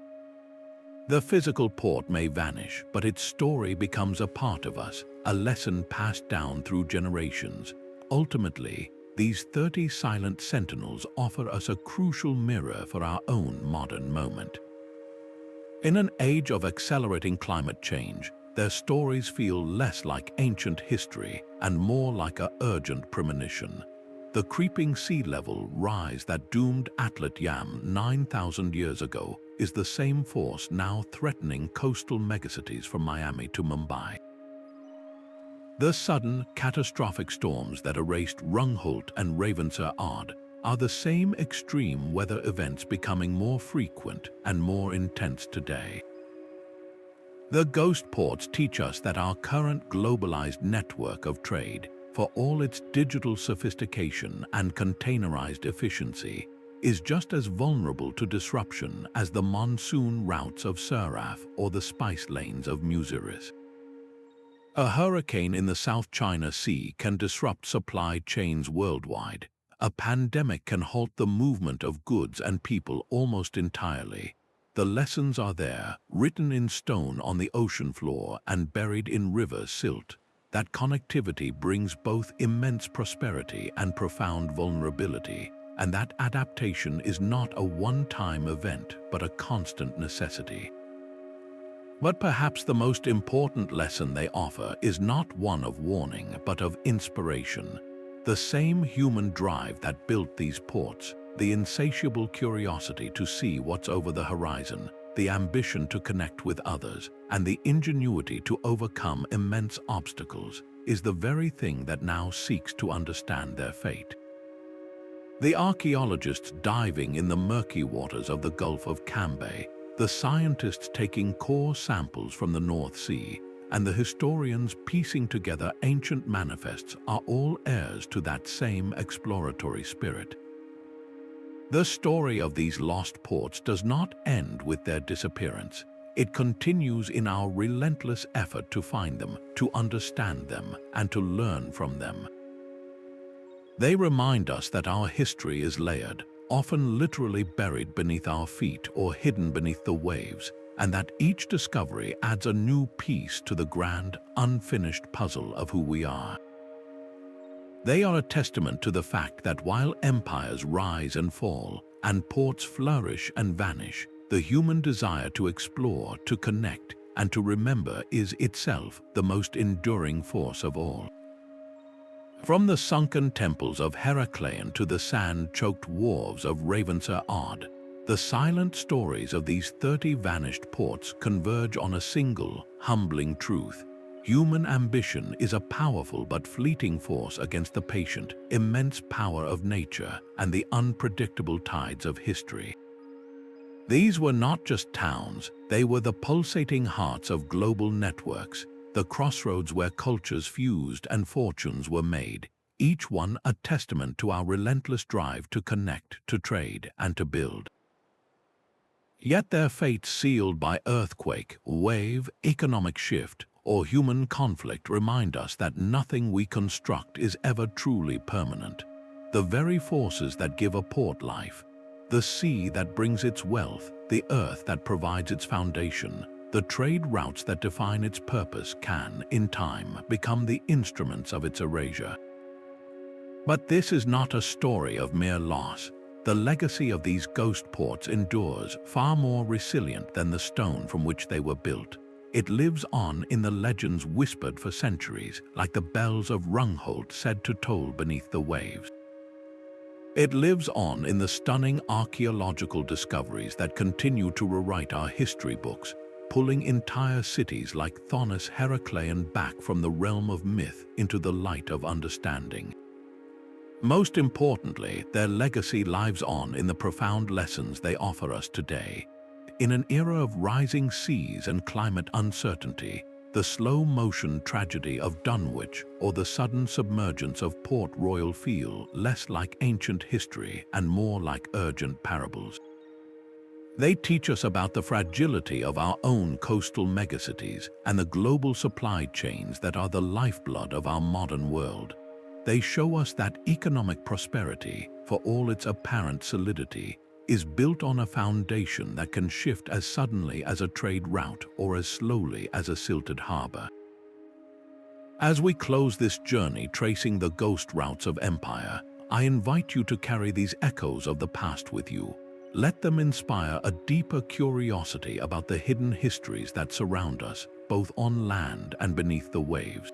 Speaker 1: The physical port may vanish, but its story becomes a part of us, a lesson passed down through generations. Ultimately, these 30 silent sentinels offer us a crucial mirror for our own modern moment. In an age of accelerating climate change, their stories feel less like ancient history and more like a urgent premonition. The creeping sea level rise that doomed Atlet Yam 9,000 years ago is the same force now threatening coastal megacities from Miami to Mumbai. The sudden, catastrophic storms that erased Rungholt and Ravenseur are the same extreme weather events becoming more frequent and more intense today. The ghost ports teach us that our current globalized network of trade, for all its digital sophistication and containerized efficiency, is just as vulnerable to disruption as the monsoon routes of Suraf or the spice lanes of Muziris. A hurricane in the South China Sea can disrupt supply chains worldwide. A pandemic can halt the movement of goods and people almost entirely. The lessons are there, written in stone on the ocean floor and buried in river silt, that connectivity brings both immense prosperity and profound vulnerability, and that adaptation is not a one-time event but a constant necessity. But perhaps the most important lesson they offer is not one of warning but of inspiration. The same human drive that built these ports, the insatiable curiosity to see what's over the horizon, the ambition to connect with others, and the ingenuity to overcome immense obstacles, is the very thing that now seeks to understand their fate. The archaeologists diving in the murky waters of the Gulf of Cambay, the scientists taking core samples from the North Sea, and the historians piecing together ancient manifests are all heirs to that same exploratory spirit. The story of these lost ports does not end with their disappearance. It continues in our relentless effort to find them, to understand them, and to learn from them. They remind us that our history is layered, often literally buried beneath our feet or hidden beneath the waves, and that each discovery adds a new piece to the grand, unfinished puzzle of who we are. They are a testament to the fact that while empires rise and fall, and ports flourish and vanish, the human desire to explore, to connect, and to remember is itself the most enduring force of all. From the sunken temples of Heracleion to the sand-choked wharves of Ravenseur, the silent stories of these 30 vanished ports converge on a single, humbling truth. Human ambition is a powerful but fleeting force against the patient, immense power of nature and the unpredictable tides of history. These were not just towns, they were the pulsating hearts of global networks, the crossroads where cultures fused and fortunes were made, each one a testament to our relentless drive to connect, to trade, and to build. Yet their fate sealed by earthquake, wave, economic shift, or human conflict remind us that nothing we construct is ever truly permanent. The very forces that give a port life, the sea that brings its wealth, the earth that provides its foundation, the trade routes that define its purpose can, in time, become the instruments of its erasure. But this is not a story of mere loss. The legacy of these ghost ports endures, far more resilient than the stone from which they were built. It lives on in the legends whispered for centuries, like the bells of Rungholt said to toll beneath the waves. It lives on in the stunning archaeological discoveries that continue to rewrite our history books, pulling entire cities like Thonis-Heracleion back from the realm of myth into the light of understanding. Most importantly, their legacy lives on in the profound lessons they offer us today. In an era of rising seas and climate uncertainty, the slow-motion tragedy of Dunwich or the sudden submergence of Port Royal feel less like ancient history and more like urgent parables. They teach us about the fragility of our own coastal megacities and the global supply chains that are the lifeblood of our modern world. They show us that economic prosperity, for all its apparent solidity, is built on a foundation that can shift as suddenly as a trade route or as slowly as a silted harbor. As we close this journey tracing the ghost routes of empire, I invite you to carry these echoes of the past with you. Let them inspire a deeper curiosity about the hidden histories that surround us, both on land and beneath the waves.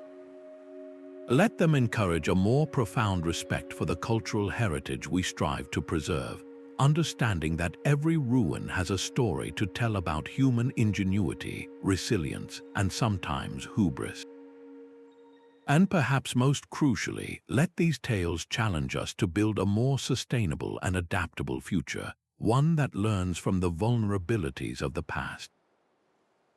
Speaker 1: Let them encourage a more profound respect for the cultural heritage we strive to preserve, understanding that every ruin has a story to tell about human ingenuity, resilience, and sometimes hubris. And perhaps most crucially, let these tales challenge us to build a more sustainable and adaptable future, one that learns from the vulnerabilities of the past.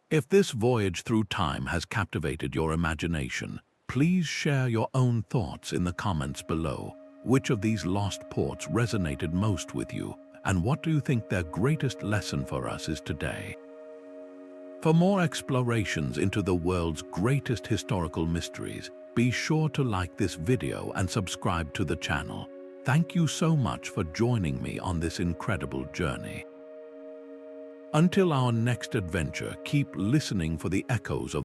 Speaker 1: If this voyage through time has captivated your imagination, please share your own thoughts in the comments below. Which of these lost ports resonated most with you, and what do you think their greatest lesson for us is today? For more explorations into the world's greatest historical mysteries, be sure to like this video and subscribe to the channel. Thank you so much for joining me on this incredible journey. Until our next adventure, keep listening for the echoes of